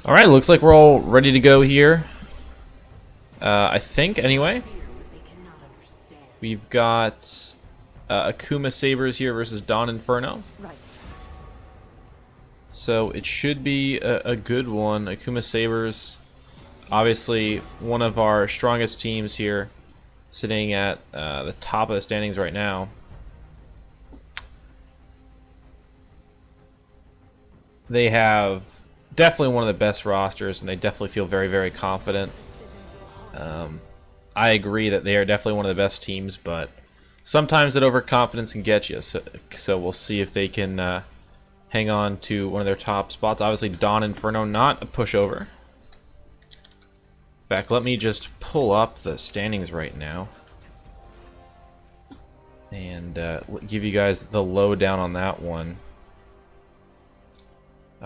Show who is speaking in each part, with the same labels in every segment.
Speaker 1: All right, looks like we're all ready to go here. I think, anyway. We've got Akuma Sabers here versus Dawn Inferno. So it should be a good one. Akuma Sabers, obviously one of our strongest teams here, sitting at the top of the standings right now. They have definitely one of the best rosters, and they definitely feel very, very confident. I agree that they are definitely one of the best teams, but sometimes that overconfidence can get you. So we'll see if they can hang on to one of their top spots. Obviously, Dawn Inferno, not a pushover. In fact, let me just pull up the standings right now and give you guys the lowdown on that one.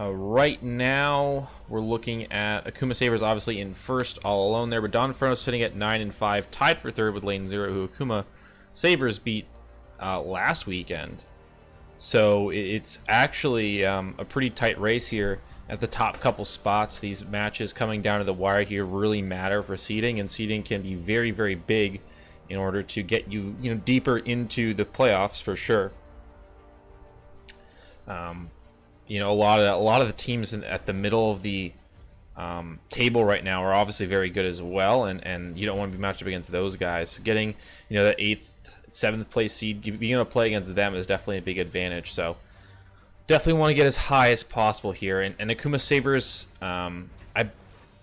Speaker 1: Right now, we're looking at Akuma Sabers obviously in first all alone there, but Dawn Inferno sitting at 9-5, tied for third with Lane 0, who Akuma Sabers beat last weekend. So it's actually a pretty tight race here at the top couple spots. These matches coming down to the wire here really matter for seeding, and seeding can be very, very big in order to get you, deeper into the playoffs for sure. A lot of the teams at the middle of the table right now are obviously very good as well, and you don't want to be matched up against those guys. So getting that 8th, 7th place seed, being able to play against them is definitely a big advantage. So definitely want to get as high as possible here. And Akuma Sabers, I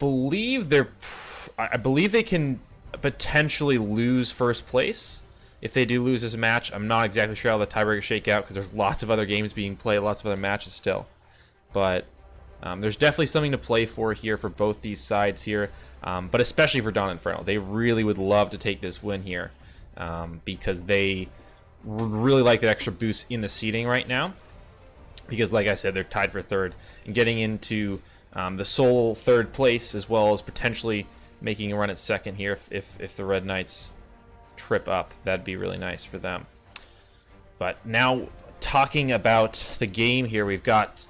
Speaker 1: believe they can potentially lose first place. If they do lose this match, I'm not exactly sure how the tiebreakers shake out because there's lots of other games being played, lots of other matches still. But there's definitely something to play for here for both these sides here, but especially for Dawn Inferno. They really would love to take this win here because they really like that extra boost in the seeding right now. Because, like I said, they're tied for third, and getting into the sole third place as well as potentially making a run at second here if the Red Knights trip up. That'd be really nice for them. But now talking about the game here, we've got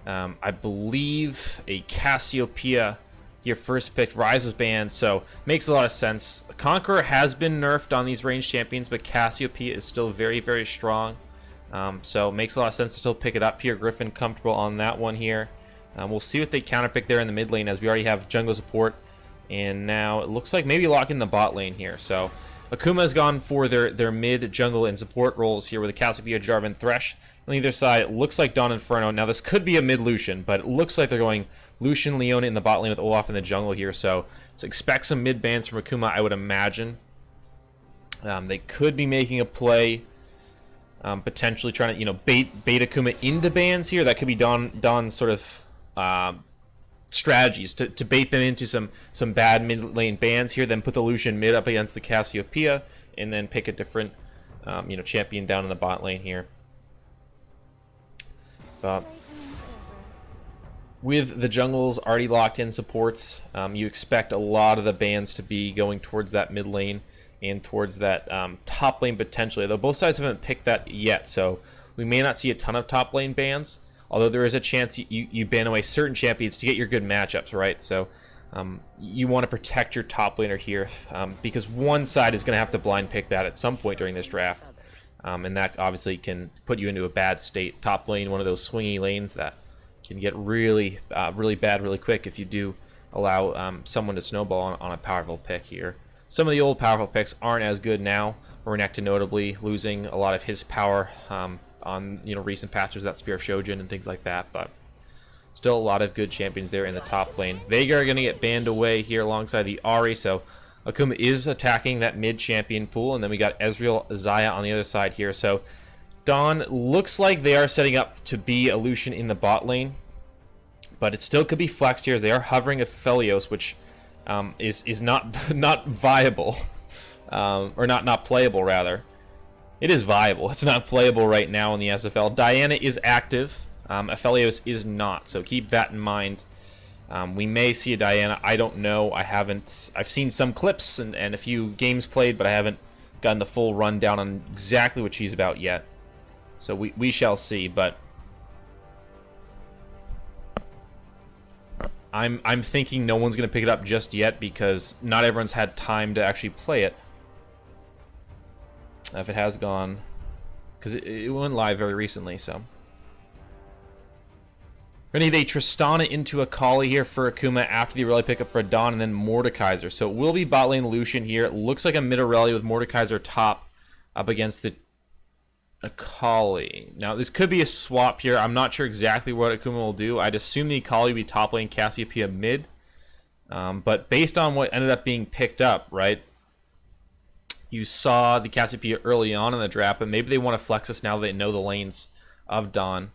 Speaker 1: I believe a Cassiopeia here first picked. Rise was banned, so makes a lot of sense. Conqueror has been nerfed on these ranged champions, but Cassiopeia is still very, very strong. So it makes a lot of sense to still pick it up here. Griffin comfortable on that one here. We'll see what they counterpick there in the mid lane, as we already have jungle support, and now it looks like maybe lock in the bot lane here. So Akuma has gone for their mid, jungle, and support roles here with a Cassiopeia, Jarvan, Thresh. On either side, it looks like Dawn Inferno. Now, this could be a mid Lucian, but it looks like they're going Lucian, Leona in the bot lane with Olaf in the jungle here. So expect some mid bans from Akuma, I would imagine. They could be making a play, potentially trying to bait Akuma into bans here. That could be Dawn's sort of strategies to bait them into some bad mid lane bans here, then put the Lucian mid up against the Cassiopeia, and then pick a different champion down in the bot lane here. With the jungles already locked in supports, you expect a lot of the bans to be going towards that mid lane and towards that top lane potentially, though both sides haven't picked that yet, so we may not see a ton of top lane bans. Although there is a chance you ban away certain champions to get your good matchups, right? So you want to protect your top laner here because one side is going to have to blind pick that at some point during this draft. And that obviously can put you into a bad state. Top lane, one of those swingy lanes that can get really, really bad really quick if you do allow someone to snowball on a powerful pick here. Some of the old powerful picks aren't as good now. Renekton notably losing a lot of his power on recent patches, that Spear of Shojin and things like that, but still a lot of good champions there in the top lane. Veigar are going to get banned away here alongside the Ahri, so Akuma is attacking that mid champion pool, and then we got Ezreal, Xayah on the other side here. So Dawn looks like they are setting up to be a Lucian in the bot lane, but it still could be flexed here as they are hovering Aphelios, which is not viable, or not playable rather. It is viable. It's not playable right now in the SFL. Diana is active. Aphelios is not, so keep that in mind. We may see a Diana. I don't know. I've seen some clips and a few games played, but I haven't gotten the full rundown on exactly what she's about yet. So we shall see, but I'm thinking no one's going to pick it up just yet because not everyone's had time to actually play it. If it has gone, because it went live very recently, so. Ready, they Tristana into Akali here for Akuma after the Aurelia pickup for Dawn, and then Mordekaiser. So it will be bot lane Lucian here. It looks like a mid Aurelia with Mordekaiser top up against the Akali. Now, this could be a swap here. I'm not sure exactly what Akuma will do. I'd assume the Akali will be top lane, Cassiopeia mid. But based on what ended up being picked up, right? You saw the Cassiopeia early on in the draft, but maybe they want to flex us now that they know the lanes of Dawn,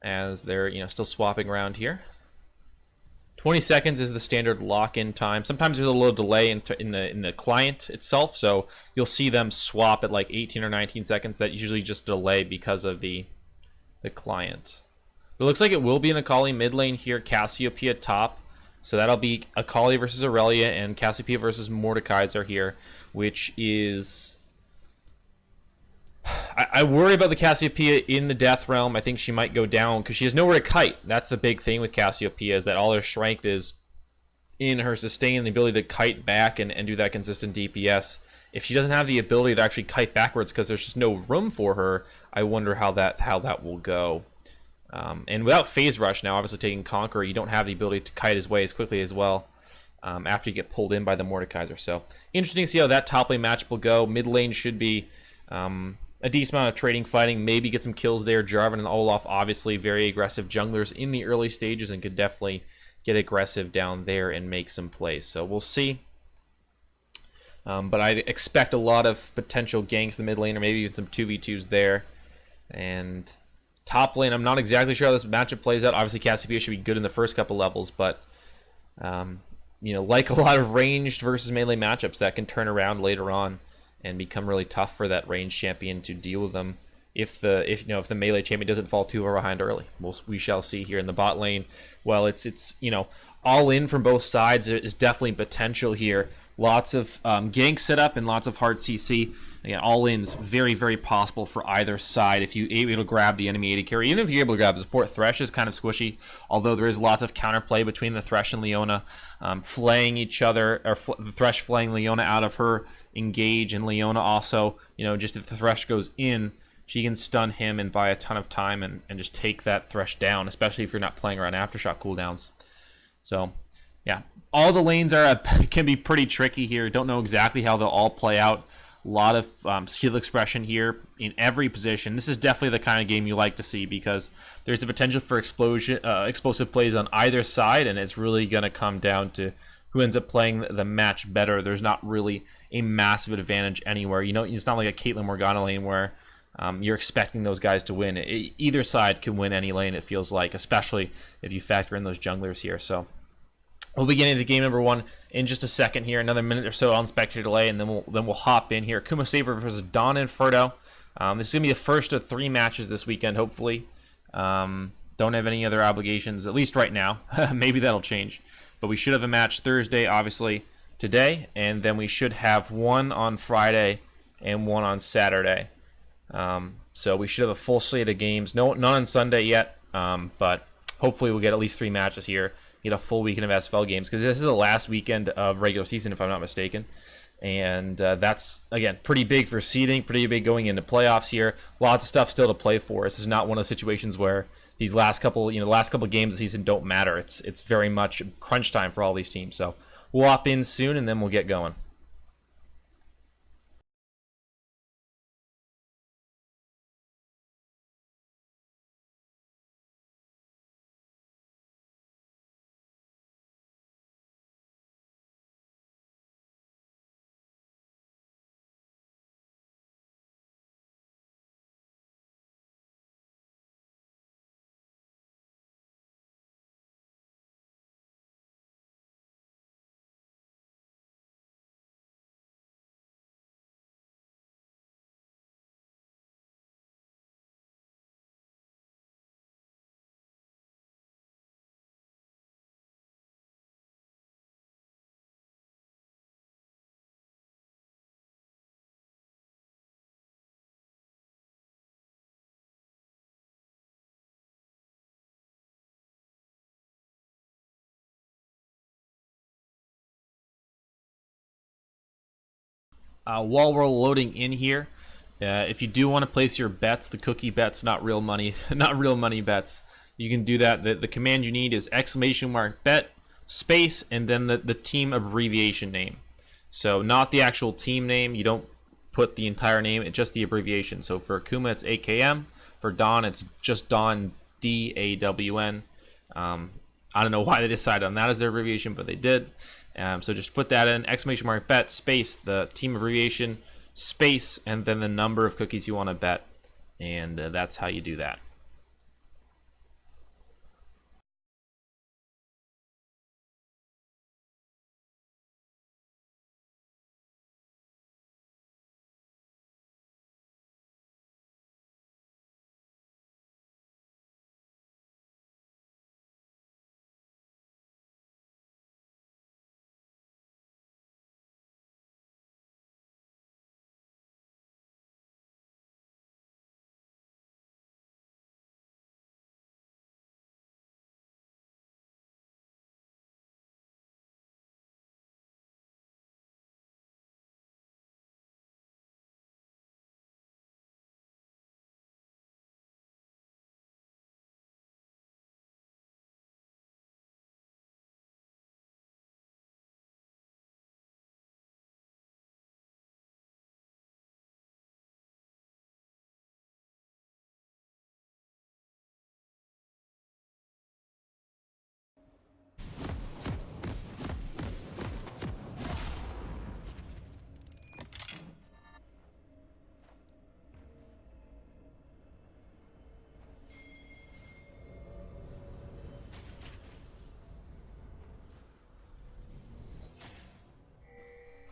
Speaker 1: as they're, you know, still swapping around here. 20 seconds is the standard lock-in time. Sometimes there's a little delay in the client itself, so you'll see them swap at like 18 or 19 seconds. That usually just delay because of the client. But it looks like it will be an Akali mid lane here, Cassiopeia top. So that'll be Akali versus Aurelia and Cassiopeia versus Mordekaiser here, which is... I worry about the Cassiopeia in the Death Realm. I think she might go down because she has nowhere to kite. That's the big thing with Cassiopeia, is that all her strength is in her sustain and the ability to kite back and do that consistent DPS. If she doesn't have the ability to actually kite backwards because there's just no room for her, I wonder how that will go. And without Phase Rush now, obviously taking Conqueror, you don't have the ability to kite his way as quickly as well after you get pulled in by the Mordekaiser. So interesting to see how that top lane matchup will go. Mid lane should be... a decent amount of trading, fighting, maybe get some kills there. Jarvan and Olaf, obviously very aggressive junglers in the early stages and could definitely get aggressive down there and make some plays. So we'll see. But I expect a lot of potential ganks in the mid lane, or maybe even some 2v2s there. And top lane, I'm not exactly sure how this matchup plays out. Obviously, Cassiopeia should be good in the first couple levels, but you know, like a lot of ranged versus melee matchups, that can turn around later on and become really tough for that ranged champion to deal with them if the melee champion doesn't fall too far behind early. We shall see here in the bot lane. Well, it's you know, all in from both sides. There is definitely potential here. Lots of gank setup and lots of hard CC. Again, all in's very, very possible for either side if you're able to grab the enemy AD carry. Even if you're able to grab the support, Thresh is kind of squishy, although there is lots of counterplay between the Thresh and Leona, flaying each other, or the Thresh flaying Leona out of her engage, and Leona also, you know, just if the Thresh goes in, she can stun him and buy a ton of time and just take that Thresh down, especially if you're not playing around Aftershock cooldowns. So, yeah, all the lanes can be pretty tricky here. Don't know exactly how they'll all play out. A lot of skill expression here in every position. This is definitely the kind of game you like to see because there's the potential for explosive plays on either side, and it's really going to come down to who ends up playing the match better. There's not really a massive advantage anywhere. You know, it's not like a Caitlyn Morgana lane where you're expecting those guys to win. Either side can win any lane, it feels like, especially if you factor in those junglers here. So we'll be getting into game number one in just a second here, another minute or so on spectator delay, and then we'll hop in here. Akuma Sabers versus Dawn Inferno. This is gonna be the first of 3 matches this weekend, hopefully. Don't have any other obligations, at least right now. Maybe that'll change, but we should have a match Thursday, obviously today, and then we should have one on Friday and one on Saturday. So we should have a full slate of games. None on Sunday yet, but hopefully we'll get at least 3 matches here. Get a full weekend of SFL games because this is the last weekend of regular season, if I'm not mistaken. And that's, again, pretty big for seeding, pretty big going into playoffs here. Lots of stuff still to play for. This is not one of the situations where these last couple games of the season don't matter. It's very much crunch time for all these teams. So we'll hop in soon, and then we'll get going. While we're loading in here, if you do want to place your bets, the cookie bets, not real money, not real money bets, you can do that. The command you need is !bet space and then the team abbreviation name. So not the actual team name. You don't put the entire name. It's just the abbreviation. So for Akuma, it's AKM. For Dawn, it's just Dawn, DAWN. I don't know why they decided on that as their abbreviation, but they did. So just put that in, !bet space, the team abbreviation, space, and then the number of cookies you want to bet. And that's how you do that.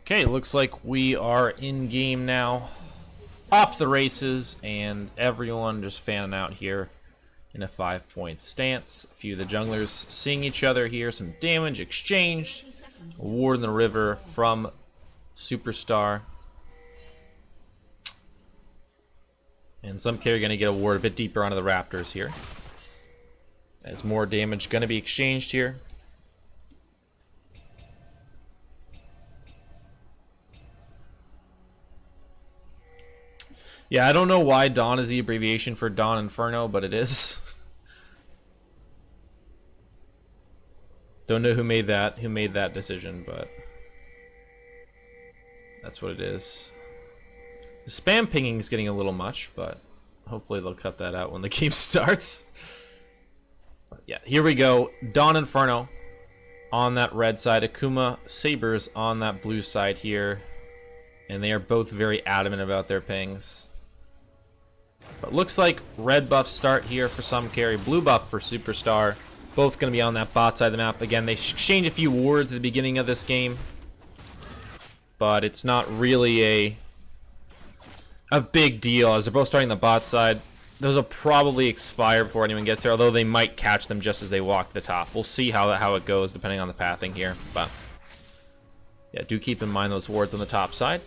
Speaker 1: Okay, looks like we are in game now, off the races, and everyone just fanning out here in a 5-point stance. A few of the junglers seeing each other here, some damage exchanged, a ward in the river from Superstar, and some carry going to get a ward a bit deeper onto the Raptors here, as more damage going to be exchanged here. Yeah, I don't know why Dawn is the abbreviation for Dawn Inferno, but it is. Don't know who made that decision, but that's what it is. The spam pinging is getting a little much, but hopefully they'll cut that out when the game starts. But yeah, here we go. Dawn Inferno on that red side. Akuma, Sabers on that blue side here. And they are both very adamant about their pings. But looks like red buff start here for some carry, blue buff for Superstar. Both going to be on that bot side of the map. Again, they exchange a few wards at the beginning of this game, but it's not really a big deal as they're both starting the bot side. Those will probably expire before anyone gets there, although they might catch them just as they walk the top. We'll see how it goes depending on the pathing here. But yeah, do keep in mind those wards on the top side.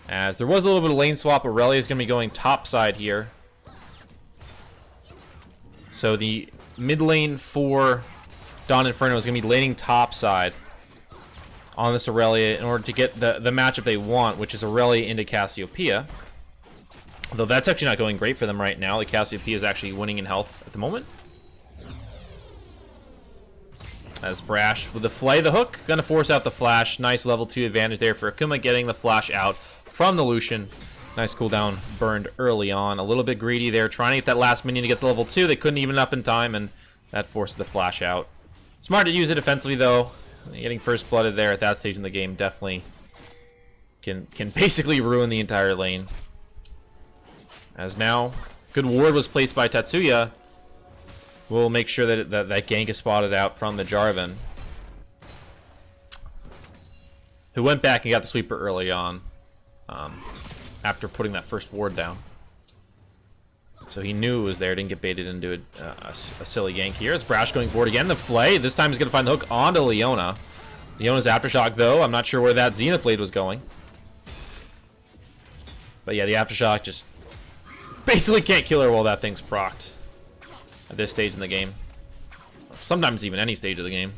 Speaker 1: As there was a little bit of lane swap, Aurelia is going to be going top side here. So the mid lane for Dawn Inferno is going to be laning top side on this Aurelia in order to get the matchup they want, which is Aurelia into Cassiopeia. Though that's actually not going great for them right now. The Cassiopeia is actually winning in health at the moment. As Brash with the flay, the hook, going to force out the flash. Nice level 2 advantage there for Akuma, getting the flash out from the Lucian. Nice cooldown burned early on. A little bit greedy there, trying to get that last minion to get the level 2. They couldn't even up in time, and that forced the flash out. Smart to use it defensively, though. Getting first blooded there at that stage in the game definitely can basically ruin the entire lane. As now, good ward was placed by Tatsuya. We'll make sure that that gank is spotted out from the Jarvan, who went back and got the sweeper early on after putting that first ward down. So he knew it was there, didn't get baited into a silly gank here. As Brash going forward again, the flay. This time he's going to find the hook onto Leona. Leona's Aftershock, though. I'm not sure where that Zenith blade was going. But yeah, the Aftershock just basically can't kill her while that thing's procced at this stage in the game. Sometimes even any stage of the game.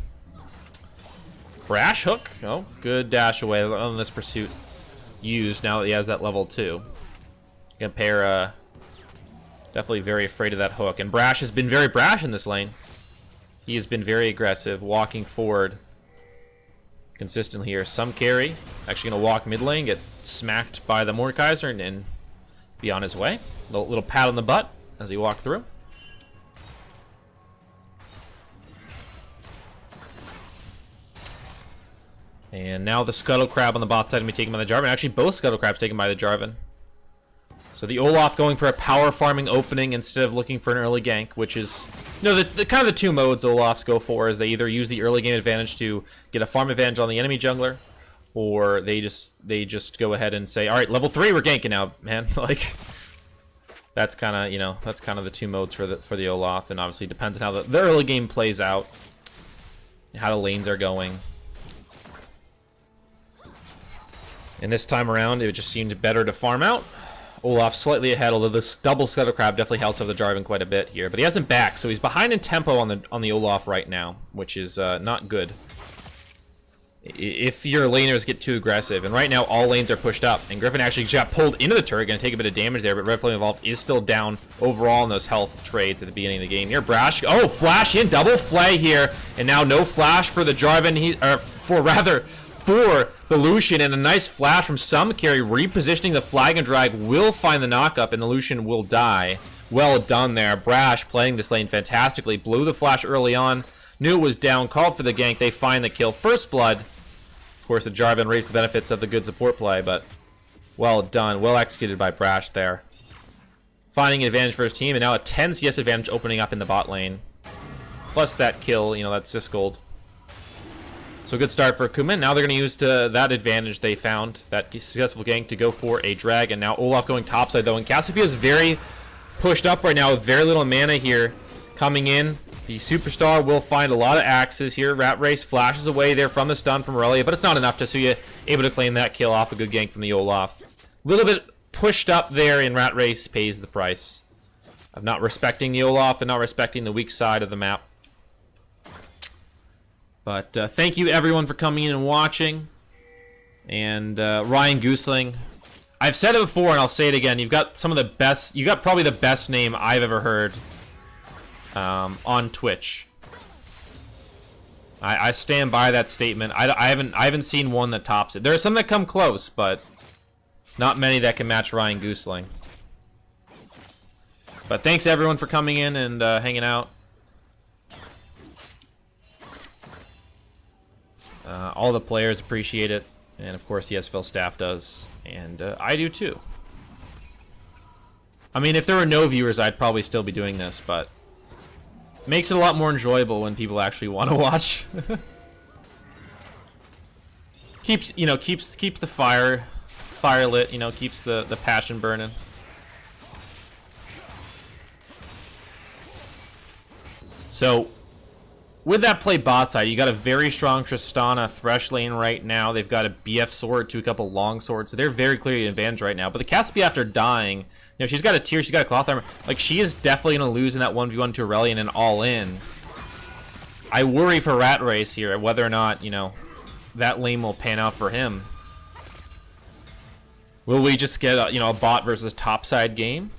Speaker 1: Brash hook. Oh, good dash away on this pursuit. use now that he has that level 2. Compare, definitely very afraid of that hook. And Brash has been very brash in this lane. He has been very aggressive, walking forward consistently here. Some carry. Actually going to walk mid lane, get smacked by the Mordekaiser, and be on his way. Little pat on the butt as he walked through. And now the Scuttle Crab on the bot side will be taken by the Jarvan. Actually, both Scuttle Crabs taken by the Jarvan. So the Olaf going for a power farming opening instead of looking for an early gank, which is, you know, the kind of the two modes Olafs go for is they either use the early game advantage to get a farm advantage on the enemy jungler, or they just go ahead and say, all right, level 3, we're ganking now, man. Like, that's kind of, you know, that's kind of the two modes for the Olaf, and obviously depends on how the early game plays out, how the lanes are going. And this time around, it just seemed better to farm out. Olaf slightly ahead, although this double Scuttle Crab definitely helps out the Jarvan quite a bit here. But he hasn't back, so he's behind in tempo on the Olaf right now, which is not good. If your laners get too aggressive, and right now all lanes are pushed up, and Griffin actually got pulled into the turret, going to take a bit of damage there, but Red Flame Evolved is still down overall in those health trades at the beginning of the game. Here, Brash, oh, flash in, double flay here, and now no flash for the Jarvan, for the Lucian, and a nice flash from some carry, repositioning the flag and drag will find the knockup, and the Lucian will die. Well done there. Brash playing this lane fantastically, blew the flash early on, knew it was down, called for the gank, they find the kill. First blood. Of course, the Jarvan reaps the benefits of the good support play, but well done, well executed by Brash there. Finding an advantage for his team, and now a 10 CS advantage opening up in the bot lane. Plus that kill, you know, that Sisgold. So good start for Akuma. Now they're going to use that advantage they found, that successful gank, to go for a drag. And now Olaf going topside though. And Cassiopeia is very pushed up right now with very little mana here coming in. The Superstar will find a lot of axes here. Rat Race flashes away there from the stun from Aurelia, but it's not enough to see you able to claim that kill off a good gank from the Olaf. A little bit pushed up there, and Rat Race pays the price of not respecting the Olaf and not respecting the weak side of the map. But thank you everyone for coming in and watching. And Ryan Goosling, I've said it before and I'll say it again. You've got some of the best. You got probably the best name I've ever heard on Twitch. I stand by that statement. I haven't seen one that tops it. There are some that come close, but not many that can match Ryan Goosling. But thanks everyone for coming in and hanging out. All the players appreciate it, and of course the SFL staff does, and I do too. I mean, if there were no viewers, I'd probably still be doing this, but it makes it a lot more enjoyable when people actually want to watch. keeps the fire lit, you know, keeps the passion burning. So with that play bot side, you got a very strong Tristana Thresh lane right now. They've got a BF sword to a couple long swords, so they're very clearly an advantage right now. But the Cassiopeia, after dying, you know, she's got a tear, she's got a cloth armor. Like, she is definitely going to lose in that 1v1 to Aurelion and all in. I worry for Rat Race here, whether or not, you know, that lane will pan out for him. Will we just get, you know, a bot versus topside game?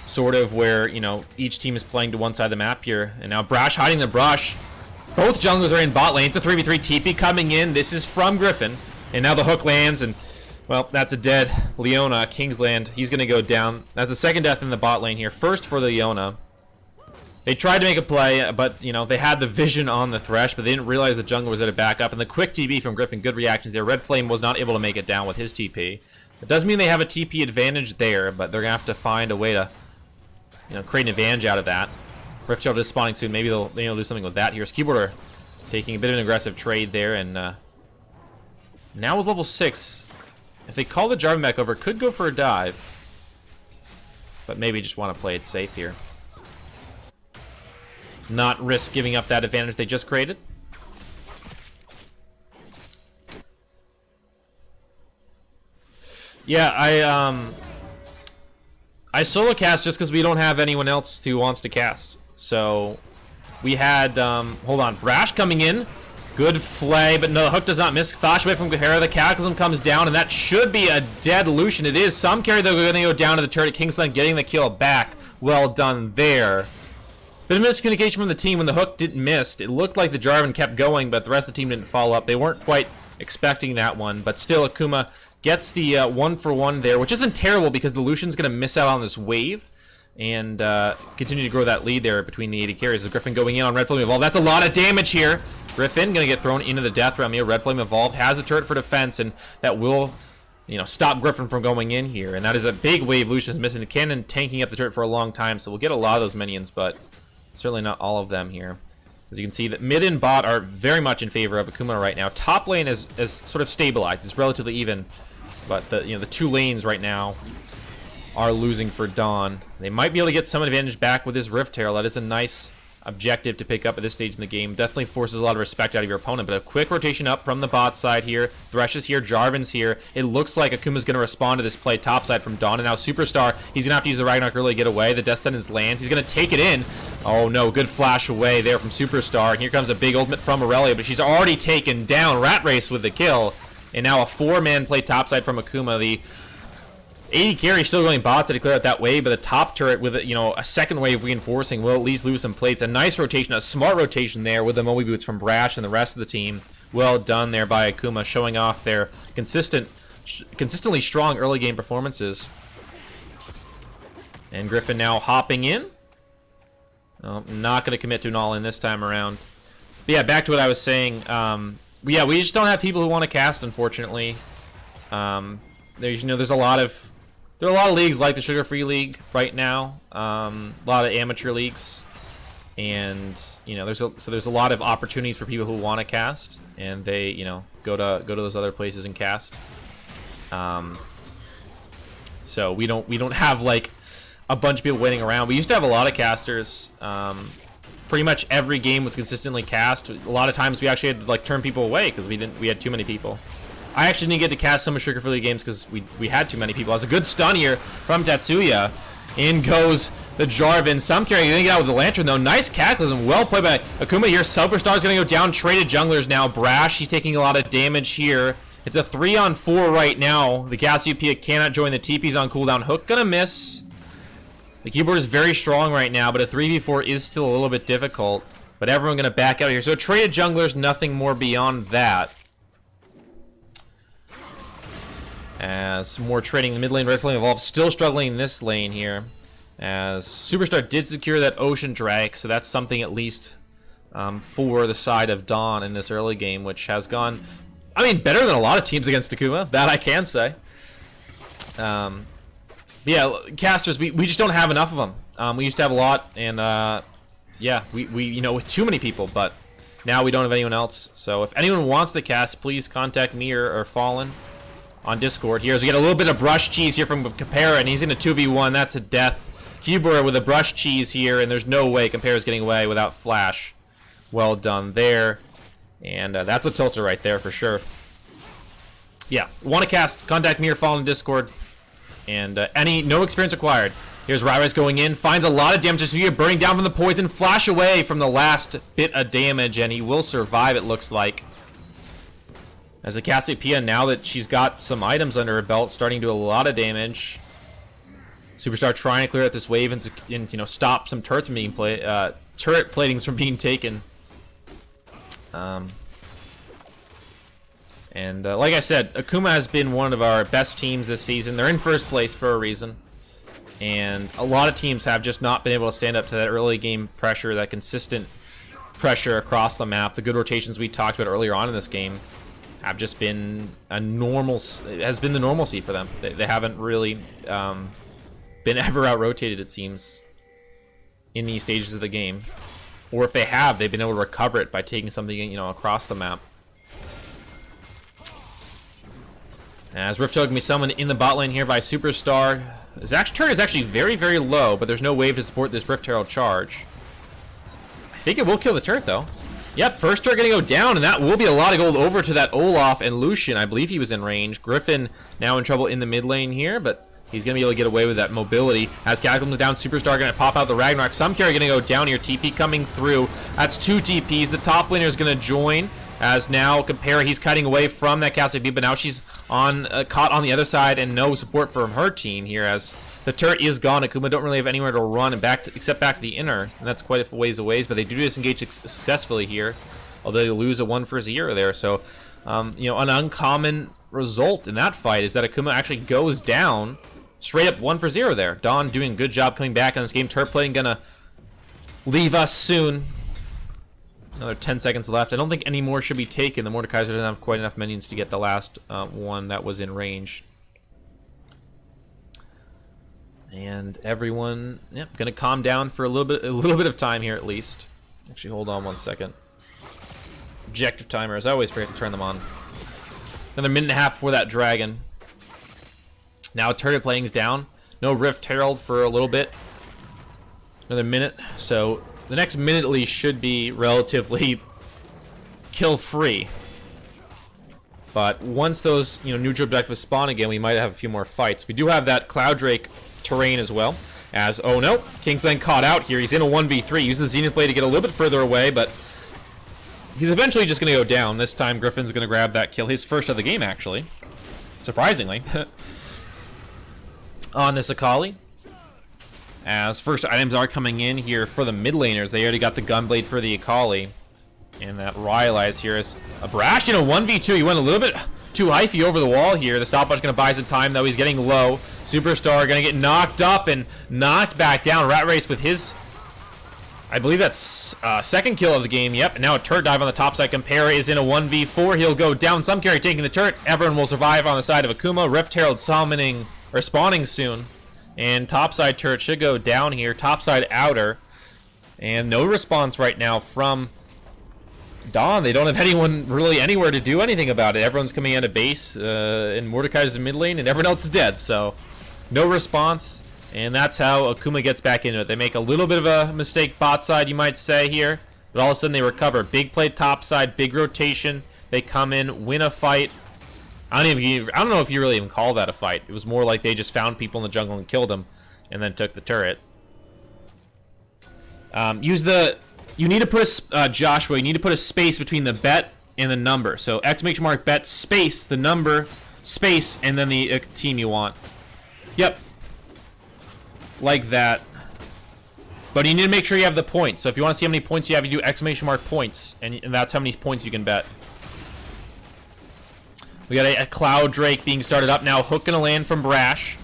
Speaker 1: Sort of where, you know, each team is playing to one side of the map here. And now Brash hiding the brush. Both junglers are in bot lane. It's a 3v3 TP coming in. This is from Griffin. And now the hook lands, and, well, that's a dead Leona. Kingsland, he's going to go down. That's the second death in the bot lane here. First for Leona. They tried to make a play, but, you know, they had the vision on the Thresh, but they didn't realize the jungler was at a backup. And the quick TP from Griffin, good reactions there. Red Flame was not able to make it down with his TP. It does mean they have a TP advantage there, but they're going to have to find a way to, you know, create an advantage out of that. Riftchild is spawning soon. Maybe they'll, you know, do something with that. Here's Keyboarder taking a bit of an aggressive trade there, and now with level 6, if they call the Jarvan back over, could go for a dive, but maybe just want to play it safe here. Not risk giving up that advantage they just created. Yeah, I solo cast just because we don't have anyone else who wants to cast. So we had, hold on, Brash coming in. Good flay, but no, the hook does not miss. Flash away from Gahara. The Cataclysm comes down, and that should be a dead Lucian. It is. Some carry, though, going to go down to the turret. Kingsland getting the kill back. Well done there. Bit of miscommunication from the team when the hook didn't miss. It looked like the Jarvan kept going, but the rest of the team didn't follow up. They weren't quite expecting that one, but still Akuma gets the 1-for-1 there, which isn't terrible because the Lucian's going to miss out on this wave and continue to grow that lead there between the 80 carries. Griffin going in on Red Flame Evolved. That's a lot of damage here. Griffin going to get thrown into the death realm here. Red Flame Evolved has the turret for defense, and that will, you know, stop Griffin from going in here. And that is a big wave Lucian's missing. The cannon tanking up the turret for a long time, so we'll get a lot of those minions, but certainly not all of them here. As you can see, that mid and bot are very much in favor of Akuma right now. Top lane is sort of stabilized. It's relatively even, but the two lanes right now are losing for Dawn. They might be able to get some advantage back with his Rift Herald. That is a nice objective to pick up at this stage in the game. Definitely forces a lot of respect out of your opponent, but a quick rotation up from the bot side here. Thresh is here, Jarvan's here. It looks like Akuma's going to respond to this play topside from Dawn, and now Superstar, he's going to have to use the Ragnarok early to get away. The Death Sentence lands. He's going to take it in. Oh no, good flash away there from Superstar, and here comes a big ultimate from Aurelia, but she's already taken down. Rat Race with the kill, and now a 4-man play topside from Akuma. The 80 carry still going bots to clear out that wave, but the top turret with a second wave reinforcing will at least lose some plates. A nice rotation, a smart rotation there with the Moby Boots from Brash and the rest of the team. Well done there by Akuma, showing off their consistently strong early game performances. And Griffin now hopping in. Oh, not going to commit to an all-in this time around. But yeah, back to what I was saying. Yeah, we just don't have people who want to cast, unfortunately. There's a lot of leagues like the Sugar Free League right now. A lot of amateur leagues, and there's a lot of opportunities for people who want to cast, and they go to those other places and cast. So we don't have like a bunch of people waiting around. We used to have a lot of casters. Pretty much every game was consistently cast. A lot of times we actually had to like turn people away because we had too many people. I actually didn't get to cast some of Sugar Free League games because we had too many people. It was a good stun here from Tatsuya. In goes the Jarvan. Some carry going to get out with the Lantern, though. Nice Cataclysm. Well played by Akuma here. Superstar's going to go down. Traded junglers now. Brash, he's taking a lot of damage here. It's a 3-on-4 right now. The Cassiopeia cannot join. The TP's on cooldown. Hook going to miss. The keyboard is very strong right now, but a 3v4 is still a little bit difficult. But everyone going to back out here. So traded junglers, nothing more beyond that. As more trading in the mid lane, Red Flame Evolved still struggling in this lane here. As Superstar did secure that Ocean Drake, so that's something at least for the side of Dawn in this early game, which has gone, better than a lot of teams against Akuma. That I can say. Yeah, casters, we just don't have enough of them. We used to have a lot, and yeah, we with too many people, but now we don't have anyone else. So if anyone wants to cast, please contact me or Fallen on Discord here. As we get a little bit of brush cheese here from Capera, and he's in a 2v1. That's a death. Cuber with a brush cheese here, and there's no way Capera's getting away without flash. Well done there. And that's a tilter right there for sure. Yeah, want to cast, contact me or Fallen on Discord. And no experience required. Here's Ryris going in, finds a lot of damage. So you're burning down from the poison, flash away from the last bit of damage, and he will survive, it looks like. As the Cassiopeia, now that she's got some items under her belt, starting to do a lot of damage. Superstar trying to clear out this wave and stop some turrets from being turret platings from being taken. And like I said, Akuma has been one of our best teams this season. They're in first place for a reason. And a lot of teams have just not been able to stand up to that early game pressure, that consistent pressure across the map. The good rotations we talked about earlier on in this game have just been the normalcy for them. They haven't really been ever out-rotated, it seems, in these stages of the game. Or if they have, they've been able to recover it by taking something, across the map. As Rift Token can be summoned in the bot lane here by Superstar. His turret is actually very, very low, but there's no wave to support this Rift Herald charge. I think it will kill the turret, though. Yep, first turret going to go down, and that will be a lot of gold over to that Olaf and Lucian. I believe he was in range. Griffin now in trouble in the mid lane here, but he's going to be able to get away with that mobility. As Cataclysm down, Superstar going to pop out the Ragnarok. Some carry going to go down here. TP coming through. That's 2 TPs. The top laner is going to join As now Compare, he's cutting away from that Castle B, but now she's on caught on the other side and no support from her team here as the turret is gone. Akuma don't really have anywhere to run and except back to the inner, and that's quite a ways away, but they do disengage successfully here, although they lose a 1-for-0 there. So, you know, an uncommon result in that fight is that Akuma actually goes down straight up 1-for-0 there. Dawn doing a good job coming back on this game. Turret plating gonna leave us soon. Another 10 seconds left. I don't think any more should be taken. The Mordekaiser doesn't have quite enough minions to get the last one that was in range. And everyone, yep, gonna calm down for a little bit of time here at least. Actually, hold on 1 second. Objective timers. I always forget to turn them on. Another minute and a half for that dragon. Now turret plating's down. No Rift Herald for a little bit. Another minute. So the next minute at least should be relatively kill free. But once those, you know, neutral objectives spawn again, we might have a few more fights. We do have that Cloud Drake terrain as well. As, oh no, Kingsland caught out here. He's in a 1v3. Uses the Zenith Blade to get a little bit further away, but he's eventually just going to go down. This time Griffin's going to grab that kill. His first of the game, actually. Surprisingly. On this Akali. As first items are coming in here for the mid laners. They already got the Gunblade for the Akali. And that Rylai's here is a Brash in a 1v2. He went a little bit too hyphy over the wall here. The stopwatch going to buy some time, though. He's getting low. Superstar going to get knocked up and knocked back down. Rat Race with his, I believe that's second kill of the game. Yep, and now a turret dive on the top side. Compare is in a 1v4. He'll go down. Some carry taking the turret. Everyone will survive on the side of Akuma. Rift Herald summoning, or spawning soon. And topside turret should go down here. Topside outer. And no response right now from Dawn. They don't have anyone really anywhere to do anything about it. Everyone's coming out of base, and Mordekaiser's in mid lane, and everyone else is dead. So, no response. And that's how Akuma gets back into it. They make a little bit of a mistake bot side, you might say here. But all of a sudden they recover. Big play topside, big rotation. They come in, win a fight. I don't know if you really even call that a fight. It was more like they just found people in the jungle and killed them, and then took the turret. You need to put a Joshua. You need to put a space between the bet and the number. So exclamation mark bet space the number space and then the team you want. Yep, like that. But you need to make sure you have the points. So if you want to see how many points you have, you do exclamation mark points, and that's how many points you can bet. We got a Cloud Drake being started up now. Hook gonna land from Brash.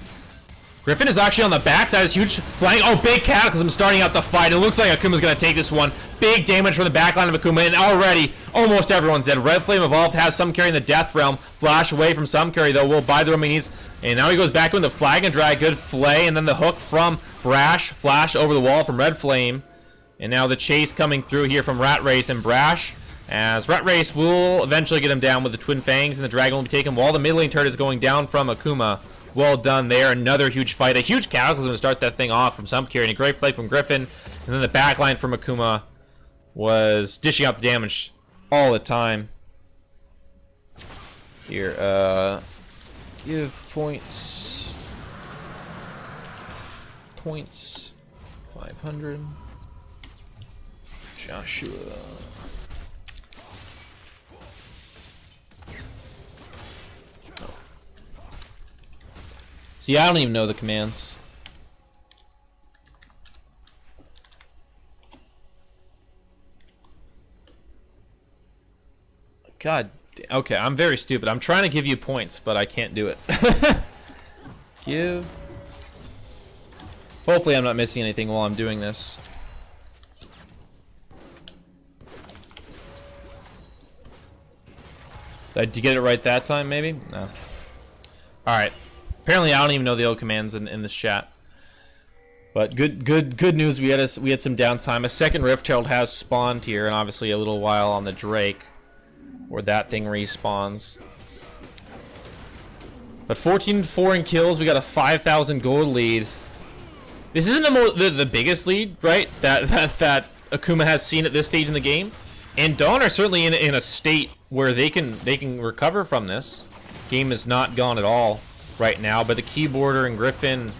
Speaker 1: Griffin is actually on the backside. This huge flank. Oh, big Cataclysm starting out the fight. It looks like Akuma's gonna take this one. Big damage from the backline of Akuma, and already almost everyone's dead. Red Flame Evolved has some carry in the Death Realm. Flash away from some carry though. Will buy the room he needs. And now he goes back with the Flag and Drag. Good flay, and then the hook from Brash. Flash over the wall from Red Flame. And now the chase coming through here from Rat Race and Brash. As Rat Race will eventually get him down with the Twin Fangs, and the Dragon will be taken while the mid lane turret is going down from Akuma. Well done there. Another huge fight. A huge Cataclysm to start that thing off from some carry. And a great fight from Griffin. And then the backline from Akuma was dishing out the damage all the time. Here, give points. Points. 500. Joshua. See, I don't even know the commands. God, okay, I'm very stupid. I'm trying to give you points, but I can't do it. Give. Hopefully I'm not missing anything while I'm doing this. Did you get it right that time, maybe? No. Alright. Apparently, I don't even know the old commands in this chat. But good news. We had some downtime. A second Rift Herald has spawned here, and obviously a little while on the Drake, where that thing respawns. But 14-4 in kills. We got a 5,000 gold lead. This isn't the biggest lead, right? That Akuma has seen at this stage in the game. And Dawn are certainly in a state where they can recover from this. Game is not gone at all right now, but the Keyboarder and Griffin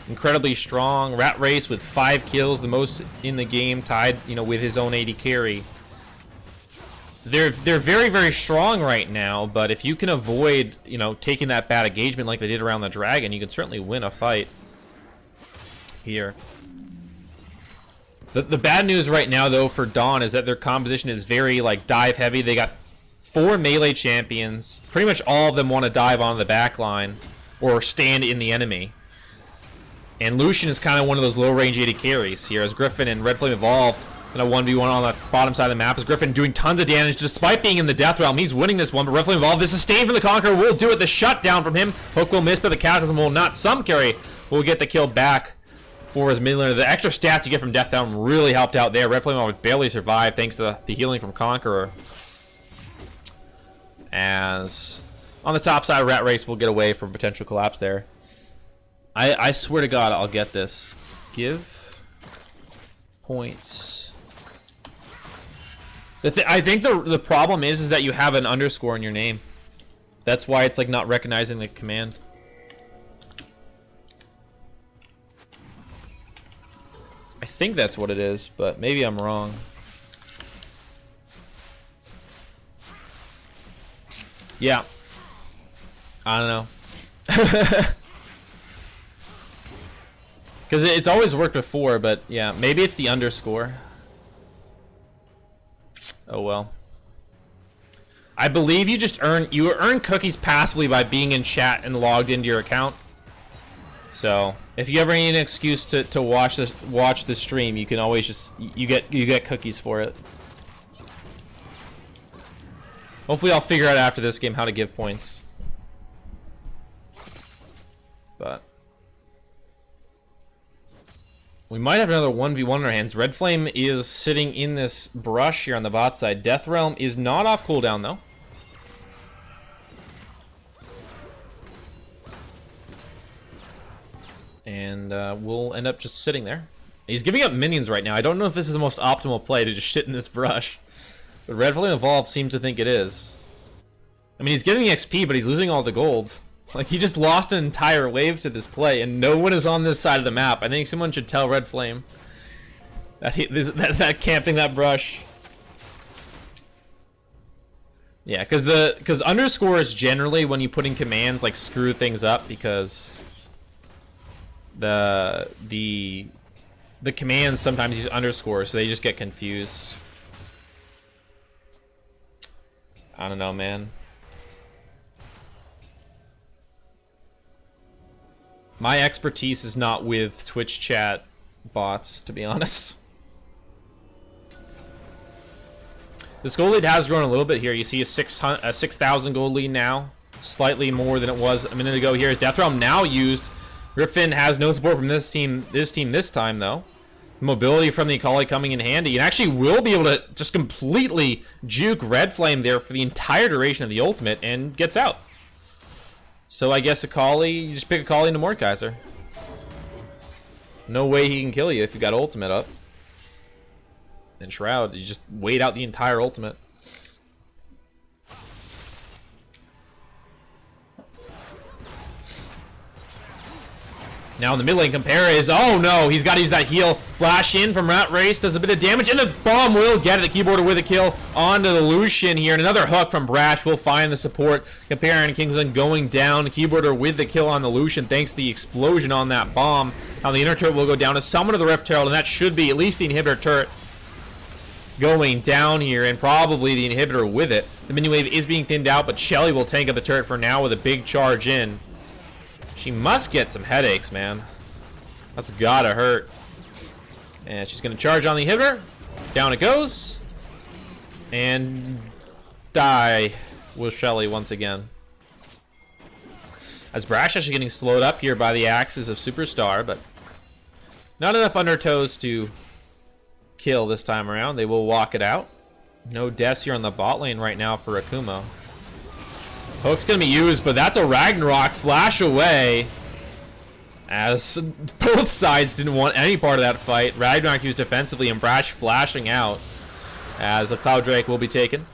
Speaker 1: incredibly strong. Rat Race with 5 kills, the most in the game, tied, you know, with his own AD carry. They're very, very strong right now, but if you can avoid, you know, taking that bad engagement like they did around the dragon, you can certainly win a fight here. The bad news right now, though, for Dawn is that their composition is very, like, dive heavy. They got 4 melee champions. Pretty much all of them want to dive on the back line or stand in the enemy. And Lucian is kind of one of those low-range AD carries here as Griffin and Red Flame evolved in a 1v1 on the bottom side of the map. As Griffin doing tons of damage despite being in the Death Realm. He's winning this one, but Red Flame evolved. The sustain from the Conqueror will do it. The shutdown from him. Hook will miss, but the Cataclysm will not. Some carry will get the kill back for his mid laner. The extra stats you get from Death Realm really helped out there. Red Flame barely survived thanks to the healing from Conqueror. As on the top side, Rat Race will get away from potential collapse there. I swear to God, I'll get this. Give points. I think the problem is that you have an underscore in your name. That's why it's like not recognizing the command. I think that's what it is, but maybe I'm wrong. Yeah. I don't know. Because it's always worked before, but yeah, maybe it's the underscore. Oh well. I believe you just earn cookies passively by being in chat and logged into your account. So if you ever need an excuse to watch the stream, you can always just you get cookies for it. Hopefully I'll figure out after this game how to give points. But we might have another 1v1 in our hands. Red Flame is sitting in this brush here on the bot side. Death Realm is not off cooldown though. And we'll end up just sitting there. He's giving up minions right now. I don't know if this is the most optimal play to just shit in this brush. But Red Flame Evolved seems to think it is. I mean, he's getting XP, but he's losing all the gold. Like, he just lost an entire wave to this play, and no one is on this side of the map. I think someone should tell Red Flame that that camping that brush. Yeah, because underscores generally, when you put in commands, like, screw things up, because the commands sometimes use underscores, so they just get confused. I don't know, man. My expertise is not with Twitch chat bots, to be honest. This gold lead has grown a little bit here. You see a 6,000 gold lead now. Slightly more than it was a minute ago here. Is Death Realm now used? Griffin has no support from this team this time, though. Mobility from the Akali coming in handy. And actually will be able to just completely juke Red Flame there for the entire duration of the ultimate and gets out. So I guess Akali, you just pick Akali into Mordekaiser. No way he can kill you if you got ultimate up. And Shroud, you just wait out the entire ultimate. Now in the mid lane, Compare is, oh no, he's got to use that heal. Flash in from Rat Race, does a bit of damage, and the bomb will get it. The keyboarder with a kill onto the Lucian here, and another hook from Brash will find the support. Compare and Kingsland going down. The keyboarder with the kill on the Lucian, thanks to the explosion on that bomb. Now the inner turret will go down to summon of the Rift Herald, and that should be at least the inhibitor turret going down here, and probably the inhibitor with it. The mini wave is being thinned out, but Shelly will tank up the turret for now with a big charge in. She must get some headaches, man. That's gotta hurt. And she's gonna charge on the inhibitor. Down it goes. And die with Shelly once again. As Brash actually getting slowed up here by the axes of Superstar, but not enough undertows to kill this time around. They will walk it out. No deaths here on the bot lane right now for Akuma. Hook's gonna be used, but that's a Ragnarok flash away. As both sides didn't want any part of that fight. Ragnarok used defensively and Brash flashing out. As a Cloud Drake will be taken.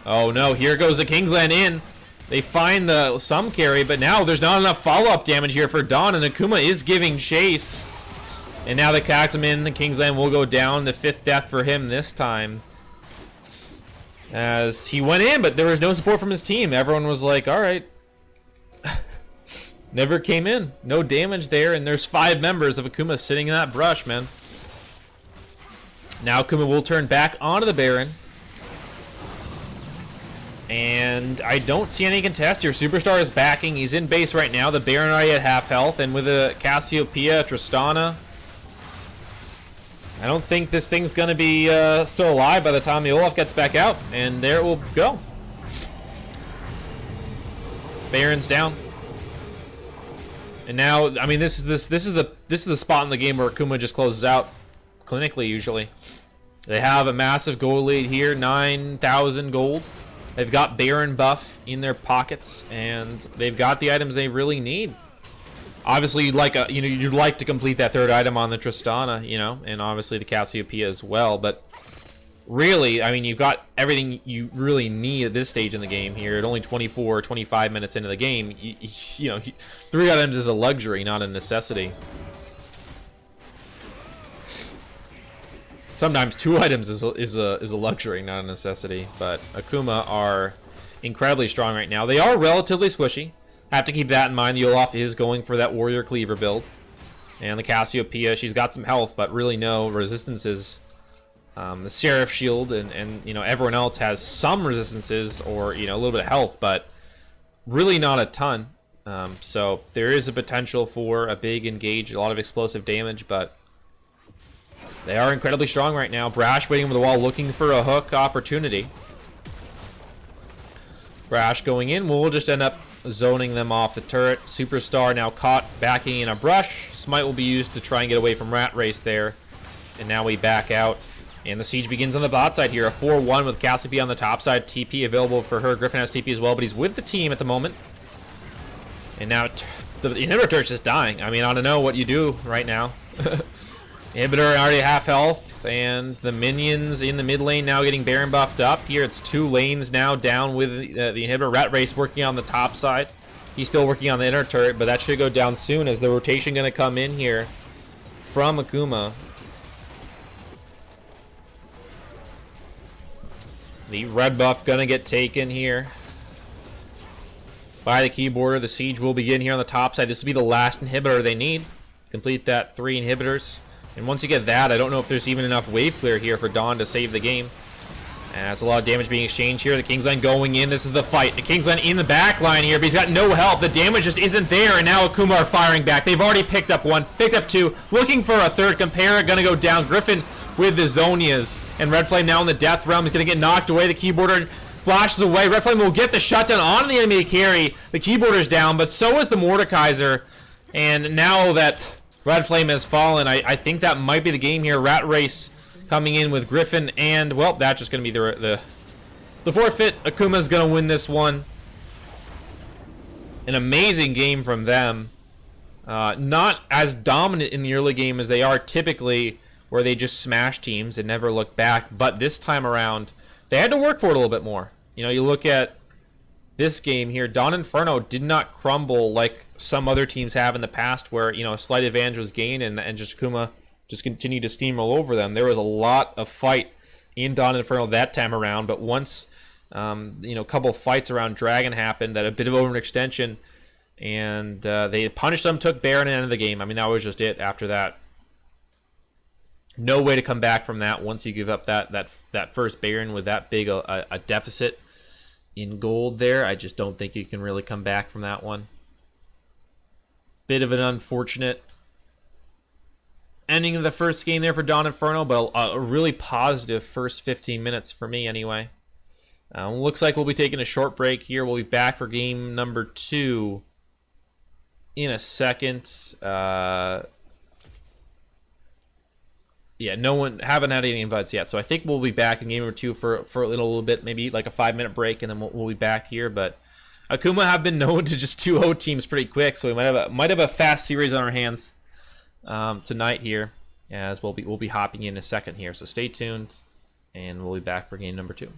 Speaker 1: Oh no, here goes the Kingsland in. They find some carry, but now there's not enough follow-up damage here for Dawn, and Akuma is giving chase. And now the Cataclysm in, the Kingsland will go down. The 5th death for him this time. as he went in, but there was no support from his team. Everyone was like, all right. Never came in. No damage there, and there's 5 members of Akuma sitting in that brush, man. Now Akuma will turn back onto the Baron. And I don't see any contest here. Superstar is backing. He's in base right now. The Baron already at half health, and with a Cassiopeia, Tristana, I don't think this thing's going to be still alive by the time the Olaf gets back out. And there it will go. Baron's down. And now, I mean, this is the spot in the game where Akuma just closes out clinically usually. They have a massive gold lead here, 9,000 gold. They've got Baron buff in their pockets, and they've got the items they really need. Obviously, you'd like to complete that 3rd item on the Tristana, and obviously the Cassiopeia as well. But really, I mean, you've got everything you really need at this stage in the game here. At only 24, 25 minutes into the game, 3 items is a luxury, not a necessity. Sometimes 2 items is a luxury, not a necessity. But Akuma are incredibly strong right now. They are relatively squishy. Have to keep that in mind. The Olaf is going for that Warrior Cleaver build. And the Cassiopeia, she's got some health, but really no resistances. The Seraph Shield and everyone else has some resistances or a little bit of health, but really not a ton. So there is a potential for a big engage, a lot of explosive damage, but they are incredibly strong right now. Brash waiting over the wall, looking for a hook opportunity. Brash going in. We'll just end up zoning them off the turret. Superstar now caught backing in a brush. Smite will be used to try and get away from Rat Race there. And now we back out. And the siege begins on the bot side here. A 4-1 with Cassiopeia on the top side. TP available for her. Griffin has TP as well, but he's with the team at the moment. And now the inhibitor turret's just dying. I mean, I don't know what you do right now. Inhibitor already half health, and the minions in the mid lane now getting Baron buffed up. Here it's 2 lanes now down with the inhibitor. Rat Race working on the top side. He's still working on the inner turret, but that should go down soon as the rotation going to come in here from Akuma. The red buff going to get taken here by the keyboarder. The siege will begin here on the top side. This will be the last inhibitor they need. Complete that 3 inhibitors. And once you get that, I don't know if there's even enough wave clear here for Dawn to save the game. As a lot of damage being exchanged here. The Kingsline going in. This is the fight. The Kingsline in the back line here, but he's got no help. The damage just isn't there, and now Akuma are firing back. They've already picked up 1, picked up 2, looking for a 3rd. Compare gonna go down. Griffin with the Zonias. And Red Flame now in the Death Realm. He's gonna get knocked away. The keyboarder flashes away. Red Flame will get the shutdown on the enemy carry. The keyboarder's down, but so is the Mordekaiser. And now that Red Flame has fallen, I think that might be the game here. Rat Race coming in with Griffin, and, well, that's just going to be the forfeit. Akuma's going to win this one. An amazing game from them. Not as dominant in the early game as they are typically, where they just smash teams and never look back. But this time around, they had to work for it a little bit more. You look at this game here, Dawn Inferno did not crumble like some other teams have in the past where, a slight advantage was gained and just Akuma just continued to steamroll over them. There was a lot of fight in Dawn Inferno that time around, but once, a couple of fights around Dragon happened, that a bit of overextension, and they punished them, took Baron, and ended the game. I mean, that was just it after that. No way to come back from that once you give up that first Baron with that big a deficit in gold there. I just don't think you can really come back from that one. Bit of an unfortunate ending of the first game there for Dawn Inferno, but a really positive first 15 minutes for me anyway. Looks like we'll be taking a short break here. We'll be back for game number 2 in a second. Yeah, haven't had any invites yet, so I think we'll be back in game number 2 for a little bit, maybe like a 5-minute break, and then we'll be back here. But Akuma have been known to just 2-0 teams pretty quick, so we might have a fast series on our hands tonight here, as we'll be hopping in a second here. So stay tuned, and we'll be back for game number 2.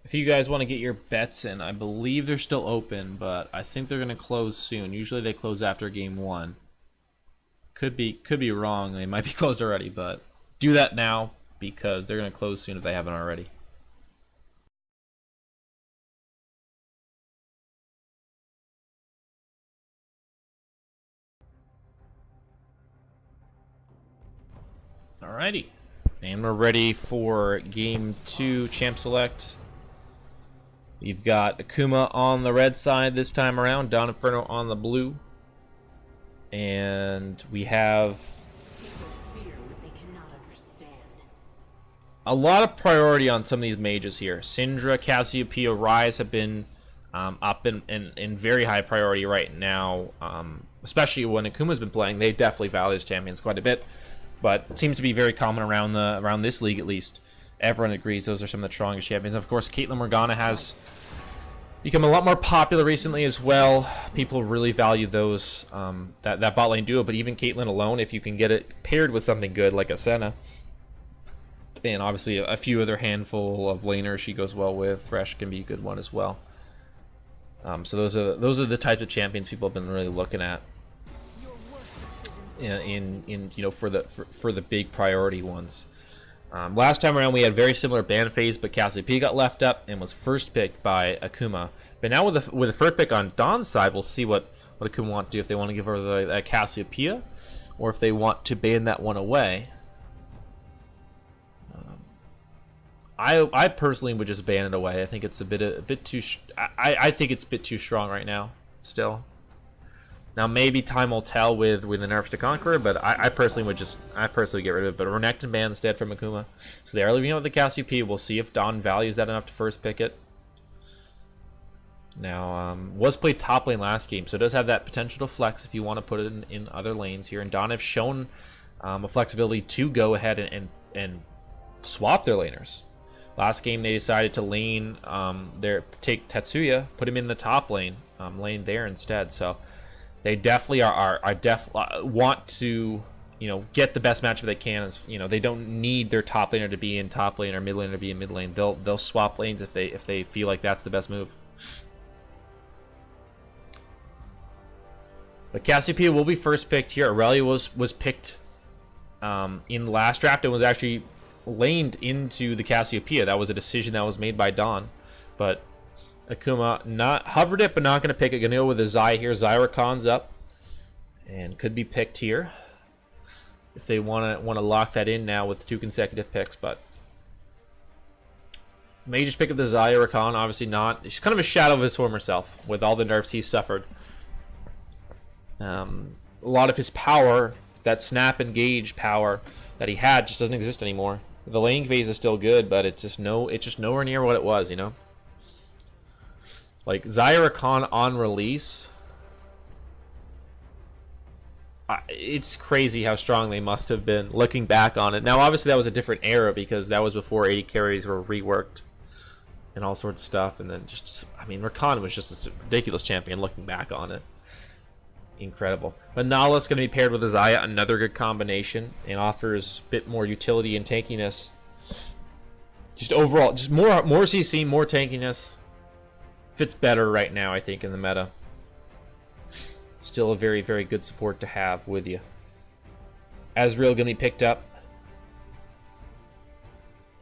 Speaker 1: If you guys want to get your bets in, I believe they're still open, but I think they're going to close soon. Usually they close after game 1. Could be wrong. They might be closed already, but do that now because they're going to close soon if they haven't already. Alrighty. And we're ready for game 2 Champ Select. You've got Akuma on the red side this time around, Don Inferno on the blue. And we have a lot of priority on some of these mages here. Syndra, Cassiopeia, Rise have been up in very high priority right now. Especially when Akuma's been playing, they definitely value these champions quite a bit. But it seems to be very common around this league at least. Everyone agrees those are some of the strongest champions. Of course, Caitlyn Morgana has become a lot more popular recently as well. People really value those that bot lane duo, but even Caitlyn alone, if you can get it paired with something good like a Senna, and obviously a few other handful of laners she goes well with. Thresh can be a good one as well. So those are the types of champions people have been really looking at in you know for the big priority ones. Last time around we had very similar ban phase, but Cassiopeia got left up and was first picked by Akuma. But now with the first pick on Dawn's side, we'll see what Akuma want to do, if they want to give her the Cassiopeia or if they want to ban that one away. I personally would just ban it away. I think it's a bit too. I think it's a bit too strong right now. Still, now maybe time will tell with the nerfs to Conqueror, but I personally would get rid of it. But Renekton ban instead from Akuma. So they are leaving out with the Cassiopeia. We'll see if Dawn values that enough to first pick it. Now was played top lane last game, so it does have that potential to flex if you want to put it in other lanes here. And Dawn have shown a flexibility to go ahead and swap their laners. Last game they decided to lane take Tetsuya, put him in the top lane, lane there instead. So they definitely want to get the best matchup they can. They don't need their top laner to be in top lane or mid laner to be in mid lane. They'll swap lanes if they feel like that's the best move. But Cassiopeia will be first picked here. Aurelia was picked in the last draft and was actually laned into the Cassiopeia. That was a decision that was made by Dawn, but Akuma not hovered it, but not going to pick it. Going to go with the Zai here. Zyrakon's up and could be picked here if they want to lock that in now with 2 consecutive picks. But may just pick up the Zyrakon. Obviously not. She's kind of a shadow of his former self with all the nerfs he's suffered. A lot of his power, that snap engage power that he had, just doesn't exist anymore. The laning phase is still good, but it's just nowhere near what it was, Like Zyrakon on release, it's crazy how strong they must have been looking back on it. Now, obviously, that was a different era because that was before 80 carries were reworked and all sorts of stuff. And then Rakan was just a ridiculous champion looking back on it. Incredible. But Nala's going to be paired with Azaya, another good combination, and offers a bit more utility and tankiness. Just overall, just more CC, more tankiness. Fits better right now, I think, in the meta. Still a very, very good support to have with you. Ezreal going to be picked up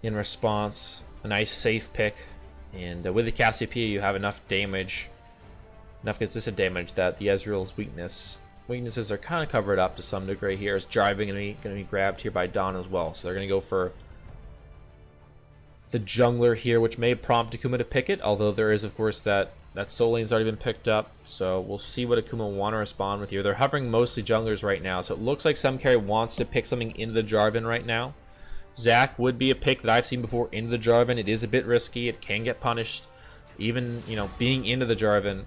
Speaker 1: in response. A nice safe pick. And with the Cassiopeia, you have enough damage. Enough consistent damage that the Ezreal's weaknesses are kind of covered up to some degree here. Is driving going to be grabbed here by Dawn as well. So they're going to go for the jungler here, which may prompt Akuma to pick it. Although there is, of course, that soul lane's already been picked up. So we'll see what Akuma want to respond with here. They're hovering mostly junglers right now. So it looks like some carry wants to pick something into the Jarvan right now. Zac would be a pick that I've seen before into the Jarvan. It is a bit risky. It can get punished. Even, being into the Jarvan,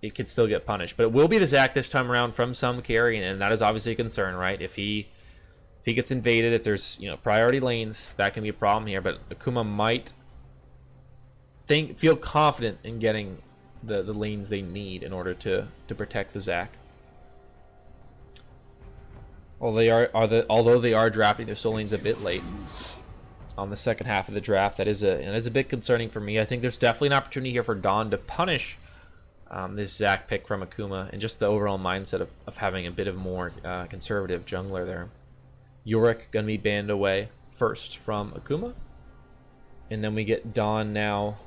Speaker 1: it could still get punished. But it will be the Zac this time around from some carry, and that is obviously a concern, right? If he gets invaded, if there's priority lanes, that can be a problem here. But Akuma might feel confident in getting the lanes they need in order to protect the Zac. Although they are drafting their soul lanes a bit late. on the second half of the draft. That is a bit concerning for me. I think there's definitely an opportunity here for Dawn to punish this Zac pick from Akuma, and just the overall mindset of having a bit of more conservative jungler there. Yorick going to be banned away first from Akuma. And then we get Dawn now.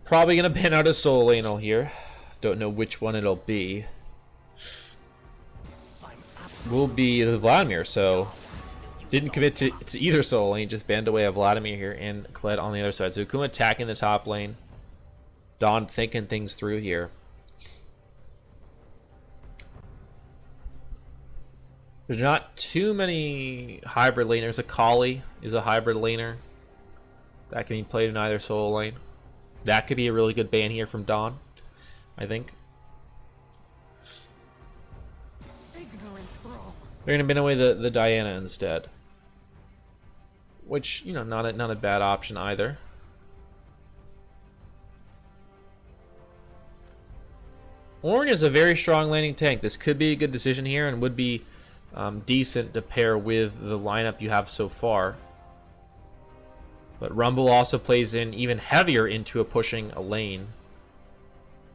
Speaker 1: Probably going to ban out a solo lane here. Don't know which one it'll be. Will be the Vladimir, so didn't commit to either solo lane, just banned away a Vladimir here and Kled on the other side. So Akuma attacking the top lane. Dawn thinking things through here. There's not too many hybrid laners. Akali is a hybrid laner that can be played in either solo lane. That could be a really good ban here from Dawn, I think. They're going to ban away the Diana instead. Which, you know, not a bad option either. Ornn is a very strong laning tank. This could be a good decision here and would be decent to pair with the lineup you have so far. But Rumble also plays in even heavier into pushing a lane.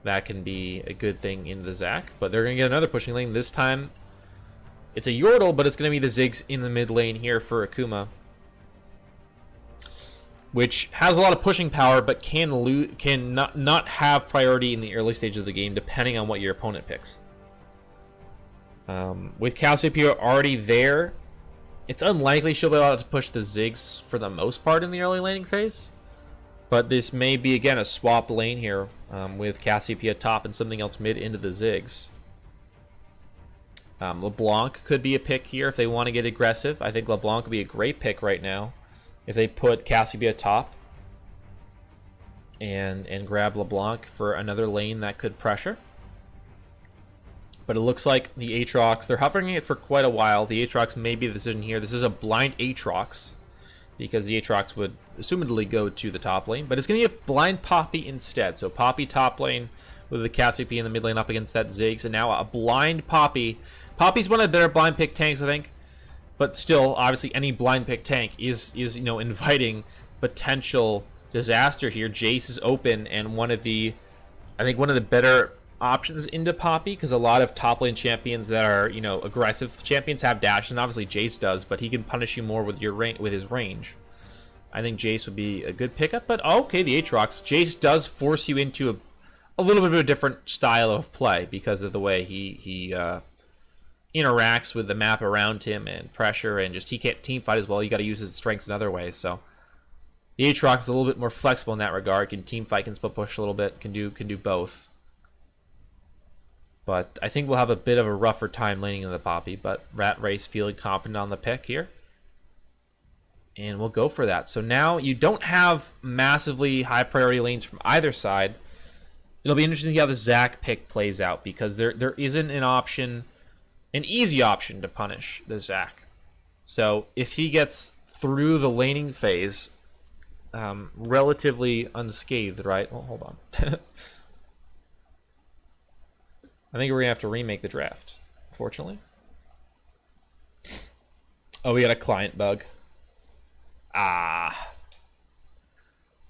Speaker 1: That can be a good thing in the Zac. But they're going to get another pushing lane. This time, it's a Yordle, but it's going to be the Ziggs in the mid lane here for Akuma. Which has a lot of pushing power, but can not have priority in the early stage of the game, depending on what your opponent picks. With Cassiopeia already there, it's unlikely she'll be able to push the Ziggs for the most part in the early laning phase. But this may be, again, a swap lane here with Cassiopeia top and something else mid into the Ziggs. LeBlanc could be a pick here if they want to get aggressive. I think LeBlanc would be a great pick right now if they put Cassiopeia top and grab LeBlanc for another lane that could pressure. But it looks like the Aatrox, they're hovering it for quite a while. The Aatrox may be the decision here. This is a blind Aatrox because the Aatrox would assumedly go to the top lane. But it's going to be a blind Poppy instead. So Poppy top lane with the Cassiopeia in the mid lane up against that Ziggs. And now a blind Poppy. Poppy's one of the better blind pick tanks, I think. But still, obviously, any blind pick tank is you know, inviting potential disaster here. Jace is open, and one of the better options into Poppy, because a lot of top lane champions that are, you know, aggressive champions have dash, and obviously Jace does, but he can punish you more with his range. I think Jace would be a good pickup, but okay, the Aatrox. Jace does force you into a little bit of a different style of play because of the way he interacts with the map around him and pressure, and just he can't team fight as well. You got to use his strengths in other ways. So the Aatrox is a little bit more flexible in that regard. Can team fight, can split push a little bit, can do both. But I think we'll have a bit of a rougher time laning in the Poppy. But Rat Race feeling confident on the pick here, and we'll go for that. So now you don't have massively high priority lanes from either side. It'll be interesting to see how the Zac pick plays out, because there isn't an easy option to punish the Zac. So if he gets through the laning phase relatively unscathed, right? Well, hold on. I think we're going to have to remake the draft, unfortunately. Oh, we got a client bug.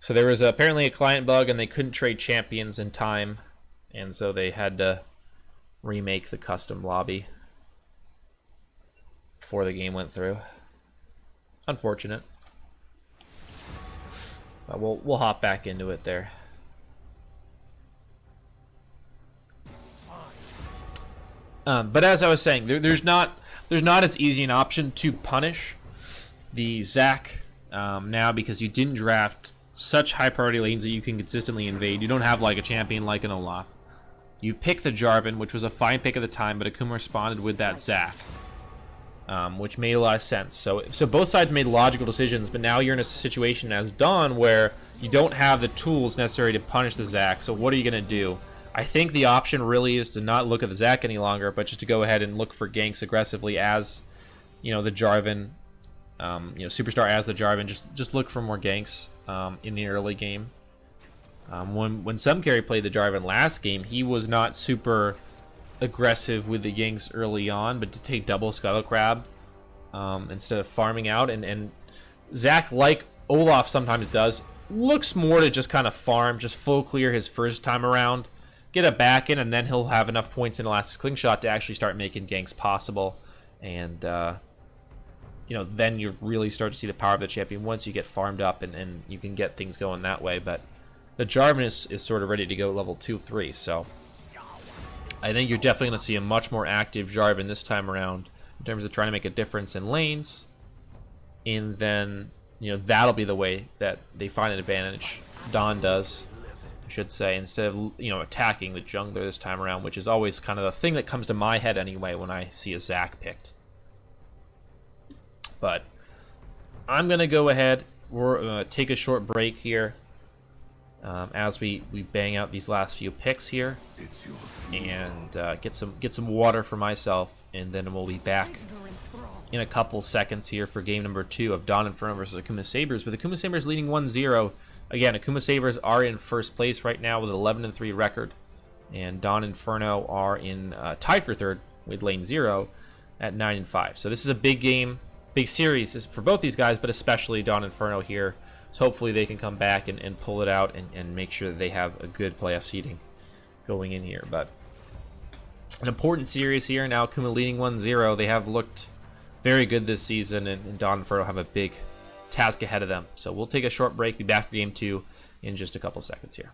Speaker 1: So there was apparently a client bug, and they couldn't trade champions in time, and so they had to remake the custom lobby before the game went through. Unfortunate. But we'll hop back into it there. But as I was saying, there's not as easy an option to punish the Zac now, because you didn't draft such high priority lanes that you can consistently invade. You don't have like a champion like an Olaf. You pick the Jarvan, which was a fine pick at the time, but Akuma responded with that Zac, which made a lot of sense. So both sides made logical decisions, but now you're in a situation as Dawn where you don't have the tools necessary to punish the Zac. So what are you going to do? I think the option really is to not look at the Zac any longer, but just to go ahead and look for ganks aggressively as, you know, the Jarvan, you know, superstar as the Jarvan. Just look for more ganks in the early game. When some carry played the Jarvan last game, he was not super aggressive with the ganks early on, but to take double Scuttle Crab instead of farming out, and Zach, like Olaf sometimes does, looks more to just kind of farm, just full clear his first time around, get a back in, and then he'll have enough points in Elastic Slingshot to actually start making ganks possible. And, then you really start to see the power of the champion once you get farmed up and you can get things going that way. But the Jarvan is sort of ready to go level 2-3, so I think you're definitely going to see a much more active Jarvan this time around in terms of trying to make a difference in lanes. And then, that'll be the way that they find an advantage. Dawn does, I should say, instead of, attacking the jungler this time around, which is always kind of the thing that comes to my head anyway when I see a Zac picked. But I'm going to go ahead. We're take a short break here as we bang out these last few picks here. And get some water for myself, and then we'll be back in a couple seconds here for game number 2 of Dawn Inferno versus Akuma Sabers. With Akuma Sabers leading 1-0. Again, Akuma Sabers are in first place right now with an 11-3 record, and Dawn Inferno are in tied for third with lane 0 at 9-5. So this is a big game, big series for both these guys, but especially Dawn Inferno here. So hopefully they can come back and pull it out and make sure that they have a good playoff seeding going in here. But an important series here now. Akuma leading 1-0. They have looked very good this season, and Dawn Inferno have a big task ahead of them. So we'll take a short break, be back for game 2 in just a couple seconds here.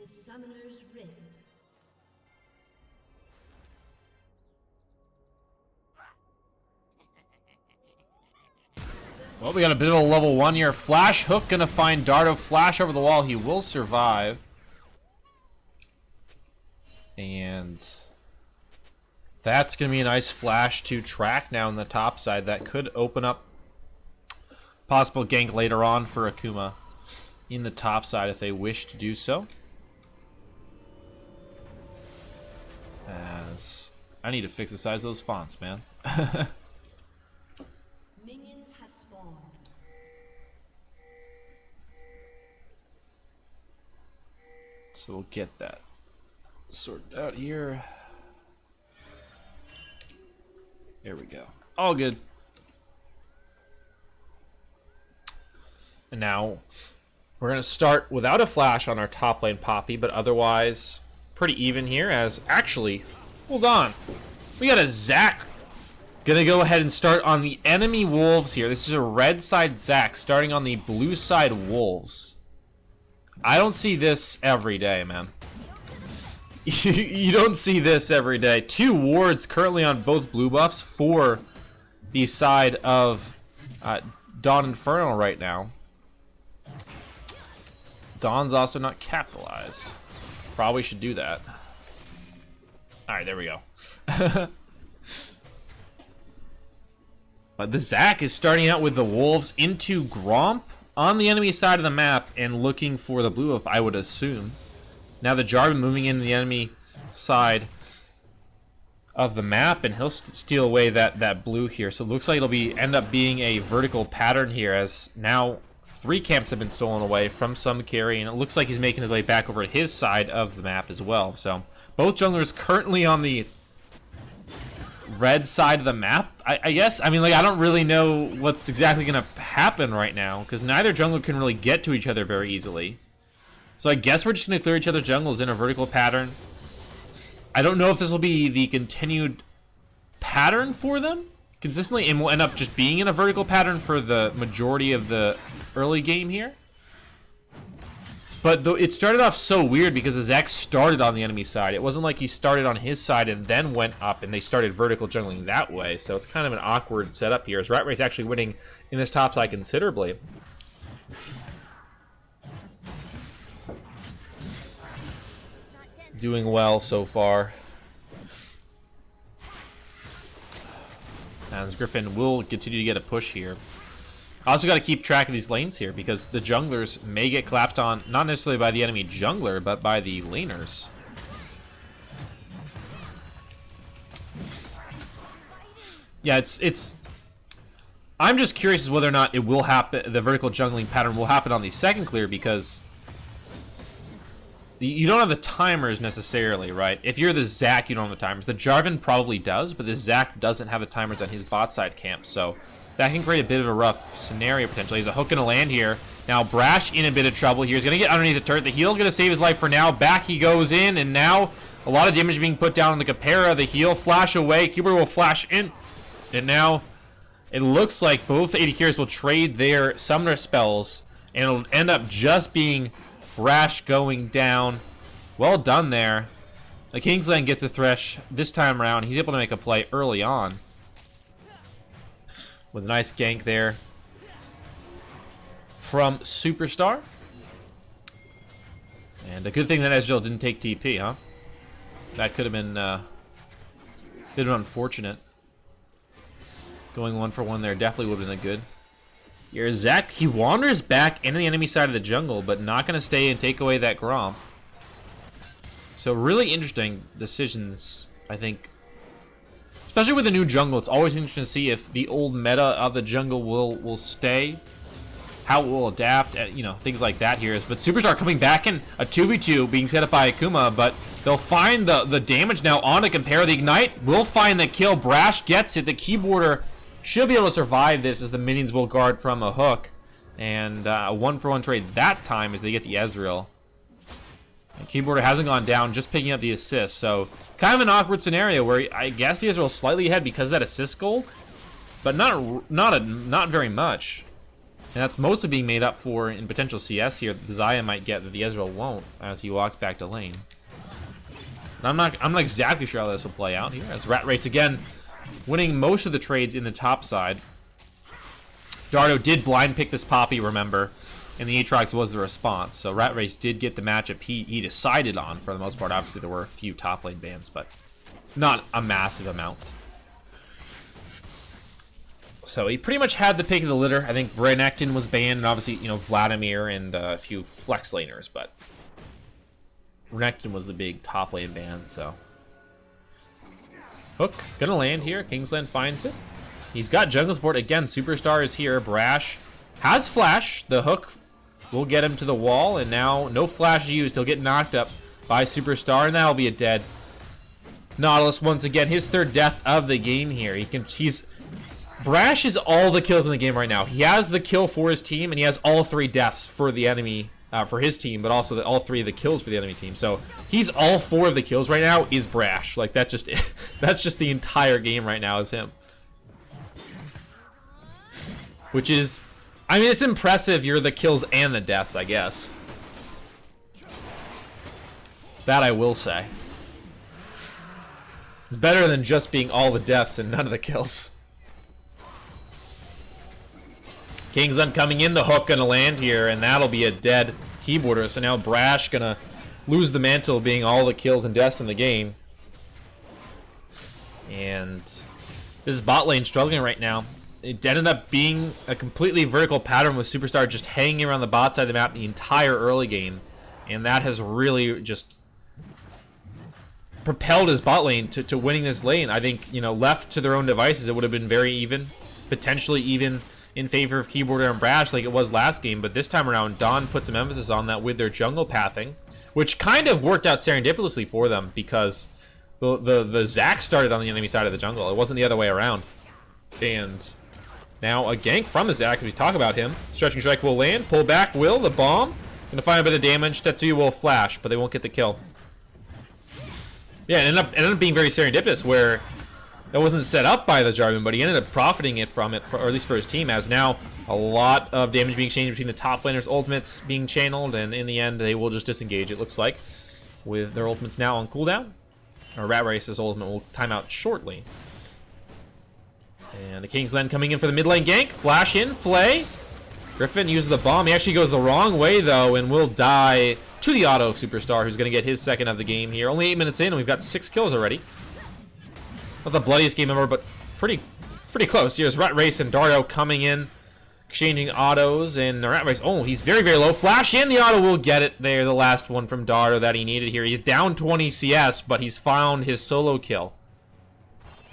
Speaker 2: to Summoner's Rift.
Speaker 1: Well, we got a bit of a level 1 here. Flash Hook gonna find Dardo. Flash over the wall. He will survive. And that's gonna be a nice flash to track now on the top side. That could open up possible gank later on for Akuma in the top side if they wish to do so. As I need to fix the size of those fonts, man.
Speaker 2: Minions have spawned.
Speaker 1: So we'll get that sorted out here. There we go. All good. And now we're going to start without a flash on our top lane Poppy, but otherwise pretty even here. As actually, hold on. We got a Zac going to go ahead and start on the enemy Wolves here. This is a red side Zac starting on the blue side Wolves. I don't see this every day, man. You don't see this every day. 2 wards currently on both blue buffs for the side of Dawn Inferno right now. Dawn's also not capitalized. Probably should do that. Alright, there we go. But the Zac is starting out with the Wolves into Gromp on the enemy side of the map and looking for the blue buff, I would assume. Now the Jarvan moving into the enemy side of the map, and he'll steal away that blue here. So it looks like it'll end up being a vertical pattern here, as now 3 camps have been stolen away from some carry, and it looks like he's making his way back over to his side of the map as well. So both junglers currently on the red side of the map, I guess. I mean, like, I don't really know what's exactly going to happen right now, because neither jungler can really get to each other very easily. So I guess we're just going to clear each other's jungles in a vertical pattern. I don't know if this will be the continued pattern for them consistently, and will end up just being in a vertical pattern for the majority of the early game here. But though it started off so weird because the Zac started on the enemy side. It wasn't like he started on his side and then went up and they started vertical jungling that way. So it's kind of an awkward setup here, as Rat Race actually winning in this top side considerably. Doing well so far. As Griffin will continue to get a push here. Also got to keep track of these lanes here, because the junglers may get collapsed on, not necessarily by the enemy jungler, but by the laners. Yeah, it's I'm just curious as whether or not it will happen, the vertical jungling pattern will happen on the second clear, because you don't have the timers necessarily, right? If you're the Zac, you don't have the timers. The Jarvan probably does, but the Zac doesn't have the timers on his bot side camp, so that can create a bit of a rough scenario potentially. He's a hook gonna land here. Now Brash in a bit of trouble here. He's gonna get underneath the turret. The heal gonna save his life for now. Back he goes in, and now a lot of damage being put down on the Capera. The heal flash away. Cuber will flash in, and now it looks like both AD carriers will trade their summoner spells, and it'll end up just being Brash going down. Well done there. The Kingsland gets a thresh this time around. He's able to make a play early on with a nice gank there from Superstar. And a good thing that Ezreal didn't take TP, huh? That could have been a bit unfortunate. Going 1-for-1 there definitely would have been a good. Here, Zac, he wanders back into the enemy side of the jungle, but not going to stay and take away that Gromp. So really interesting decisions, I think. Especially with the new jungle, it's always interesting to see if the old meta of the jungle will stay, how it will adapt, you know, things like that here. But Superstar coming back in a 2v2 being set up by Akuma, but they'll find the damage now on to compare. The Ignite will find the kill. Brash gets it. The Keyboarder should be able to survive this, as the minions will guard from a hook. And a 1-for-1 trade that time as they get the Ezreal. The Keyboarder hasn't gone down, just picking up the assist. So kind of an awkward scenario where I guess the Ezreal is slightly ahead because of that assist goal, but not very much. And that's mostly being made up for in potential CS here that the Xayah might get that the Ezreal won't as he walks back to lane. And I'm not exactly sure how this will play out here as Rat Race again winning most of the trades in the top side. Dardo did blind pick this Poppy, remember, and the Aatrox was the response. So Rat Race did get the matchup he decided on for the most part. Obviously there were a few top lane bans, but not a massive amount. So he pretty much had the pick of the litter. I think Renekton was banned, and obviously, you know, Vladimir and a few flex laners, but Renekton was the big top lane ban, so. Hook, gonna land here. Kingsland finds it. He's got jungle support. Again, Superstar is here. Brash has flash. The hook will get him to the wall, and now no flash used. He'll get knocked up by Superstar, and that'll be a dead Nautilus once again. His third death of the game here. Brash is all the kills in the game right now. He has the kill for his team, and he has all 3 deaths for the enemy, for his team, but also all 3 of the kills for the enemy team. So he's all 4 of the kills right now is Brash. Like that's just it. That's just the entire game right now is him. Which is, I mean, it's impressive. You're the kills and the deaths, I guess. That I will say. It's better than just being all the deaths and none of the kills. Kingsland coming in, the hook gonna land here, and that'll be a dead keyboarder. So now Brash gonna lose the mantle of being all the kills and deaths in the game. And this is bot lane struggling right now. It ended up being a completely vertical pattern with Superstar just hanging around the bot side of the map the entire early game. And that has really just propelled his bot lane to winning this lane. I think, you know, left to their own devices, it would have been very even, potentially even in favor of Keyboarder and Brash like it was last game, but this time around, Dawn put some emphasis on that with their jungle pathing, which kind of worked out serendipitously for them because the Zac started on the enemy side of the jungle. It wasn't the other way around. And now a gank from the Zac, as we talk about him. Stretching Strike will land, pull back will, the bomb. Gonna find a bit of damage. Tetsuya will flash, but they won't get the kill. Yeah, it ended up being very serendipitous where that wasn't set up by the Jarvan, but he ended up profiting from it, or at least for his team, as now a lot of damage being exchanged between the top laners' ultimates being channeled, and in the end, they will just disengage, it looks like, with their ultimates now on cooldown. Or Rat Race's ultimate will time out shortly. And the Kingsland coming in for the mid lane gank. Flash in, Flay. Griffin uses the bomb. He actually goes the wrong way, though, and will die to the auto Superstar, who's going to get his second of the game here. Only 8 minutes in, and we've got 6 kills already. Not the bloodiest game ever, but pretty close. Here's Rat Race and Dardo coming in, exchanging autos, and Rat Race, oh, he's very, very low. Flash in, the auto will get it there, the last one from Dardo that he needed here. He's down 20 CS, but he's found his solo kill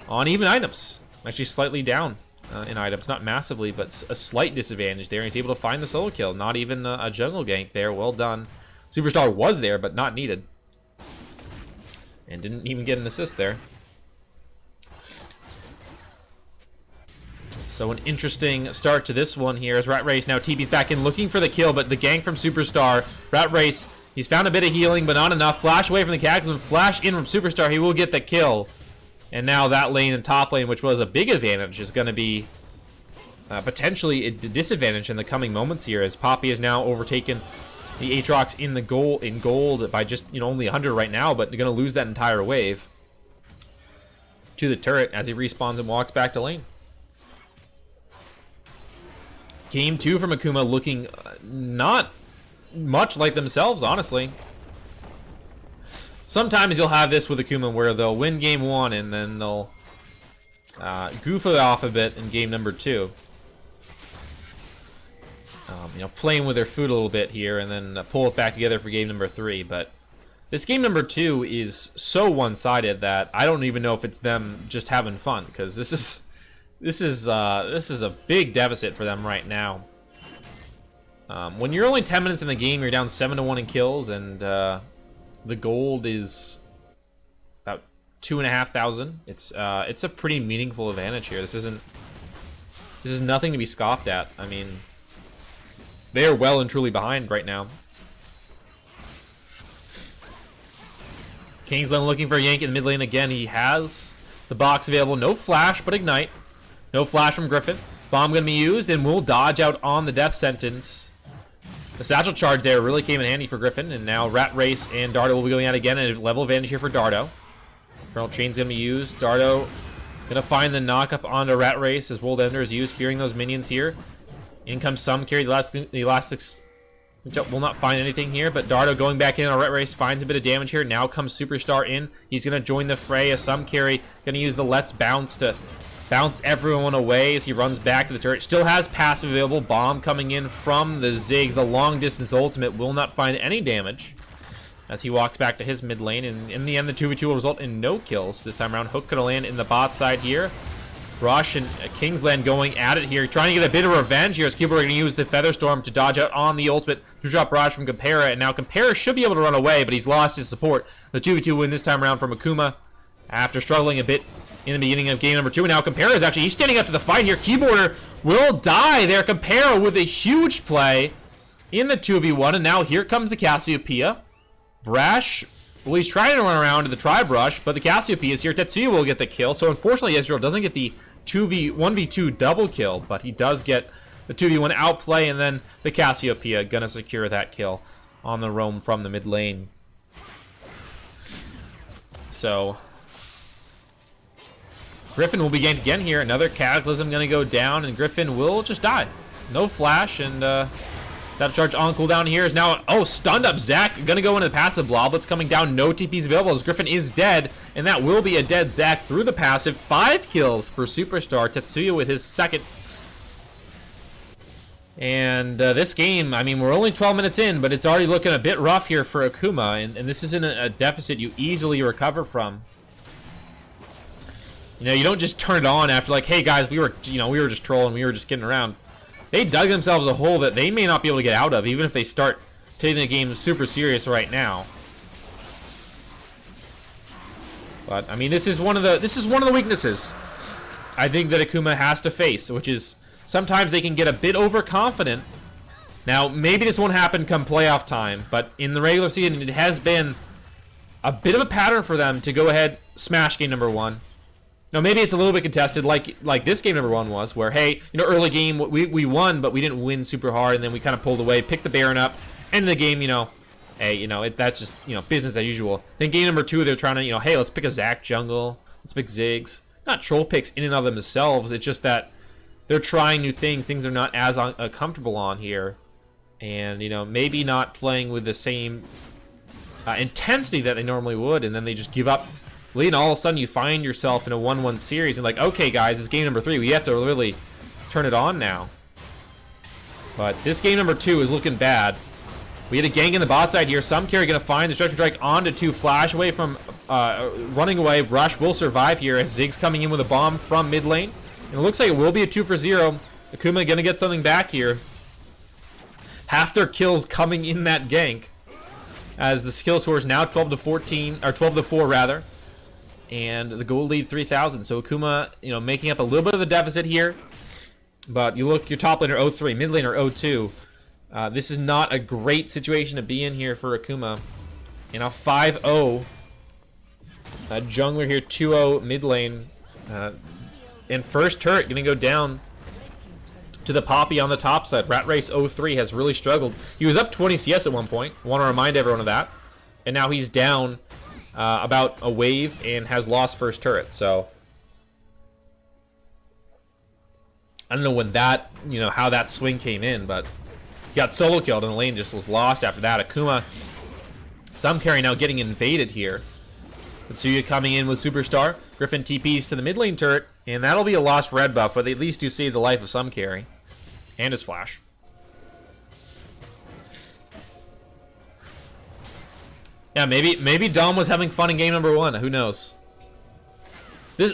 Speaker 1: on even items. Actually slightly down in items, not massively, but a slight disadvantage there. He's able to find the solo kill, not even a jungle gank there. Well done. Superstar was there, but not needed. And didn't even get an assist there. So an interesting start to this one here as Rat Race now TP's back in looking for the kill, but the gank from Superstar. Rat Race, he's found a bit of healing, but not enough. Flash away from the Cataclysm, flash in from Superstar, he will get the kill. And now that lane and top lane, which was a big advantage, is going to be potentially a disadvantage in the coming moments here, as Poppy has now overtaken the Aatrox in gold by just, you know, only 100 right now, but they're going to lose that entire wave to the turret as he respawns and walks back to lane. Game 2 from Akuma looking not much like themselves, honestly. Sometimes you'll have this with Akuma where they'll win game 1 and then they'll goof it off a bit in game number 2. You know, playing with their food a little bit here and then pull it back together for game number 3. But this game number 2 is so one-sided that I don't even know if it's them just having fun, because this is a big deficit for them right now. When you're only 10 minutes in the game, you're down 7-1 in kills, and the gold is about 2,500. It's a pretty meaningful advantage here. This is nothing to be scoffed at. I mean, they are well and truly behind right now. Kingsland looking for a yank in mid lane again. He has the box available. No flash, but ignite. No flash from Griffin. Bomb gonna be used, and will dodge out on the death sentence. The satchel charge there really came in handy for Griffin, and now Rat Race and Dardo will be going out again, and a level advantage here for Dardo. Infernal Chain's gonna be used. Dardo gonna find the knock up onto Rat Race as World Ender is used, fearing those minions here. In comes Some Carry. The Elastics will not find anything here, but Dardo going back in on Rat Race finds a bit of damage here. Now comes Superstar in. He's gonna join the fray as Some Carry gonna use the Let's Bounce to bounce everyone away as he runs back to the turret. Still has passive available. Bomb coming in from the Ziggs. The long distance ultimate will not find any damage as he walks back to his mid lane. And in the end, the 2v2 will result in no kills this time around. Hook gonna land in the bot side here. Rush and Kingsland going at it here, trying to get a bit of revenge here as Cuba are going to use the Featherstorm to dodge out on the ultimate to drop Barrage from Compera, and now Compera should be able to run away, but he's lost his support. The 2v2 win this time around from Akuma after struggling a bit in the beginning of game number 2, and now Compera is he's standing up to the fight here. Keyboarder will die there. Compera with a huge play in the 2v1, and now here comes the Cassiopeia. Brash, well, he's trying to run around to the Tri-Brush, but the Cassiopeia is here. Tetsuya will get the kill, so unfortunately Ezreal doesn't get the 1v2 double kill, but he does get the 2v1 outplay, and then the Cassiopeia gonna secure that kill on the roam from the mid lane. So Griffin will be ganked again here. Another Cataclysm gonna go down, and Griffin will just die. No flash, and that charge on cooldown here is now, stunned up Zac. Gonna go into the passive. Bloblets coming down. No TPs available as Griffin is dead. And that will be a dead Zac through the passive. 5 kills for Superstar. Tetsuya with his second. And this game, I mean, we're only 12 minutes in, but it's already looking a bit rough here for Akuma. And this isn't a deficit you easily recover from. You know, you don't just turn it on after like, hey guys, we were just trolling. We were just kidding around. They dug themselves a hole that they may not be able to get out of, even if they start taking the game super serious right now. But I mean, this is one of the weaknesses I think that Akuma has to face, which is sometimes they can get a bit overconfident. Now, maybe this won't happen come playoff time, but in the regular season, it has been a bit of a pattern for them to go ahead, smash game number 1. Now, maybe it's a little bit contested, like this game number 1 was, where, hey, early game, we won, but we didn't win super hard, and then we kind of pulled away, picked the Baron up, end of the game, hey, that's just, business as usual. Then game number 2, they're trying to, hey, let's pick a Zac jungle, let's pick Ziggs. Not troll picks in and of themselves, it's just that they're trying new things they're not as comfortable on here. And, maybe not playing with the same intensity that they normally would, and then they just give up. And all of a sudden you find yourself in a 1-1 series and like, okay guys, it's game number 3. We have to really turn it on now. But this game number 2 is looking bad. We had a gank in the bot side here. Some carry gonna find the Destruction Strike onto 2. Flash away from running away. Rush will survive here as Ziggs coming in with a bomb from mid lane. And it looks like it will be a 2 for 0. Akuma gonna get something back here. Half their kills coming in that gank. As the skill score is now 12 to 14, or 12 to 4 rather. And the goal lead 3,000. So Akuma, making up a little bit of a deficit here. But you look, your top laner 0-3, mid laner 0-2. This is not a great situation to be in here for Akuma. And a 5-0. Jungler here 2-0 mid lane. And first turret going to go down to the Poppy on the top side. Rat Race 0-3 has really struggled. He was up 20 CS at one point. I want to remind everyone of that. And now he's down about a wave and has lost first turret. So I don't know when that, how that swing came in, but he got solo killed and the lane just was lost after that. Akuma, some carry now getting invaded here. Tetsuya coming in with Superstar. Griffin TPs to the mid lane turret, and that'll be a lost red buff, but they at least do save the life of some carry and his flash. Yeah, maybe Dom was having fun in game number 1. Who knows?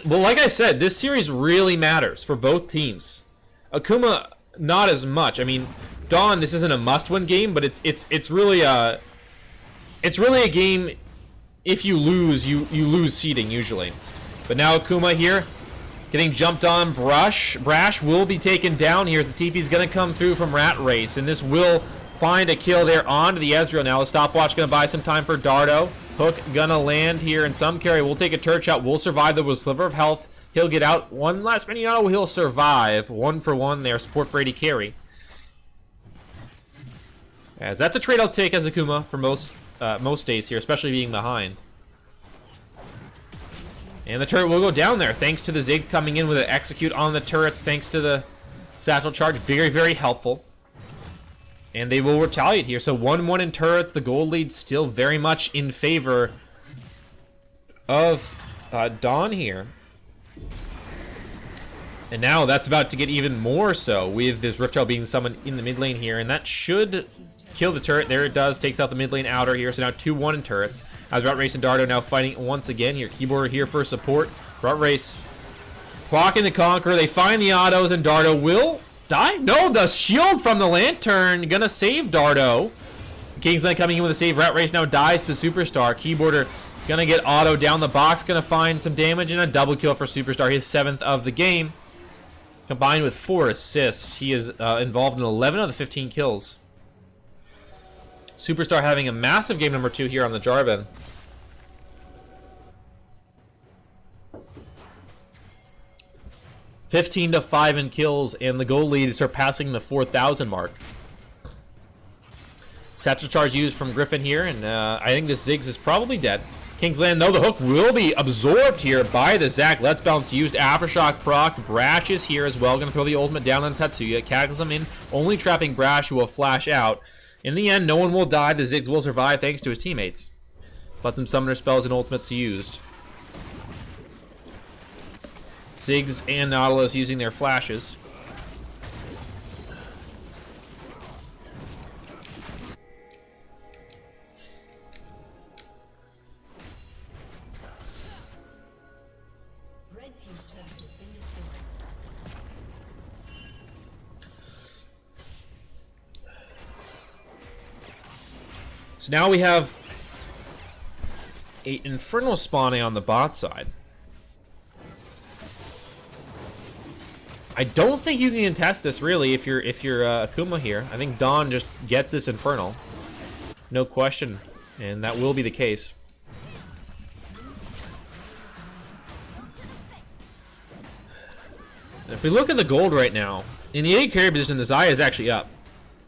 Speaker 1: Well, like I said, this series really matters for both teams. Akuma, not as much. I mean, Dawn, this isn't a must-win game, but it's really a game. If you lose, you lose seeding usually. But now Akuma here, getting jumped on. Brash will be taken down here as the TP's gonna come through from Rat Race, and this will find a kill there onto the Ezreal. Now the stopwatch gonna buy some time for Dardo. Hook gonna land here, and some carry will take a turret shot, will survive though with a sliver of health. He'll get out. One last mini auto. He'll survive. 1 for 1 there. Support for AD carry. As that's a trade I'll take as Akuma for most days here, especially being behind. And the turret will go down there thanks to the Zig coming in with an execute on the turrets. Thanks to the satchel charge. Very, very helpful. And they will retaliate here. So 1-1 in turrets. The gold lead still very much in favor of Dawn here. And now that's about to get even more so with this Rift Herald being summoned in the mid lane here. And that should kill the turret. There it does. Takes out the mid lane outer here. So now 2-1 in turrets. As Rot Race and Dardo now fighting once again here. Keyboard here for support. Rot Race blocking the Conqueror. They find the autos and Dardo will die. No, the shield from the Lantern gonna save Dardo. Kingsland coming in with a save. Rat Race now dies to Superstar. Keyboarder gonna get auto down the box. Gonna find some damage and a double kill for Superstar. His 7th of the game. Combined with 4 assists. He is involved in 11 of the 15 kills. Superstar having a massive game number 2 here on the Jarvan. (15-5) in kills, and the goal lead is surpassing the 4,000 mark. Satchel charge used from Griffin here, and I think this Ziggs is probably dead. Kingsland, no, the hook will be absorbed here by the Zac. Let's Bounce used. Aftershock proc. Brash is here as well. Going to throw the ultimate down on Tetsuya. Cataclysm in, only trapping Brash, who will flash out. In the end, no one will die. The Ziggs will survive thanks to his teammates. Let them summoner spells and ultimates used. Ziggs and Nautilus using their flashes.
Speaker 2: Red team's turret has been destroyed.
Speaker 1: So now we have an Inferno spawning on the bot side. I don't think you can contest this really if you're Akuma here. I think Dawn just gets this Inferno, no question, and that will be the case. And if we look at the gold right now, in the AD carry position, the Xayah is actually up,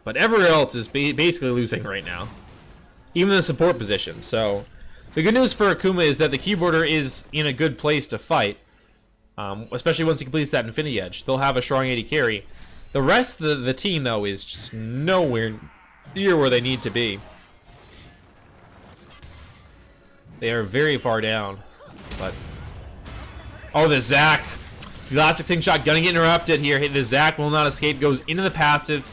Speaker 1: but everywhere else is basically losing right now, even the support position. So the good news for Akuma is that the keyboarder is in a good place to fight. Especially once he completes that Infinity Edge. They'll have a strong AD carry. The rest of the team, though, is just nowhere near where they need to be. They are very far down. But oh, the Zac. Elastic Ting Shot gonna get interrupted here. The Zac will not escape. Goes into the passive.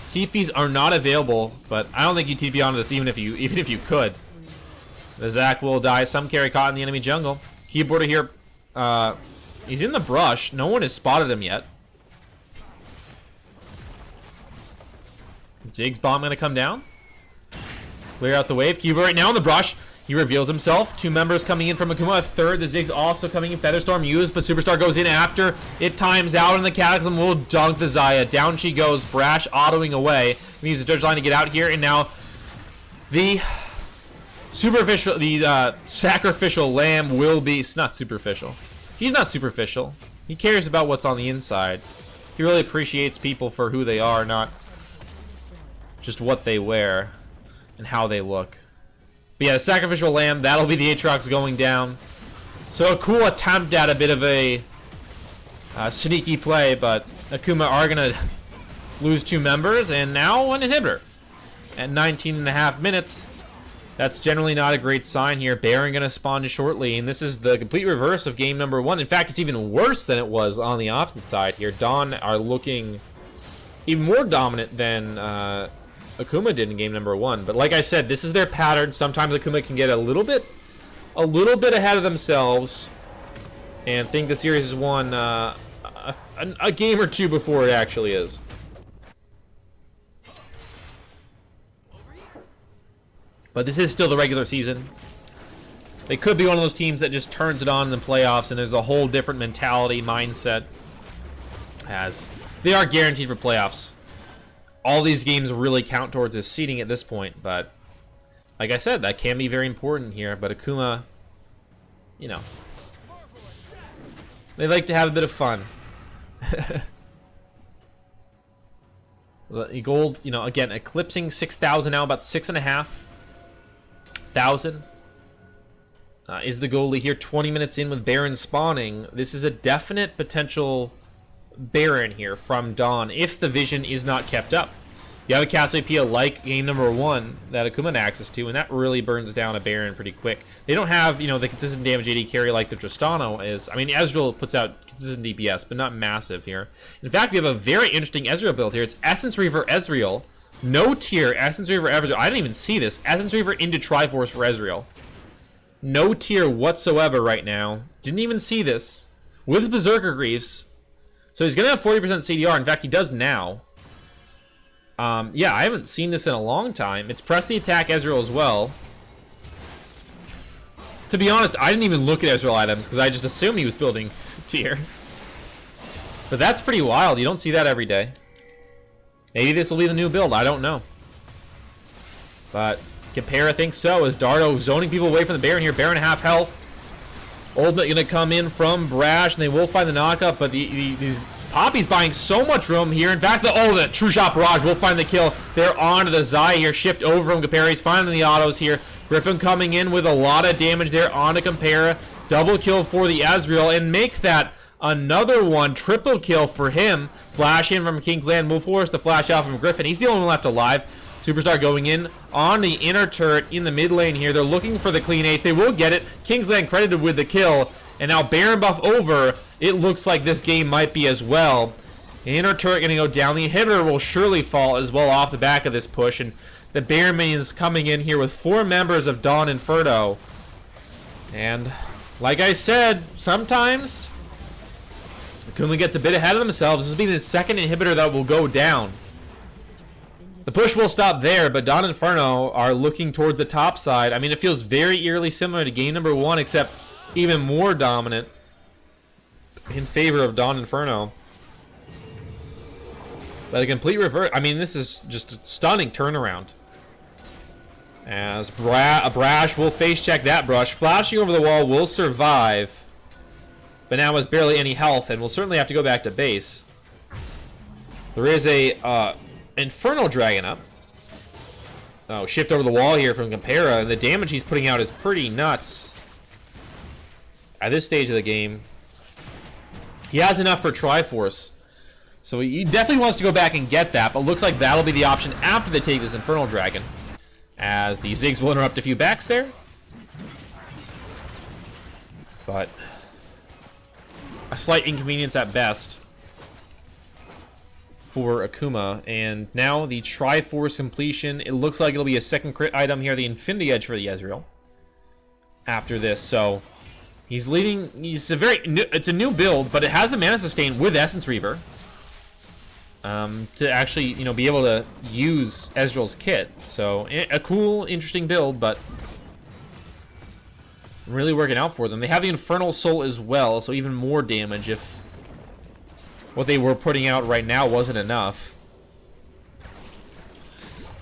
Speaker 1: TPs are not available, but I don't think you TP onto this even if you could. The Zac will die. Some carry caught in the enemy jungle. Keyboarder here. He's in the brush. No one has spotted him yet. Ziggs bomb gonna come down. Clear out the wave. Cuba right now in the brush. He reveals himself. 2 members coming in from Akuma. A third. The Ziggs also coming in. Featherstorm used, but Superstar goes in after. It times out, and the Cataclysm will dunk the Xayah. Down she goes. Brash autoing away. We use the Judge Line to get out here, and now the sacrificial lamb will be. It's not superficial. He's not superficial. He cares about what's on the inside. He really appreciates people for who they are, not just what they wear and how they look. But yeah, the sacrificial lamb, that'll be the Aatrox going down. So a cool attempt at a bit of a sneaky play, but Akuma are going to lose 2 members and now an inhibitor. At 19.5 minutes. That's generally not a great sign here. Baron going to spawn shortly, and this is the complete reverse of game number 1. In fact, it's even worse than it was on the opposite side here. Dawn are looking even more dominant than Akuma did in game number 1. But like I said, this is their pattern. Sometimes Akuma can get a little bit ahead of themselves and think the series is won a game or 2 before it actually is. But this is still the regular season. They could be one of those teams that just turns it on in the playoffs, and there's a whole different mentality, mindset, as they are guaranteed for playoffs. All these games really count towards his seeding at this point, but like I said, that can be very important here. But Akuma, you know, They like to have a bit of fun. The gold, you know, again, eclipsing 6,000 now, about 6,500 is the goalie here. 20 minutes in with Baron spawning. This is a definite potential Baron here from Dawn if the vision is not kept up. You have a Cassiopeia like game number 1 that Akuma had access to, and that really burns down a Baron pretty quick. They don't have, you know, the consistent damage AD carry like the Tristano is. I mean, Ezreal puts out consistent DPS, but not massive here. In fact, we have a very interesting Ezreal build here. It's Essence Reaver Ezreal. No tier, Essence Reaver Ezreal. I didn't even see this. Essence Reaver into Triforce for Ezreal. No tier whatsoever right now. Didn't even see this. With Berserker Greaves. So he's going to have 40% CDR. In fact, he does now. Yeah, I haven't seen this in a long time. It's press the attack Ezreal as well. To be honest, I didn't even look at Ezreal items because I just assumed he was building tier. But that's pretty wild. You don't see that every day. Maybe this will be the new build. I don't know. But Compare, I think so, as Dardo zoning people away from the Baron here. Baron half health. Ultimate going to come in from Brash, and they will find the knockup, but these Poppy's buying so much room here. In fact, the True Shot Barrage will find the kill. They're on to the Zai here. Shift over from Compare. He's finding the autos here. Griffin coming in with a lot of damage there on to Compare. Double kill for the Ezreal, and make that another one. Triple kill for him. Flash in from Kingsland. Move force to flash out from Griffin. He's the only one left alive. Superstar going in on the inner turret in the mid lane here. They're looking for the clean ace. They will get it. Kingsland credited with the kill. And now Baron buff over. It looks like this game might be as well. The inner turret going to go down. The inhibitor will surely fall as well off the back of this push. And the Baron minions coming in here with 4 members of Dawn Inferno. And like I said, sometimes Akuma gets a bit ahead of themselves. This will be the second inhibitor that will go down. The push will stop there, but Dawn Inferno are looking towards the top side. I mean, it feels very eerily similar to game number 1, except even more dominant in favor of Dawn Inferno. But a complete reverse. I mean, this is just a stunning turnaround. As Brash will face check that brush. Flashing over the wall will survive, but now has barely any health and will certainly have to go back to base. There is a Infernal Dragon up. Oh, shift over the wall here from Compera, and the damage he's putting out is pretty nuts. At this stage of the game, he has enough for Triforce, so he definitely wants to go back and get that, but looks like that'll be the option after they take this Infernal Dragon. As the Ziggs will interrupt a few backs there. But a slight inconvenience at best for Akuma. And now the Triforce completion. It looks like it'll be a second crit item here, the Infinity Edge for the Ezreal after this. So he's leading. It's a new build, but it has a mana sustain with Essence Reaver to actually, you know, be able to use Ezreal's kit. So a cool, interesting build, but really working out for them. They have the Infernal Soul as well, so even more damage if what they were putting out right now wasn't enough.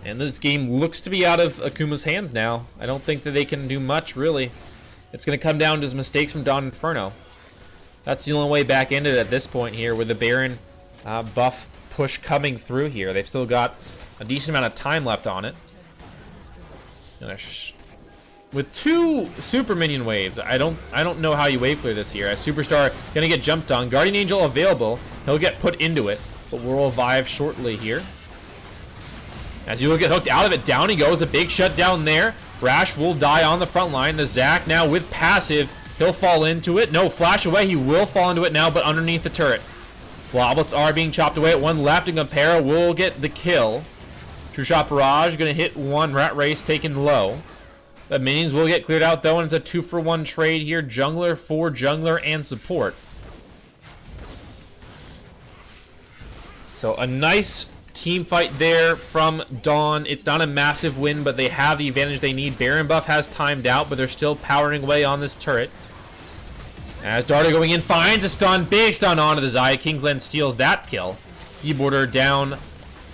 Speaker 1: And this game looks to be out of Akuma's hands now. I don't think that they can do much, really. It's going to come down to his mistakes from Dawn Inferno. That's the only way back into it at this point here, with the Baron buff push coming through here. They've still got a decent amount of time left on it. With 2 super minion waves, I don't know how you wave clear this here. As Superstar gonna get jumped on, Guardian Angel available, he'll get put into it, but will revive shortly here. As you will get hooked out of it, down he goes, a big shutdown there. Brash will die on the front line. The Zac now with passive, he'll fall into it. No, flash away, he will fall into it now, but underneath the turret. Bloblets are being chopped away at 1 left, and Compera will get the kill. True Shot Barrage gonna hit 1, Rat Race taken low. The minions will get cleared out though, and it's a 2-for-1 trade here. Jungler for jungler and support. So a nice team fight there from Dawn. It's not a massive win, but they have the advantage they need. Baron buff has timed out, but they're still powering away on this turret. As Dardo going in, finds a stun. Big stun onto the Zaya. Kingsland steals that kill. Keyboarder down.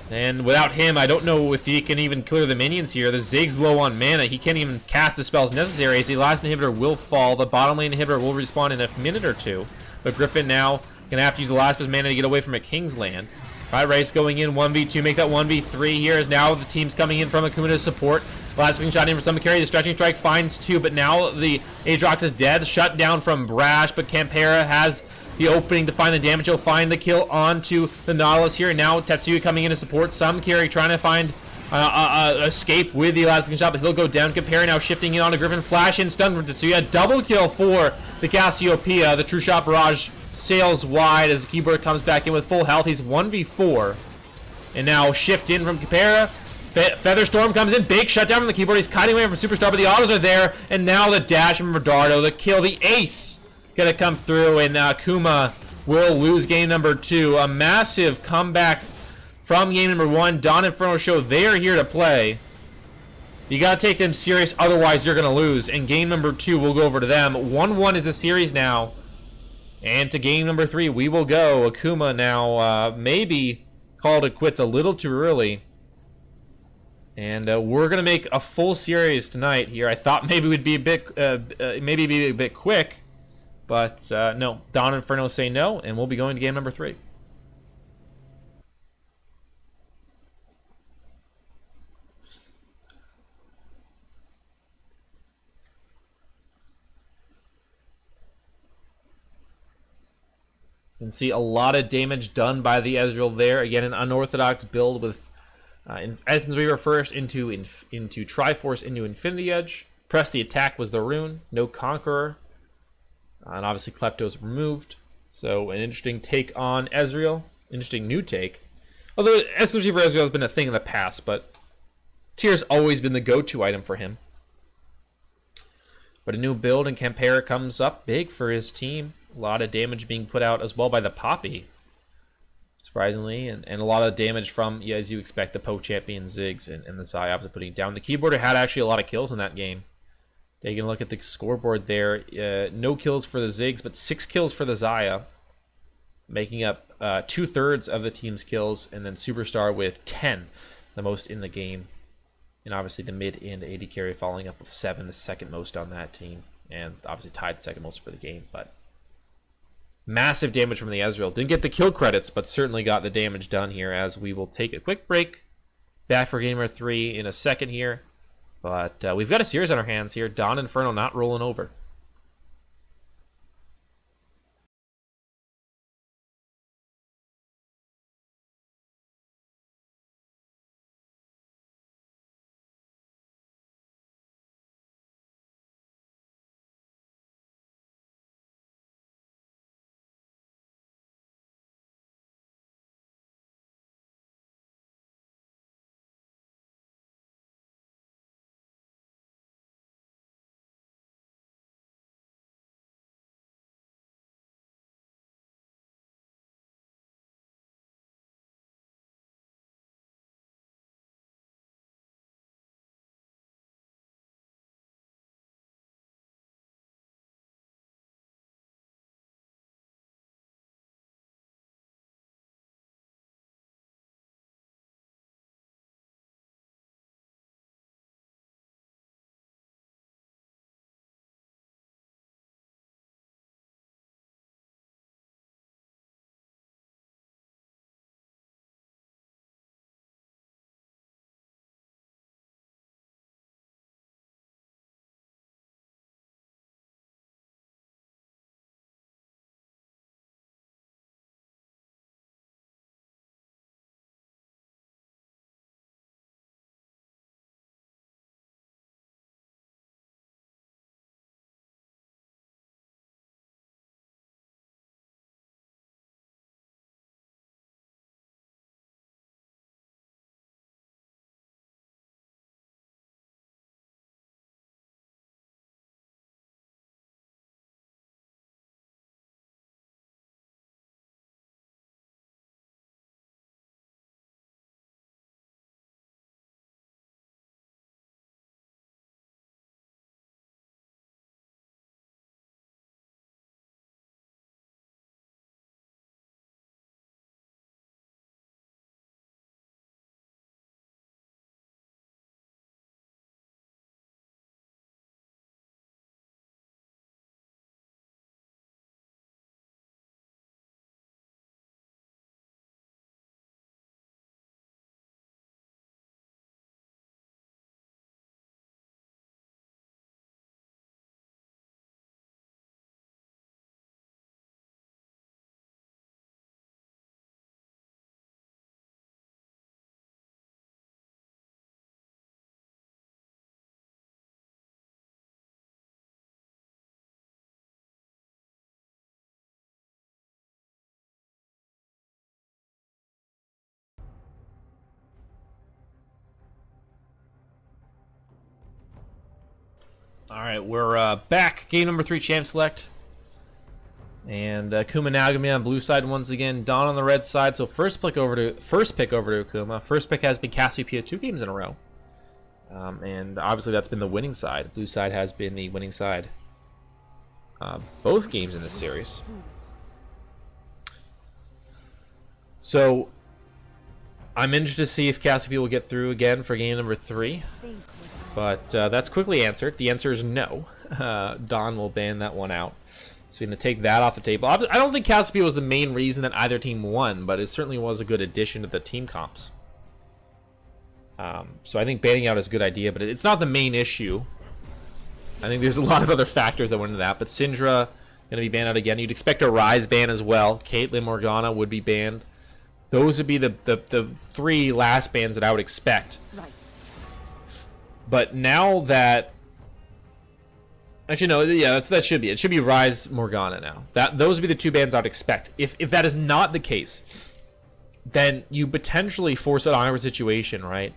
Speaker 1: And without him, I don't know if he can even clear the minions here. The Zig's low on mana. He can't even cast the spells necessary, as the last inhibitor will fall. The bottom lane inhibitor will respawn in a minute or two. But Griffin now gonna have to use the last of his mana to get away from a King's Land. Right, Race going in 1v2, make that 1v3 here as now the team's coming in from Akuma to support. Last shot in for some carry, the stretching strike finds 2, but now the Aatrox is dead, shut down from Brash, but Campera has the opening to find the damage. He'll find the kill onto the Nautilus here. Now Tetsuya coming in to support some carry, trying to find escape with the Elastic shot, but he'll go down. Campera now shifting in on a Griffin, flash in, stun from Tetsuya, double kill for the Cassiopeia. The True Shot Barrage sails wide as the keyboard comes back in with full health. He's 1v4. And now shift in from Campera. Featherstorm comes in. Big shutdown from the keyboard. He's kiting away from Superstar, but the autos are there. And now the dash from Redardo. The kill, the ace, gonna come through. And Akuma will lose game number 2. A massive comeback from game number 1. Dawn Inferno show they're here to play. You gotta take them serious, otherwise you're gonna lose. And game number 2, we'll go over to them. 1-1 is the series now. And to game number 3, we will go. Akuma now maybe called it quits a little too early. And we're going to make a full series tonight here. I thought maybe we'd be a bit quick. But no, Dawn Inferno say no, and we'll be going to game number 3. You can see a lot of damage done by the Ezreal there. Again, an unorthodox build with Essence Weaver first into Triforce into Infinity Edge. Press the attack was the rune. No Conqueror. And obviously Klepto's removed. So an interesting take on Ezreal. Interesting new take. Although Essence Weaver Ezreal has been a thing in the past, but Tyr's always been the go-to item for him. But a new build and Campera comes up big for his team. A lot of damage being put out as well by the Poppy, surprisingly, and a lot of damage from, as you expect, the Poke Champion Ziggs and the Zai obviously putting it down. The keyboarder had actually a lot of kills in that game. Taking a look at the scoreboard there, no kills for the Ziggs, but 6 kills for the Zaya, making up 2/3 of the team's kills, and then Superstar with 10, the most in the game. And obviously the mid and AD carry following up with 7, the second most on that team, and obviously tied second most for the game, but massive damage from the Ezreal. Didn't get the kill credits, but certainly got the damage done here as we will take a quick break. Back for game number 3 in a second here. But we've got a series on our hands here. Dawn Inferno not rolling over. All right, we're back. Game number 3, Champ Select. And Akuma now gonna be on blue side once again. Dawn on the red side. So first pick over to Akuma. First pick has been Cassiopeia 2 games in a row. And obviously that's been the winning side. Blue side has been the winning side. Both games in this series. So I'm interested to see if Cassiopeia will get through again for game number 3. But that's quickly answered. The answer is no. Dawn will ban that one out. So you're going to take that off the table. I don't think Cassiopeia was the main reason that either team won, but it certainly was a good addition to the team comps. So I think banning out is a good idea, but it's not the main issue. I think there's a lot of other factors that went into that, but Syndra going to be banned out again. You'd expect a Ryze ban as well. Caitlyn, Morgana would be banned. Those would be the 3 last bans that I would expect.
Speaker 2: Right.
Speaker 1: But now that... Actually, no, yeah, that should be. It should be Ryze, Morgana now. Those would be the 2 bans I'd expect. If that is not the case, then you potentially force an awkward situation, right?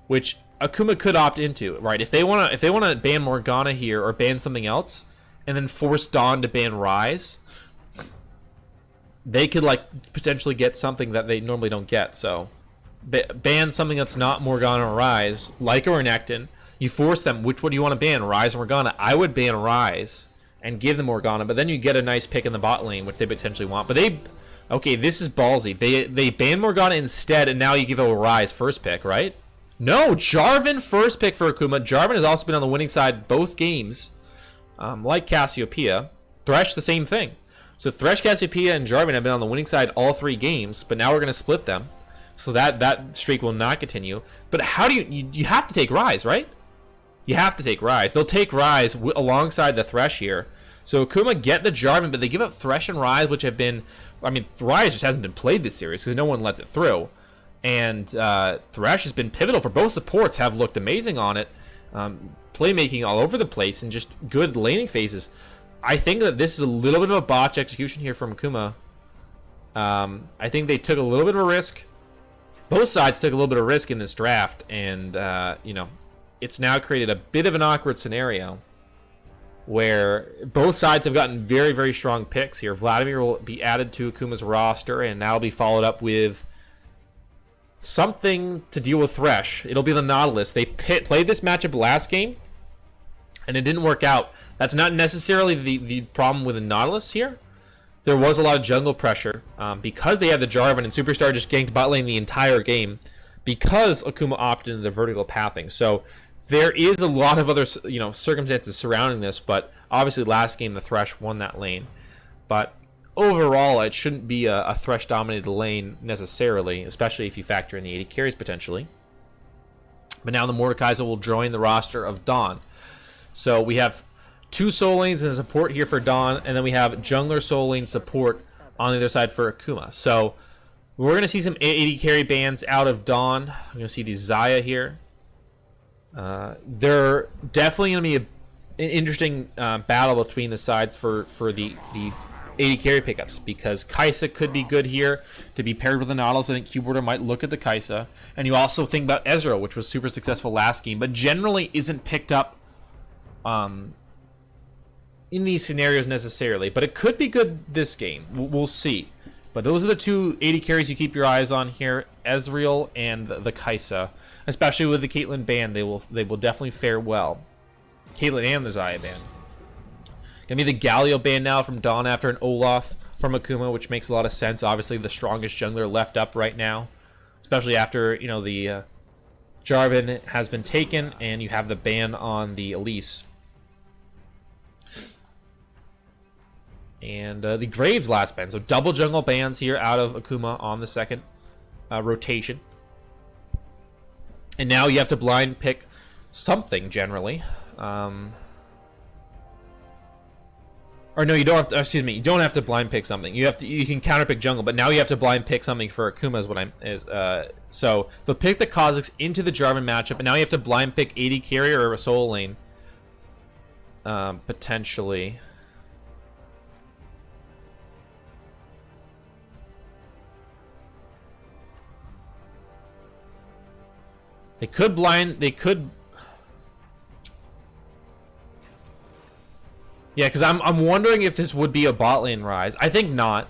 Speaker 1: Which Akuma could opt into, right? If they wanna ban Morgana here or ban something else, and then force Dawn to ban Ryze, they could like potentially get something that they normally don't get. So ban something that's not Morgana or Ryze, like a Renekton. You force them. Which one do you want to ban, Ryze or Morgana? I would ban Ryze and give them Morgana, but then you get a nice pick in the bot lane, which they potentially want. But okay, this is ballsy. They ban Morgana instead, and now you give a Ryze first pick, right? No, Jarvan first pick for Akuma. Jarvan has also been on the winning side both games, like Cassiopeia. Thresh, the same thing. So Thresh, Cassiopeia, and Jarvan have been on the winning side all 3 games, but now we're going to split them. So that streak will not continue. But how do you have to take Ryze, right? You have to take Ryze. They'll take Ryze alongside the Thresh here. So Akuma get the Jarvan, but they give up Thresh and Ryze, which have been... I mean, Ryze just hasn't been played this series because no one lets it through. And Thresh has been pivotal for both supports, have looked amazing on it. Playmaking all over the place and just good laning phases. I think that this is a little bit of a botch execution here from Akuma. I think they took a little bit of a risk. Both sides took a little bit of risk in this draft, and you know, it's now created a bit of an awkward scenario where both sides have gotten very, very strong picks here. Vladimir will be added to Akuma's roster, and now will be followed up with something to deal with Thresh. It'll be the Nautilus. They played this matchup last game, and it didn't work out. That's not necessarily the problem with the Nautilus here. There was a lot of jungle pressure because they had the Jarvan, and Superstar just ganked bot lane the entire game because Akuma opted into the vertical pathing. So there is a lot of other circumstances surrounding this, but obviously last game the Thresh won that lane. But overall, it shouldn't be a Thresh-dominated lane necessarily, especially if you factor in the 80 carries potentially. But now the Mordekaiser will join the roster of Dawn. So we have 2 soul lanes and support here for Dawn, and then we have jungler soul lane support on the other side for Akuma. So we're going to see some 80 carry bans out of Dawn. We're going to see the Xayah here. They're definitely going to be an interesting battle between the sides for the 80 carry pickups, because Kai'Sa could be good here to be paired with the Nautilus. I think Cubewater might look at the Kai'Sa. And you also think about Ezreal, which was super successful last game, but generally isn't picked up in these scenarios necessarily. But it could be good this game. We'll see. But those are the 2 80 carries you keep your eyes on here, Ezreal and the Kai'Sa. Especially with the Caitlyn ban, they will definitely fare well. Caitlyn and the Xayah ban. Gonna be the Galio ban now from Dawn after an Olaf from Akuma, which makes a lot of sense. Obviously the strongest jungler left up right now, especially after the Jarvan has been taken and you have the ban on the Elise. And the Graves last ban. So double jungle bans here out of Akuma on the second rotation. And now you have to blind pick something generally. Or no, you don't have to. Excuse me, you don't have to blind pick something. You can counter pick jungle, but now you have to blind pick something for Akuma. So they'll pick the Kha'Zix into the Jarvan matchup, and now you have to blind pick 80 carry or a soul lane. Potentially. They could Yeah, because I'm wondering if this would be a bot lane rise. I think not.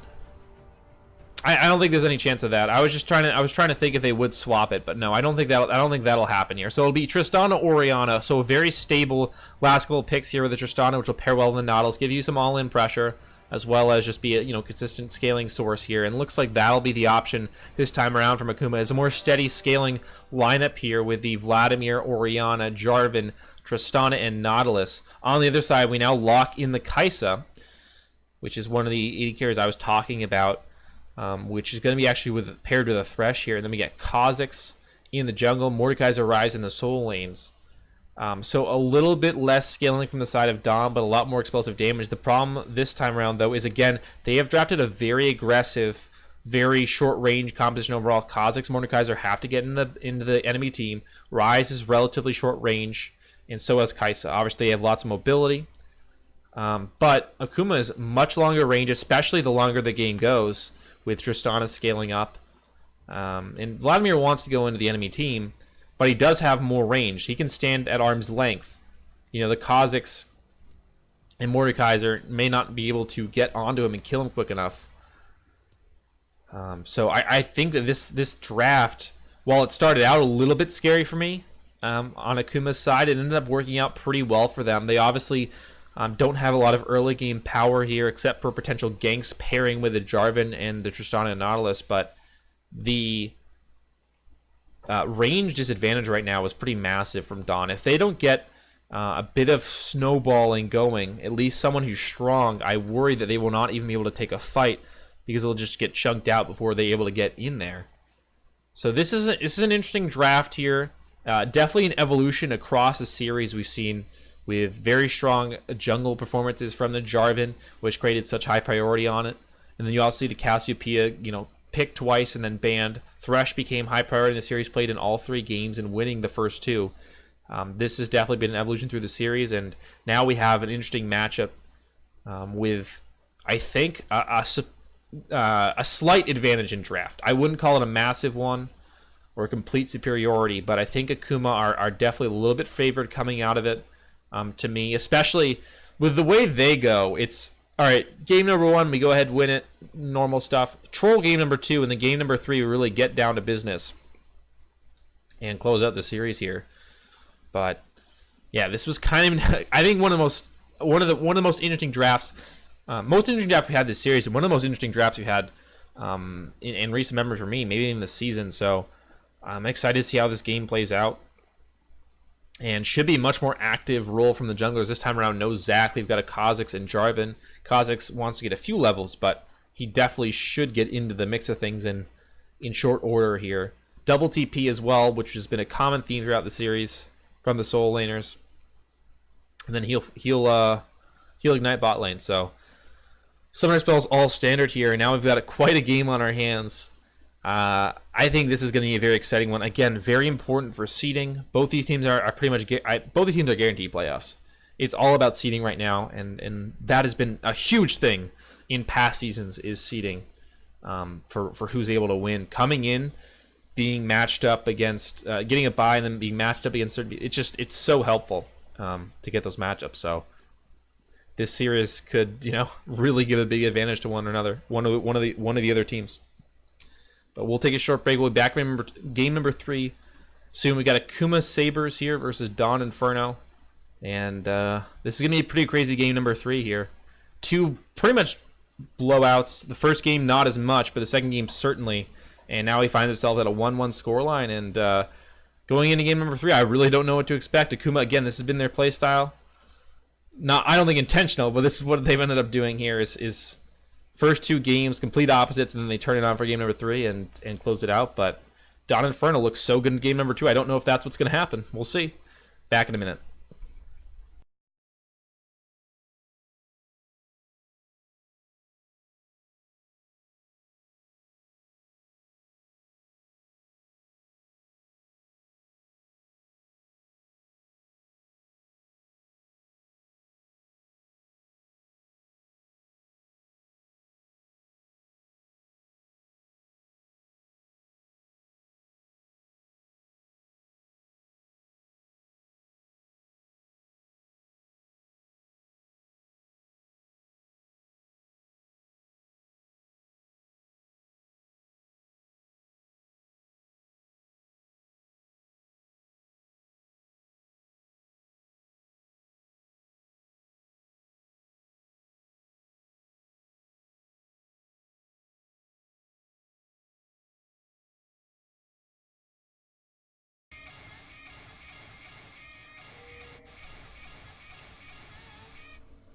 Speaker 1: I don't think there's any chance of that. I was trying to think if they would swap it, but no, I don't think that'll happen here. So it'll be Tristana, Orianna. So a very stable last couple picks here with the Tristana, which will pair well with the Nautilus, give you some all-in pressure, as well as just be a consistent scaling source here. And it looks like that'll be the option this time around from Akuma. Is a more steady scaling lineup here with the Vladimir, Orianna, Jarvan, Tristana, and Nautilus. On the other side, we now lock in the Kai'Sa, which is one of the AD carries I was talking about. Which is going to be actually paired with a Thresh here. And then we get Kha'Zix in the jungle, Mordekaiser Rise in the soul lanes. So a little bit less scaling from the side of Dom, but a lot more explosive damage. The problem this time around, though, is, again, they have drafted a very aggressive, very short-range composition overall. Kha'Zix, Mordekaiser have to get into the enemy team. Rise is relatively short range, and so has Kai'Sa. Obviously, they have lots of mobility. But Akuma is much longer range, especially the longer the game goes, with Tristana scaling up. And Vladimir wants to go into the enemy team, but he does have more range. He can stand at arm's length. The Kha'Zix and Mordekaiser may not be able to get onto him and kill him quick enough. So I think that this draft, while it started out a little bit scary for me on Akuma's side, it ended up working out pretty well for them. They obviously don't have a lot of early game power here, except for potential ganks pairing with the Jarvan and the Tristana and Nautilus, but the range disadvantage right now is pretty massive from Dawn. If they don't get a bit of snowballing going, at least someone who's strong, I worry that they will not even be able to take a fight because they'll just get chunked out before they're able to get in there. So this is an interesting draft here. Definitely an evolution across the series we've seen, with very strong jungle performances from the Jarvan, which created such high priority on it. And then you also see the Cassiopeia, picked twice and then banned. Thresh became high priority in the series, played in all 3 games and winning the first 2. This has definitely been an evolution through the series, and now we have an interesting matchup with, I think, a slight advantage in draft. I wouldn't call it a massive one or a complete superiority, but I think Akuma are definitely a little bit favored coming out of it. To me, especially with the way they go, it's all right. Game number 1, we go ahead, win it, normal stuff. Troll game number 2, and then game number 3, we really get down to business and close out the series here. But yeah, this was kind of, I think, one of the most interesting drafts, most interesting draft we had this series, and one of the most interesting drafts we had in recent memory for me, maybe in the season. So I'm excited to see how this game plays out. And should be a much more active role from the junglers this time around. No Zac. We've got a Kha'Zix and Jarvan. Kha'Zix wants to get a few levels, but he definitely should get into the mix of things in short order here. Double TP as well, which has been a common theme throughout the series from the soul laners. And then he'll ignite bot lane. So Summoner Spell's all standard here. And now we've got quite a game on our hands. I think this is going to be a very exciting one. Again, very important for seeding. Both these teams are pretty much both these teams are guaranteed playoffs. It's all about seeding right now, and that has been a huge thing in past seasons, is seeding for who's able to win. Coming in, being matched up against, getting a bye, and then being matched up against. It's so helpful to get those matchups. So this series could really give a big advantage to one another, one of the other teams. But we'll take a short break. We'll be back. Remember, game number 3 soon. We got Akuma Sabers here versus Dawn Inferno. And this is going to be a pretty crazy game number 3 here. 2 pretty much blowouts. The first game, not as much, but the second game, certainly. And now he finds himself at a 1-1 scoreline. And going into game number 3, I really don't know what to expect. Akuma, again, this has been their play style. I don't think intentional, but this is what they've ended up doing here is first 2 games, complete opposites, and then they turn it on for game number 3 and close it out. But Dawn Inferno looks so good in game number 2. I don't know if that's what's going to happen. We'll see. Back in a minute.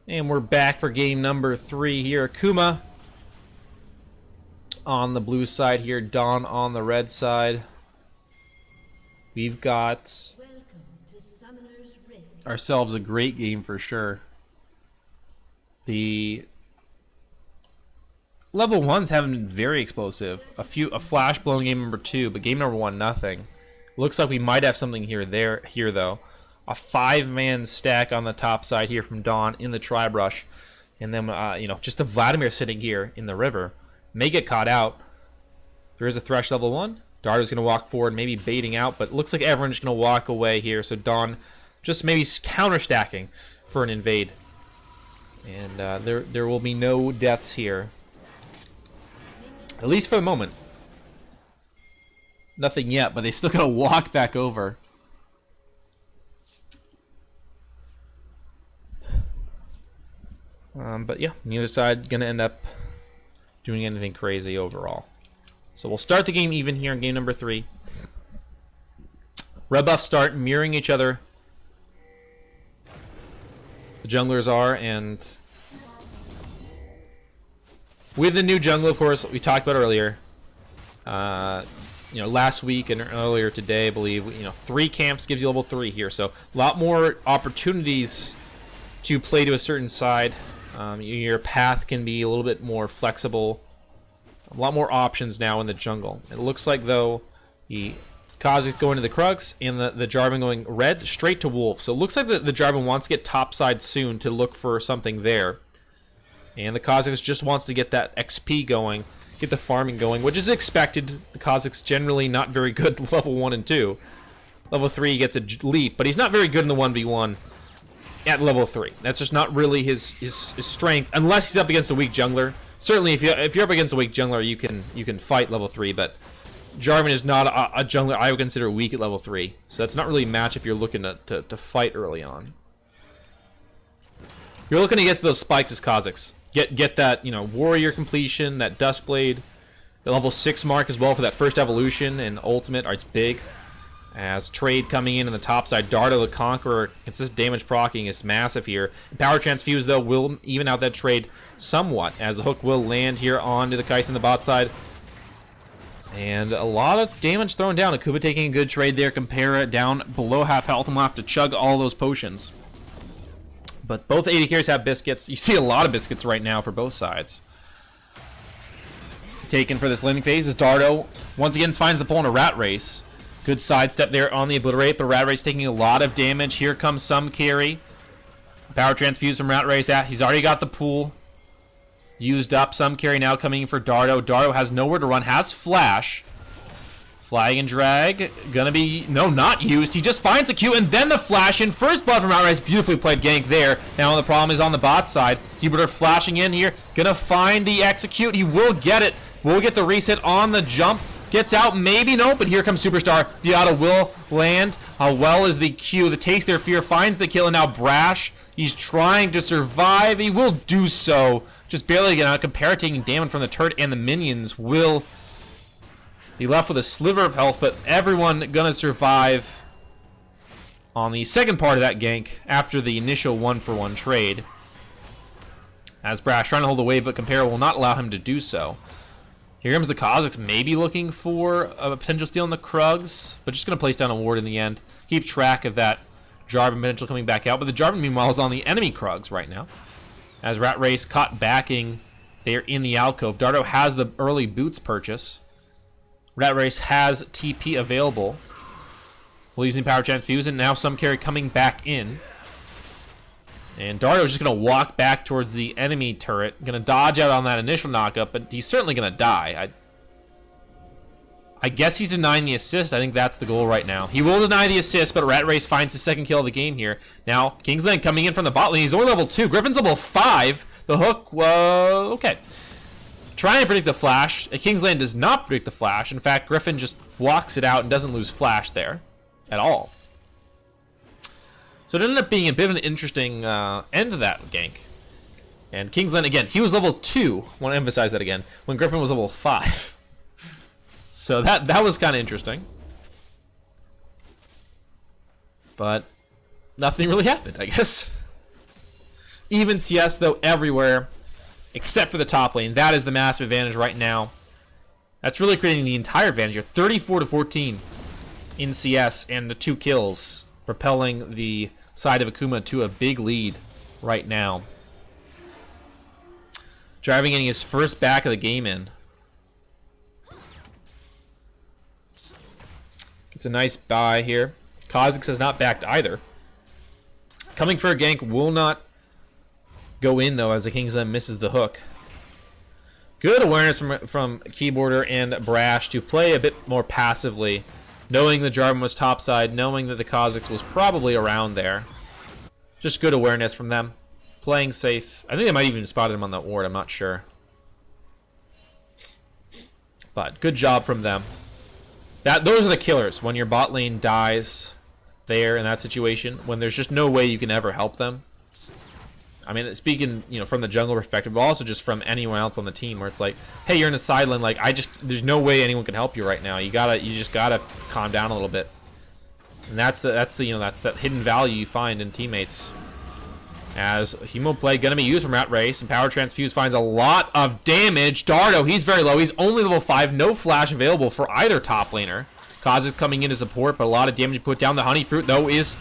Speaker 1: And we're back for game number 3 here. Akuma on the blue side here, Dawn on the red side. We've got ourselves a great game for sure. The level 1s haven't been very explosive. A flash blown game number 2, but game number 1 nothing. Looks like we might have something here though. A 5-man stack on the top side here from Dawn in the tri-brush. And then, just a Vladimir sitting here in the river. May get caught out. There is a Thresh level 1. Dardo's going to walk forward, maybe baiting out, but it looks like everyone's going to walk away here. So Dawn just maybe counter-stacking for an invade. And there will be no deaths here. At least for the moment. Nothing yet, but they've still got to walk back over. But yeah, neither side going to end up doing anything crazy overall. So we'll start the game even here in game number 3. Red buffs start mirroring each other. The junglers are, and with the new jungle, of course, we talked about earlier. Last week and earlier today, I believe, 3 camps gives you level 3 here. So a lot more opportunities to play to a certain side. Your path can be a little bit more flexible. A lot more options now in the jungle. It looks like, though, the Kha'Zix going to the Krugs and the Jarvan going red straight to Wolf. So it looks like the Jarvan wants to get topside soon to look for something there. And the Kha'Zix just wants to get that XP going, get the farming going, which is expected. The Kha'Zix generally not very good level 1 and 2. Level 3 he gets a leap, but he's not very good in the 1v1. At level 3, that's just not really his strength, unless he's up against a weak jungler. Certainly, if you're up against a weak jungler, you can fight level 3. But Jarvan is not a jungler I would consider weak at level 3, so that's not really a match if you're looking to fight early on. You're looking to get those spikes as Kha'Zix. Get that warrior completion, that Duskblade, the level 6 mark as well for that first evolution and ultimate. It's big. As trade coming in on the top side, Dardo the Conqueror, consistent damage proccing is massive here. Power Transfuse, though, will even out that trade somewhat, as the hook will land here onto the Kai'Sa in the bot side. And a lot of damage thrown down. Akuma taking a good trade there. Compare down below half health and will have to chug all those potions. But both AD carries have biscuits. You see a lot of biscuits right now for both sides. Taken for this landing phase is Dardo. Once again finds the pull in a rat race. Good sidestep there on the Obliterate, but Rat Race taking a lot of damage. Here comes some carry. Power Transfuse from Rat Race. He's already got the pool used up. Some carry now coming in for Dardo. Dardo has nowhere to run. Has Flash. Flag and Drag. Gonna be... No, not used. He just finds a Q, and then the Flash in. First blood from Rat Race. Beautifully played gank there. Now the problem is on the bot side. Jupiter flashing in here. Gonna find the execute. He will get it. Will get the reset on the jump. Gets out, maybe, no, but here comes Superstar. The auto will land. How well is the Q? The Taste Their Fear finds the kill, and now Brash, he's trying to survive. He will do so. Just barely get out. Compare taking damage from the turret, and the minions will be left with a sliver of health, but everyone gonna survive on the second part of that gank after the initial 1-for-1 trade. As Brash trying to hold the wave, but Compare will not allow him to do so. Here comes the Kha'Zix, maybe looking for a potential steal in the Krugs, but just going to place down a ward in the end. Keep track of that Jarvan potential coming back out, but the Jarvan, meanwhile, is on the enemy Krugs right now. As Rat Race caught backing there in the alcove. Dardo has the early boots purchase. Rat Race has TP available. We're using Power Transfuse, and now some carry coming back in. And Dardo's just going to walk back towards the enemy turret. Going to dodge out on that initial knockup, but he's certainly going to die. I guess he's denying the assist. I think that's the goal right now. He will deny the assist, but Rat Race finds his second kill of the game here. Now, Kingsland coming in from the bot lane. He's only level 2. Griffin's level 5. The hook, okay. Trying to predict the flash. Kingsland does not predict the flash. In fact, Griffin just walks it out and doesn't lose flash there at all. So it ended up being a bit of an interesting end to that gank. And Kingsland, again, he was level 2. I want to emphasize that again. When Griffin was level 5. So that was kind of interesting. But nothing really happened, I guess. Even CS, though, everywhere, except for the top lane. That is the massive advantage right now. That's really creating the entire advantage here. 34-14 in CS, and the 2 kills, propelling the side of Akuma to a big lead right now. Driving getting his first back of the game in. It's a nice buy here. Kha'Zix has not backed either. Coming for a gank will not go in, though, as the Kingsland misses the hook. Good awareness from Keyboarder and Brash to play a bit more passively, knowing the Jarvan was topside, knowing that the Kha'Zix was probably around there. Just good awareness from them. Playing safe. I think they might even spotted him on that ward, I'm not sure. But good job from them. Those are the killers. When your bot lane dies there in that situation, when there's just no way you can ever help them. I mean, speaking, from the jungle perspective, but also just from anyone else on the team, where it's like, hey, you're in the side lane, like, there's no way anyone can help you right now. You just gotta calm down a little bit. And that's that hidden value you find in teammates. As Hemo play gonna be used from Rat Race, and Power Transfuse finds a lot of damage. Dardo, he's very low. He's only level 5. No flash available for either top laner. Kaz is coming in to support, but a lot of damage put down. The Honey Fruit, though, is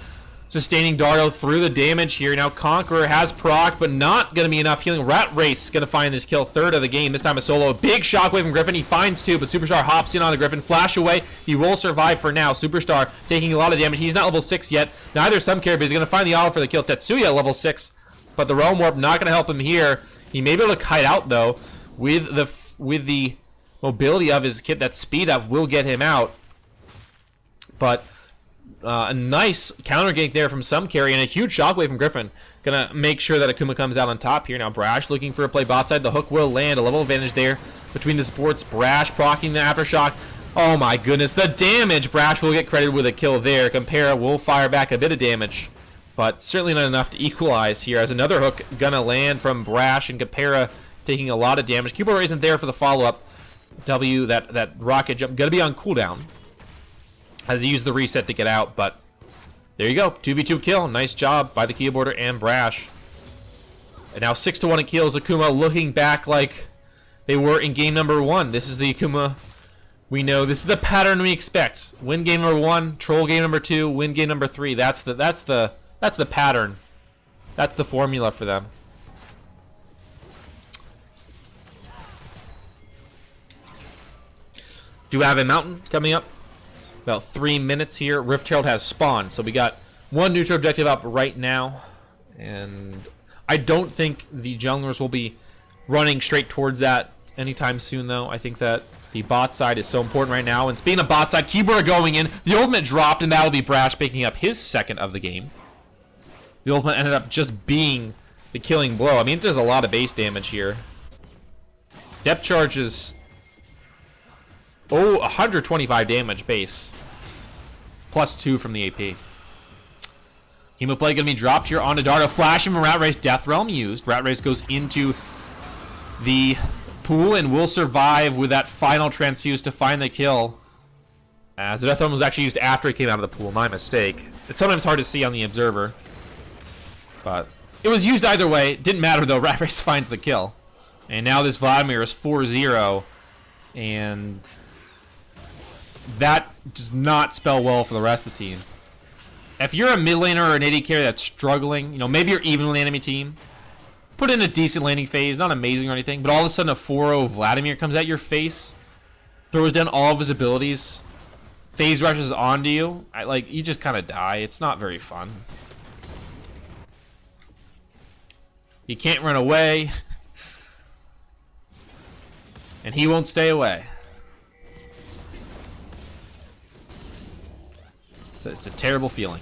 Speaker 1: sustaining Dardo through the damage here. Now Conqueror has proc, but not going to be enough healing. Rat Race going to find this kill, 3rd of the game. This time a solo. A big shockwave from Griffin. He finds 2, but Superstar hops in on the Griffin. Flash away. He will survive for now. Superstar taking a lot of damage. He's not level 6 yet. Neither Some Care, but he's going to find the auto for the kill. Tetsuya level 6, but the Realm Warp not going to help him here. He may be able to kite out, though, with the mobility of his kit. That speed up will get him out. But a nice counter gank there from Some Carry, and a huge shockwave from Griffin. Gonna make sure that Akuma comes out on top here. Now Brash looking for a play bot side. The hook will land. A level advantage there between the supports. Brash proccing the aftershock. Oh my goodness, the damage! Brash will get credited with a kill there. Compara will fire back a bit of damage, but certainly not enough to equalize here, as another hook gonna land from Brash, and Compara taking a lot of damage. Keyboard isn't there for the follow-up. That rocket jump gonna be on cooldown, as he used the reset to get out, but there you go. 2v2 kill. Nice job by the Keyboarder and Brash. And now 6-1 in kills. Akuma looking back like they were in game number 1. This is the Akuma we know. This is the pattern we expect. Win game number 1, troll game number 2, win game number 3. That's the pattern. That's the formula for them. Do have a mountain coming up. About 3 minutes here. Rift Herald has spawned, so we got 1 neutral objective up right now, and I don't think the junglers will be running straight towards that anytime soon, though. I think that the bot side is so important right now, and speaking of bot side, Keyboard going in. The ultimate dropped, and that'll be Brash picking up his 2nd of the game. The ultimate ended up just being the killing blow. I mean, it does a lot of base damage here. Depth charge is 125 damage base. +2 from the AP. Hemoplay gonna be dropped here onto Dardo. Flashing from Rat Race. Death Realm used. Rat Race goes into the pool and will survive with that final transfuse to find the kill. As the Death Realm was actually used after he came out of the pool. My mistake. It's sometimes hard to see on the observer, but it was used either way. It didn't matter, though. Rat Race finds the kill. And now this Vladimir is 4-0, and that does not spell well for the rest of the team. If you're a mid laner or an AD carry that's struggling, maybe you're even with the enemy team, put in a decent laning phase, not amazing or anything, but all of a sudden a 4-0 Vladimir comes at your face, throws down all of his abilities, phase rushes onto you, you just kind of die. It's not very fun. You can't run away, and he won't stay away. It's a terrible feeling.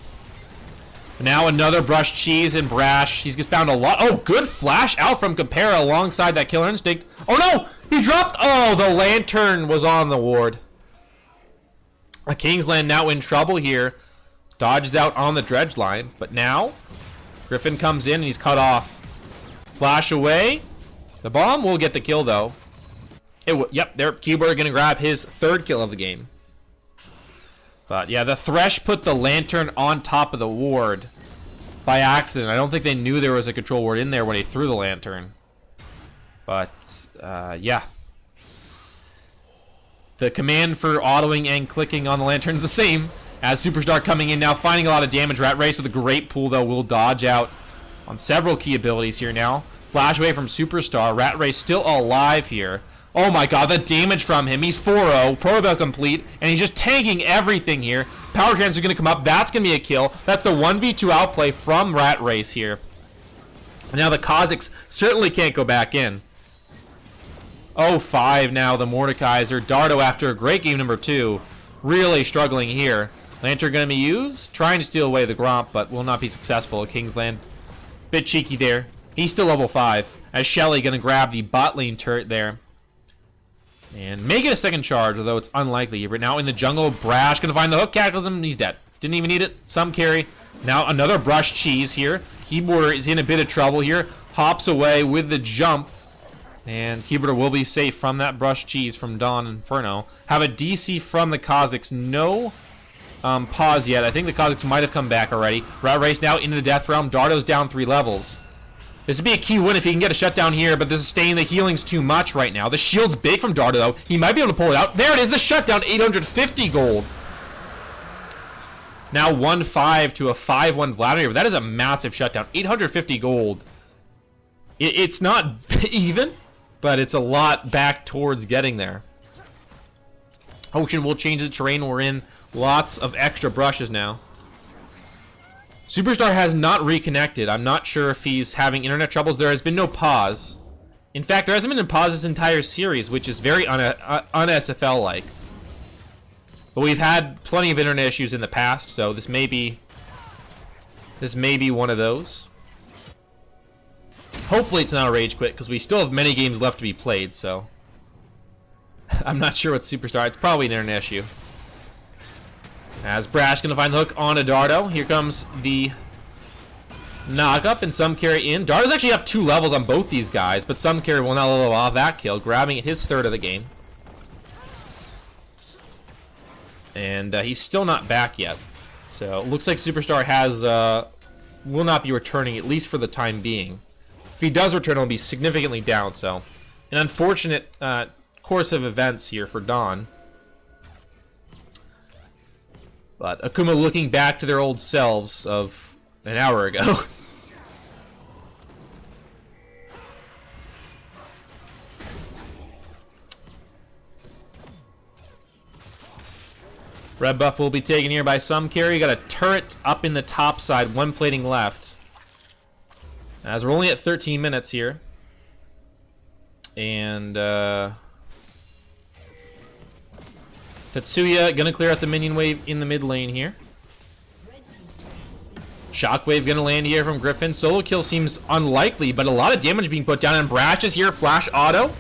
Speaker 1: Now another Brush Cheese and Brash. He's just found a lot. Oh, good flash out from Compara alongside that Killer Instinct. Oh no! He dropped. Oh, the Lantern was on the ward. A Kingsland now in trouble here. Dodges out on the dredge line. But now, Griffin comes in and he's cut off. Flash away. The bomb will get the kill though. Yep, there. Keyboard gonna grab his 3rd kill of the game. But yeah, the Thresh put the Lantern on top of the ward. by accident. I don't think they knew there was a control ward in there when he threw the lantern. But, yeah. The command for autoing and clicking on the lantern is the same. As Superstar coming in now, finding a lot of damage. Rat Race with a great pull, though, will dodge out on several key abilities here now. Flash away from Superstar. Rat Race still alive here. Oh my god, the damage from him. He's 4-0, Protobell complete, and he's just tanking everything here. Power Trance is going to come up. That's going to be a kill. That's the 1v2 outplay from Rat Race here. And now the Kazakhs certainly can't go back in. 0-5 now, the Mordekaiser. Dardo after a great game number 2. Really struggling here. Lantern going to be used. Trying to steal away the Gromp, but will not be successful. Kingsland. Bit cheeky there. He's still level 5. As Shelly going to grab the bot lane turret there. And make it a second charge, although it's unlikely. But now in the jungle, Brash going to find the hook. Cataclysm, he's dead. Didn't even need it. Some carry. Now another Brush Cheese here. Keyboarder is in a bit of trouble here. Hops away with the jump. And Keyboarder will be safe from that Brush Cheese from Dawn Inferno. Have a DC from the Kazakhs. No pause yet. I think the Kazakhs might have come back already. Rat Race now into the Death Realm. Dardo's down 3 levels. This would be a key win if he can get a shutdown here, but this is staying the healing's too much right now. The shield's big from Dardo, though. He might be able to pull it out. There it is, the shutdown, 850 gold. Now 1-5 to a 5-1 Vladimir, but that is a massive shutdown. 850 gold. It's not even, but it's a lot back towards getting there. Ocean will change the terrain we're in. Lots of extra brushes now. Superstar has not reconnected. I'm not sure if he's having internet troubles. There has been no pause. In fact, there hasn't been a pause this entire series, which is very un-SFL-like. But we've had plenty of internet issues in the past, so this may be one of those. Hopefully it's not a rage quit, because we still have many games left to be played, so I'm not sure what Superstar. It's probably an internet issue. As Brash going to find the hook on a Dardo. Here comes the knock up and some carry in. Dardo's actually up 2 levels on both these guys, but some carry will not level off that kill, grabbing at his 3rd of the game. And he's still not back yet. So it looks like Superstar has will not be returning, at least for the time being. If he does return, he'll be significantly down. So an unfortunate course of events here for Dawn. But Akuma looking back to their old selves of an hour ago. Red buff will be taken here by some carry. Got a turret up in the top side, 1 plating left. As we're only at 13 minutes here. And Tetsuya gonna clear out the minion wave in the mid lane here. Shockwave gonna land here from Griffin. Solo kill seems unlikely, but a lot of damage being put down. And Brash is here. Flash auto.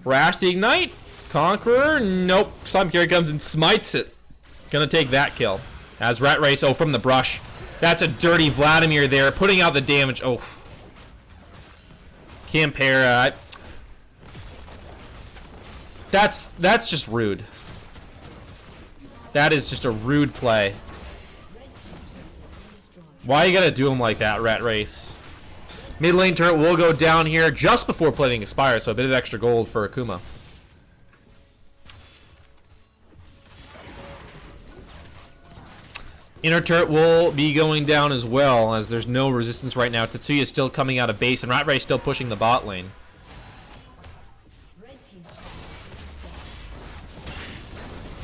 Speaker 1: Brash the ignite. Conqueror. Nope. Some carry comes and smites it. Gonna take that kill. As Rat Race. Oh, from the brush. That's a dirty Vladimir there. Putting out the damage. Oh. Campera. That's just rude. That is just a rude play. Why you gotta do him like that, Rat Race? Mid lane turret will go down here just before plating expires, so a bit of extra gold for Akuma. Inner turret will be going down as well, as there's no resistance right now. Tetsuya is still coming out of base, and Rat Race still pushing the bot lane.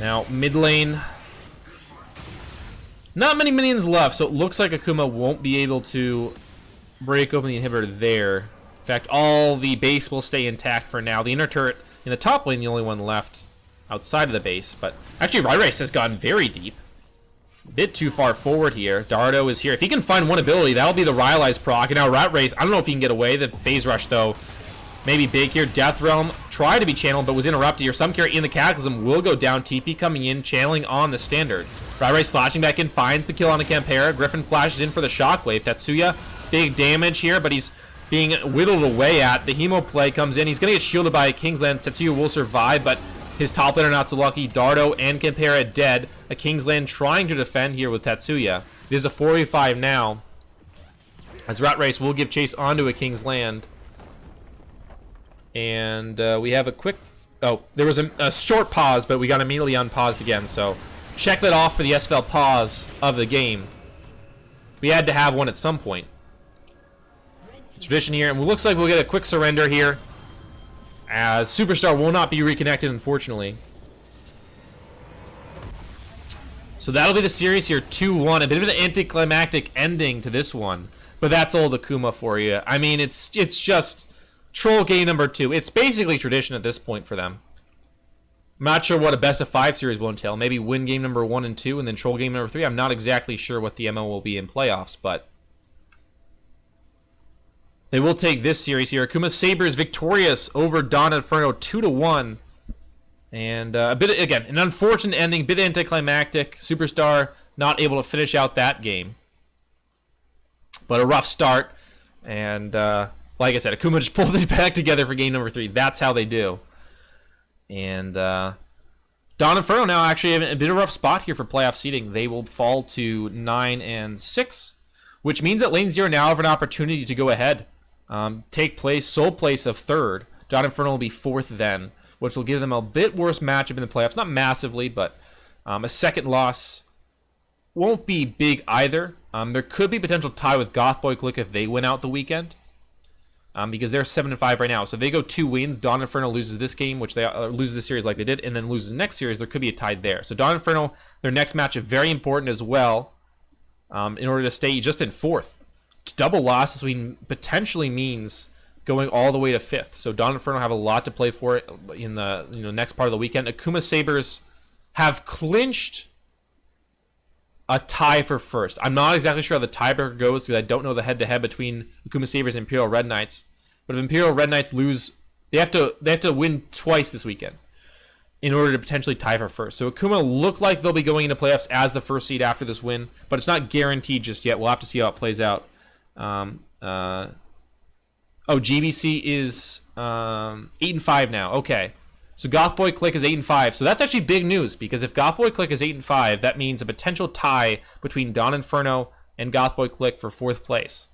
Speaker 1: Now, mid lane. Not many minions left, so it looks like Akuma won't be able to break open the inhibitor there. In fact, all the base will stay intact for now. The inner turret in the top lane, the only one left outside of the base. But actually, Rat Race has gone very deep. A bit too far forward here. Dardo is here. If he can find one ability, that'll be the Rylai's proc. And now Rat Race, I don't know if he can get away. The phase rush, though, maybe big here. Death Realm tried to be channeled, but was interrupted here. Some carry in the Cataclysm will go down. TP coming in, channeling on the standard. Rat Race flashing back in, finds the kill on the Campera. Griffin flashes in for the Shockwave. Tetsuya, big damage here, but he's being whittled away at. The Hemo play comes in. He's going to get shielded by Kingsland. Tetsuya will survive, but his top laner not so lucky. Dardo and Campera dead. A Kingsland trying to defend here with Tetsuya. It is a 4v5 now. As Rat Race will give chase onto a King's Land. And we have a quick... Oh, there was a short pause, but we got immediately unpaused again. So check that off for the SFL pause of the game. We had to have one at some point. Tradition here, and it looks like we'll get a quick surrender here. As Superstar will not be reconnected, unfortunately. So that'll be the series here, 2-1. A bit of an anticlimactic ending to this one. But that's old Akuma for you. I mean, it's just troll game number 2. It's basically tradition at this point for them. I'm not sure what a best of 5 series will entail. Maybe win game number 1 and 2, and then troll game number 3. I'm not exactly sure what the MO will be in playoffs, but they will take this series here. Akuma Sabers victorious over Dawn Inferno 2-1. And a bit, again, an unfortunate ending, bit anticlimactic. Superstar not able to finish out that game. But a rough start. And like I said, Akuma just pulled it back together for game number 3. That's how they do. And Dawn Inferno now actually have a bit of a rough spot here for playoff seeding. They will fall to 9 and 6, which means that Lane 0 now have an opportunity to go ahead. Take sole place of 3rd. Dawn Inferno will be 4th then, which will give them a bit worse matchup in the playoffs. Not massively, but a second loss won't be big either. There could be potential tie with Gothboy Click if they win out the weekend, because they're 7-5 right now. So if they go 2 wins, Dawn Inferno loses this game, which they loses the series like they did, and then loses the next series. There could be a tie there. So Dawn Inferno, their next match is very important as well, in order to stay just in 4th. Double losses potentially means going all the way to 5th. So Dawn Inferno have a lot to play for in the next part of the weekend. Akuma Sabers have clinched a tie for 1st. I'm not exactly sure how the tiebreaker goes because I don't know the head-to-head between Akuma Sabers and Imperial Red Knights. But if Imperial Red Knights lose, they have to win twice this weekend in order to potentially tie for 1st. So Akuma look like they'll be going into playoffs as the 1st seed after this win, but it's not guaranteed just yet. We'll have to see how it plays out. GBC is 8-5 now. Okay, so Gothboy Click is 8-5. So that's actually big news because if Gothboy Click is 8-5, that means a potential tie between Dawn Inferno and Gothboy Click for 4th place,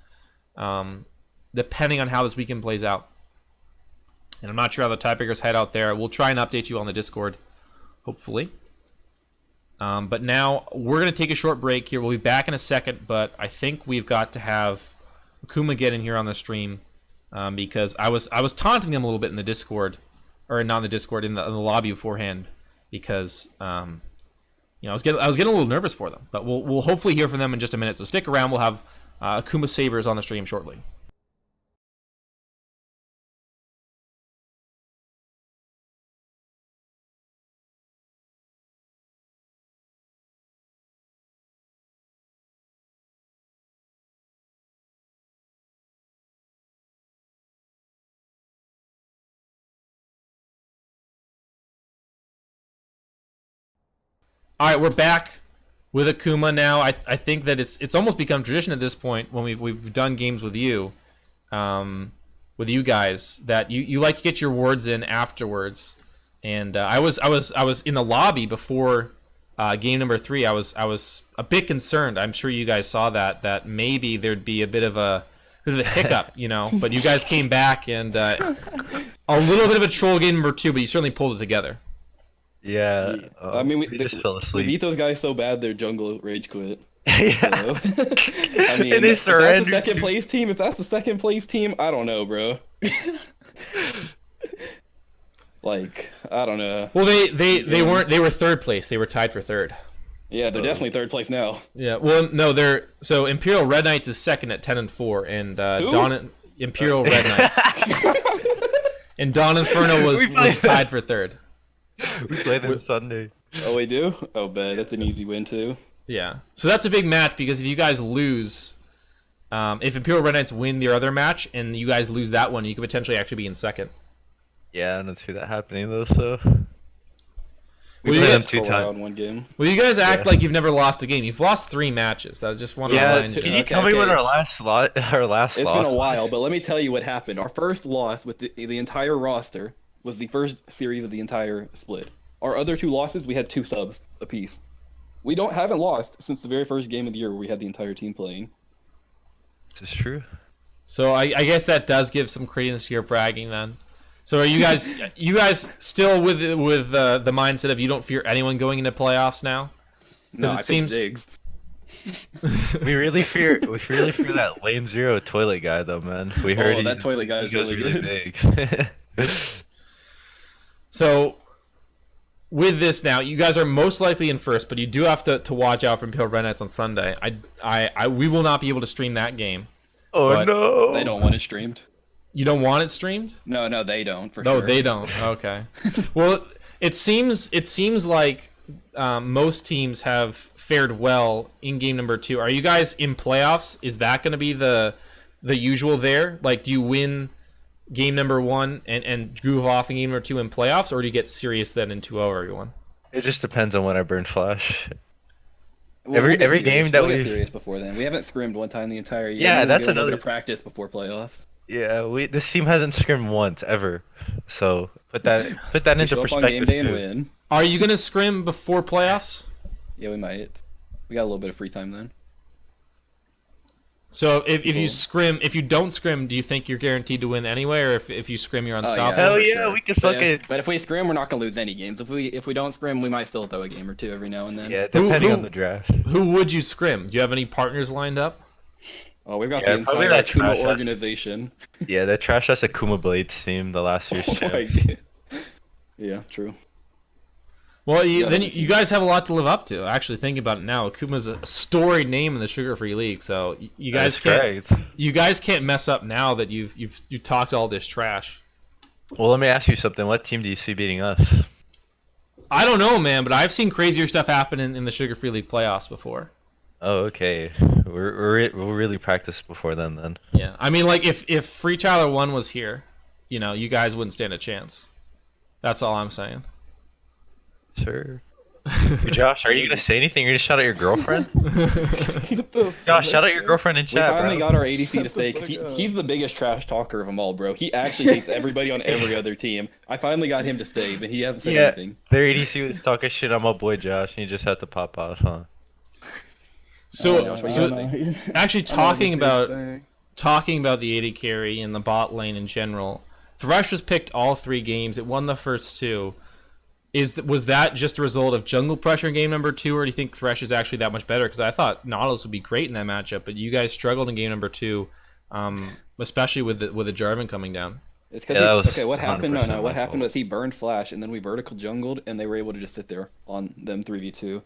Speaker 1: depending on how this weekend plays out. And I'm not sure how the tiebreakers head out there. We'll try and update you on the Discord, hopefully. But now we're going to take a short break here. We'll be back in a second, but I think we've got to have Akuma get in here on the stream, because I was taunting him a little bit in the Discord, or not in the Discord, in the lobby beforehand, because I was getting a little nervous for them. But we'll hopefully hear from them in just a minute. So stick around. We'll have Akuma Sabers on the stream shortly. All right, we're back with Akuma now. I think that it's almost become tradition at this point when we've done games with you, guys, that you like to get your words in afterwards. And I was in the lobby before game number 3. I was a bit concerned. I'm sure you guys saw that maybe there'd be a bit of a hiccup, But you guys came back and a little bit of a troll game number 2, but you certainly pulled it together.
Speaker 3: Yeah,
Speaker 4: I mean,
Speaker 3: we just fell asleep.
Speaker 4: We beat those guys so bad their jungle rage quit.
Speaker 3: Yeah.
Speaker 4: So, I mean,
Speaker 3: And they
Speaker 4: if that's the
Speaker 3: surrendered.
Speaker 4: second place team, I don't know, bro. Like, I don't know.
Speaker 1: Well, they weren't. They were 3rd place. They were tied for 3rd.
Speaker 4: Yeah, they're definitely 3rd place now.
Speaker 1: Yeah. Well, no, so Imperial Red Knights is 2nd at 10-4, and Imperial Red Knights and Dawn Inferno was tied for 3rd.
Speaker 3: We play them Sunday.
Speaker 4: Oh, we do? Oh, bad. That's an easy win too.
Speaker 1: Yeah. So that's a big match because if you guys lose, if Imperial Red Knights win their other match and you guys lose that one, you could potentially actually be in 2nd.
Speaker 3: Yeah, I don't see that happening though. So we
Speaker 1: Well,
Speaker 3: play
Speaker 1: you
Speaker 3: them
Speaker 1: guys-
Speaker 3: 2 times.
Speaker 4: On one game.
Speaker 1: Well, you guys act
Speaker 3: Yeah.
Speaker 1: like you've never lost a game. You've lost 3 matches. I just want to
Speaker 3: Yeah,
Speaker 1: remind
Speaker 3: can
Speaker 1: you.
Speaker 3: you
Speaker 4: Okay,
Speaker 3: tell me what
Speaker 4: okay.
Speaker 3: our last loss?
Speaker 4: It's been a while, but let me tell you what happened. Our first loss with the entire roster was the first series of the entire split. Our other 2 losses, we had 2 subs apiece. We haven't lost since the very first game of the year where we had the entire team playing.
Speaker 3: This is true.
Speaker 1: So I guess that does give some credence to your bragging then. So are you guys still with the mindset of you don't fear anyone going into playoffs now?
Speaker 4: No,
Speaker 1: it
Speaker 4: I
Speaker 1: seems-
Speaker 4: think Ziggs.
Speaker 3: We really fear that lane 0 toilet guy though, man. We heard
Speaker 4: that toilet guy is
Speaker 3: he goes
Speaker 4: really
Speaker 3: big.
Speaker 1: So with this now, you guys are most likely in first, but you do have to watch out for Imperial Red Knights on Sunday. We will not be able to stream that game.
Speaker 3: Oh
Speaker 1: But-
Speaker 3: no!
Speaker 4: They don't want it streamed.
Speaker 1: You don't want it streamed?
Speaker 4: No, they don't. For
Speaker 1: No,
Speaker 4: sure.
Speaker 1: they don't. Okay. Well, it seems like most teams have fared well in game number 2. Are you guys in playoffs? Is that going to be the usual there? Like, do you win game number 1 and groove off in game number 2 in playoffs, or do you get serious then in 2-0 everyone?
Speaker 3: It just depends on when I burn flash.
Speaker 4: We'll
Speaker 3: every
Speaker 4: get serious.
Speaker 3: game that
Speaker 4: we'll get
Speaker 3: we-
Speaker 4: serious before then. We haven't scrimmed one time the entire year.
Speaker 3: Yeah,
Speaker 4: We'll
Speaker 3: that's
Speaker 4: get a little
Speaker 3: another-
Speaker 4: bit of practice before playoffs.
Speaker 3: Yeah, this team hasn't scrimmed once ever. So put that
Speaker 4: We
Speaker 3: into
Speaker 4: show up on
Speaker 3: perspective
Speaker 4: game day and
Speaker 3: too.
Speaker 4: win.
Speaker 1: Are you going to scrim before playoffs?
Speaker 4: Yeah, we might. We got a little bit of free time then.
Speaker 1: So if you
Speaker 4: Cool.
Speaker 1: scrim, if you don't scrim, do you think you're guaranteed to win anyway, or if you scrim, you're
Speaker 4: Oh,
Speaker 1: unstoppable?
Speaker 3: Hell
Speaker 4: for
Speaker 3: yeah,
Speaker 4: sure.
Speaker 3: we could
Speaker 4: But
Speaker 3: fucking
Speaker 4: but if we scrim, we're not gonna lose any games. If we don't scrim, we might still throw a game or two every now and then.
Speaker 3: yeah, depending
Speaker 1: who-
Speaker 3: on the draft.
Speaker 1: Who would you scrim? Do you have any partners lined up?
Speaker 4: Oh, we've got
Speaker 3: Yeah,
Speaker 4: the
Speaker 3: probably
Speaker 4: entire
Speaker 3: that
Speaker 4: Akuma
Speaker 3: trash ass-
Speaker 4: organization.
Speaker 3: Yeah, that trash us Akuma Blades team, the last year's
Speaker 4: Oh
Speaker 3: champ.
Speaker 4: my God. Yeah, true.
Speaker 1: Well,
Speaker 4: Yeah,
Speaker 1: then
Speaker 4: that's
Speaker 1: you guys have a lot to live up to. Actually, think about it now. Akuma's a storied name in the Sugar-Free League, so you guys
Speaker 3: That's
Speaker 1: can't
Speaker 3: correct.
Speaker 1: mess up now that you've talked all this trash.
Speaker 3: Well, let me ask you something. What team do you see beating us?
Speaker 1: I don't know, man, but I've seen crazier stuff happen in the Sugar-Free League playoffs before.
Speaker 3: Oh, okay. We'll really practice before then.
Speaker 1: Yeah, I mean, like if Free Tyler 1 was here, you guys wouldn't stand a chance. That's all I'm saying.
Speaker 3: Sure. Hey, Josh, are you gonna say anything? You're gonna shout out your girlfriend? Josh, shout out your girlfriend in
Speaker 4: We
Speaker 3: chat,
Speaker 4: finally
Speaker 3: bro.
Speaker 4: got our ADC to stay because he's the biggest trash talker of them all, bro. He actually hates everybody on every other team. I finally got him to stay, but he hasn't said
Speaker 3: Yeah,
Speaker 4: anything.
Speaker 3: their ADC was talking shit on my boy Josh, and he just had to pop out, huh?
Speaker 1: So,
Speaker 4: Josh, what
Speaker 1: so
Speaker 4: do you
Speaker 1: actually talking about the AD carry and the bot lane in general, Thresh was picked all 3 games. It won the first 2. Was that just a result of jungle pressure in game number 2, or do you think Thresh is actually that much better? Because I thought Nautilus would be great in that matchup, but you guys struggled in game number 2, especially with the Jarvan coming down.
Speaker 4: It's because
Speaker 3: Yeah, that was
Speaker 4: okay. What happened? No,
Speaker 3: 100%
Speaker 4: what
Speaker 3: my
Speaker 4: happened
Speaker 3: fault.
Speaker 4: was he burned Flash, and then we vertical jungled, and they were able to just sit there on them 3v2.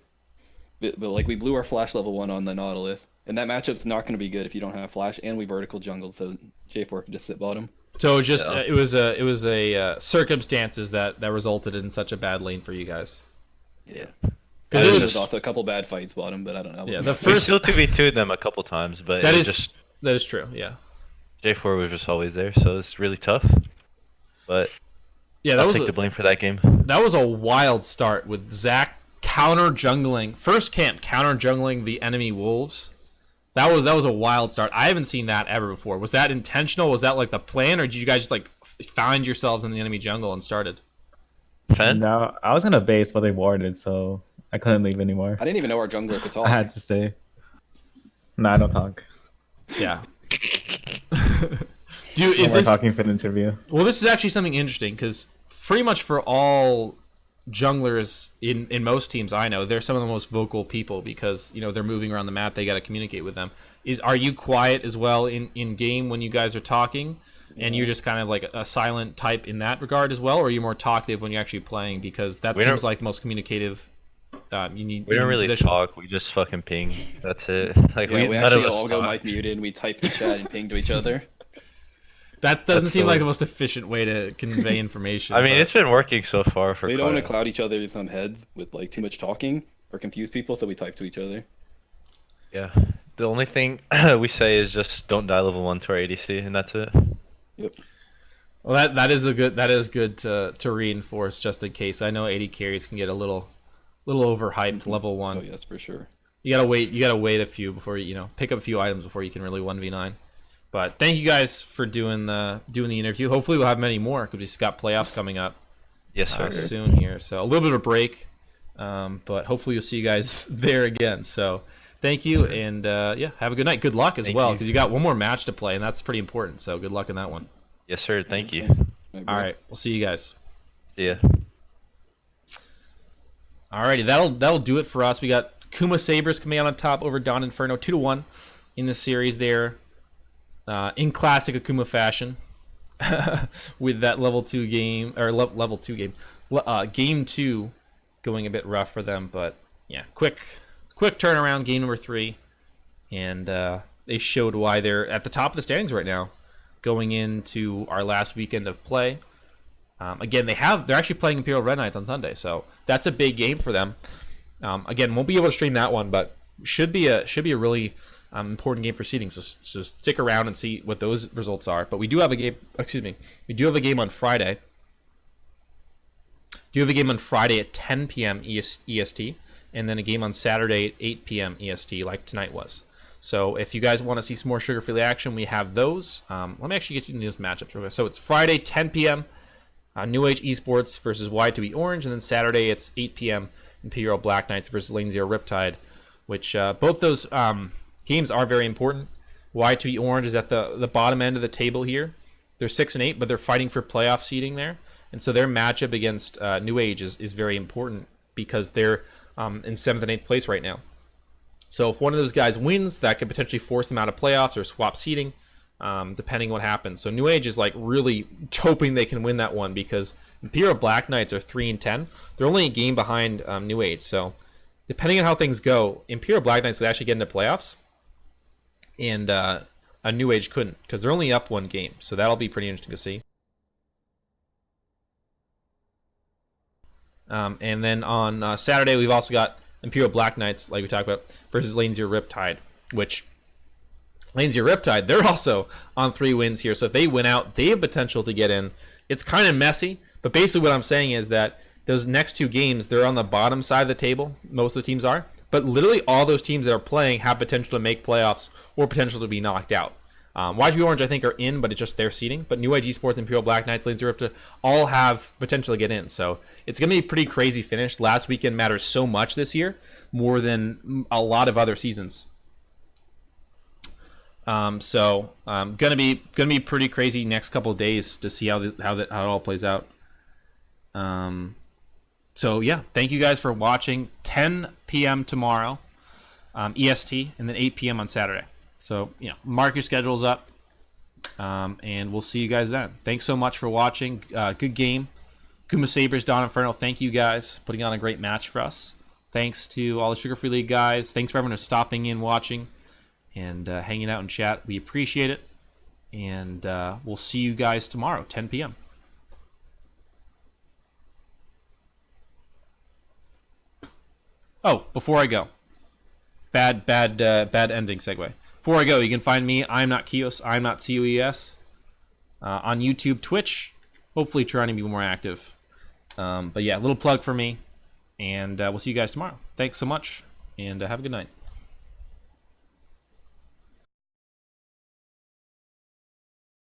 Speaker 4: But like we blew our Flash level 1 on the Nautilus, and that matchup's not going to be good if you don't have Flash, and we vertical jungled, so J4 could just sit bottom.
Speaker 1: So just
Speaker 3: Yeah.
Speaker 1: it was a circumstances that resulted in such a bad lane for you guys.
Speaker 4: Yeah.
Speaker 1: Because it
Speaker 4: There's
Speaker 1: was
Speaker 4: also a couple bad fights bottom, but I don't know.
Speaker 1: yeah the
Speaker 3: We
Speaker 1: first
Speaker 3: still 2v2'd them a couple times, but
Speaker 1: that
Speaker 3: it was
Speaker 1: is
Speaker 3: just
Speaker 1: that is true. Yeah.
Speaker 3: J4 was just always there, so it's really tough. But
Speaker 1: Yeah, that
Speaker 3: I'll
Speaker 1: was
Speaker 3: take the blame for that game.
Speaker 1: that was a wild start with Zach counter jungling first camp counter jungling the enemy wolves. That was a wild start. I haven't seen that ever before. Was that intentional? Was that like the plan, or did you guys just like find yourselves in the enemy jungle and started?
Speaker 3: Fen?
Speaker 5: No, I was gonna base, but they warded, so I couldn't leave anymore.
Speaker 4: I didn't even know our jungler could talk.
Speaker 5: I had to stay. No, I don't talk.
Speaker 1: Yeah.
Speaker 5: No
Speaker 1: Is
Speaker 5: more
Speaker 1: this
Speaker 5: talking for the interview.
Speaker 1: well? This is actually something interesting because pretty much for all junglers in most teams I know, they're some of the most vocal people because they're moving around the map. They got to communicate with them. Are you quiet as well in game when you guys are talking, and you're just kind of like a silent type in that regard as well, or are you more talkative when you're actually playing? Because that
Speaker 3: We don't-
Speaker 1: seems like the most communicative. You need.
Speaker 3: We don't really
Speaker 1: position.
Speaker 3: talk. We just fucking ping. That's it. Like
Speaker 4: Yeah, we
Speaker 3: none
Speaker 4: actually
Speaker 3: of us
Speaker 4: all go
Speaker 3: talk.
Speaker 4: mic muted, and we type in chat and ping to each other.
Speaker 1: That doesn't
Speaker 3: That's
Speaker 1: seem like
Speaker 3: silly.
Speaker 1: the most efficient way to convey information.
Speaker 3: I mean,
Speaker 1: but-
Speaker 3: it's been working so far for
Speaker 4: We don't want to
Speaker 3: Cloud.
Speaker 4: cloud each other's heads with like too much talking or confuse people, so we type to each other.
Speaker 3: Yeah. The only thing we say is just don't die level 1 to our ADC, and that's it.
Speaker 4: Yep.
Speaker 1: Well, that is good to reinforce just in case. I know 80 carries can get a little overhyped level 1.
Speaker 4: Oh yes, for sure.
Speaker 1: You gotta wait a few before pick up a few items before you can really 1v9. But thank you guys for doing the interview. Hopefully we'll have many more because we've got playoffs coming up
Speaker 3: Yes, sir.
Speaker 1: soon here. So a little bit of a break, but hopefully you'll see you guys there again. So Thank you, and yeah, have a good night. Good luck as
Speaker 3: Thank
Speaker 1: well,
Speaker 3: you.
Speaker 1: because you got one more match to play, and that's pretty important. So good luck in that one.
Speaker 3: Yes, sir. Thank you.
Speaker 4: Thanks.
Speaker 1: All right, we'll see you guys.
Speaker 3: See ya.
Speaker 1: Alrighty, that'll do it for us. We got Akuma Sabers coming out on top over Dawn Inferno 2-1 in the series there, in classic Akuma fashion, with that level 2 game or level 2 game, game 2 going a bit rough for them, but yeah, quick turnaround, game number 3, and they showed why they're at the top of the standings right now, going into our last weekend of play. Again, they're actually playing Imperial Red Knights on Sunday, so that's a big game for them. Again, won't be able to stream that one, but should be a really important game for seeding. So stick around and see what those results are. But we do have a game. Excuse me. We do have a game on Friday. Do have a game on Friday at 10 p.m. EST, and then a game on Saturday at 8 p.m. EST, like tonight was. So if you guys want to see some more sugar-free action, we have those. Let me actually get you those matchups real quick. So it's Friday, 10 p.m. New Age Esports versus Y2E Orange, and then Saturday it's 8 p.m. Imperial Black Knights versus Lane Zero Riptide, which both those games are very important. Y2E Orange is at the bottom end of the table here. They're 6 and 8, but they're fighting for playoff seeding there, and so their matchup against New Age is very important because they're in 7th and 8th place right now. So if one of those guys wins, that could potentially force them out of playoffs or swap seeding. Depending what happens. So New Age is like really hoping they can win that one because Imperial Black Knights are 3 and 10. They're only a game behind New Age. So depending on how things go, Imperial Black Knights could actually get into playoffs, and a New Age couldn't because they're only up 1 game. So that'll be pretty interesting to see. And then on Saturday we've also got Imperial Black Knights, like we talked about, versus Lane Zero Riptide, which Lane Zero Riptide, they're also on 3 wins here. So if they win out, they have potential to get in. It's kind of messy, but basically what I'm saying is that those next 2 games, they're on the bottom side of the table. Most of the teams are. But literally all those teams that are playing have potential to make playoffs or potential to be knocked out. YGB Orange, I think, are in, but it's just their seeding. But New Age Esports, Imperial Black Knights, Lane Zero Riptide all have potential to get in. So it's going to be a pretty crazy finish. Last weekend matters so much this year, more than a lot of other seasons. Gonna be pretty crazy next couple of days to see how it all plays out. So yeah, thank you guys for watching. 10 p.m. tomorrow, EST, and then 8 p.m. on Saturday. So mark your schedules up, and we'll see you guys then. Thanks so much for watching. Good game. Akuma Sabers, Dawn Inferno. Thank you guys putting on a great match for us. Thanks to all the Sugar Free League guys. Thanks for everyone who's stopping in, watching, and hanging out in chat. We appreciate it, and we'll see you guys tomorrow, 10 p.m. Oh, before I go, bad ending segue. Before I go, you can find me. I'm not Kios. I'm not COES on YouTube, Twitch. Hopefully, trying to be more active. But yeah, a little plug for me, and we'll see you guys tomorrow. Thanks so much, and have a good night.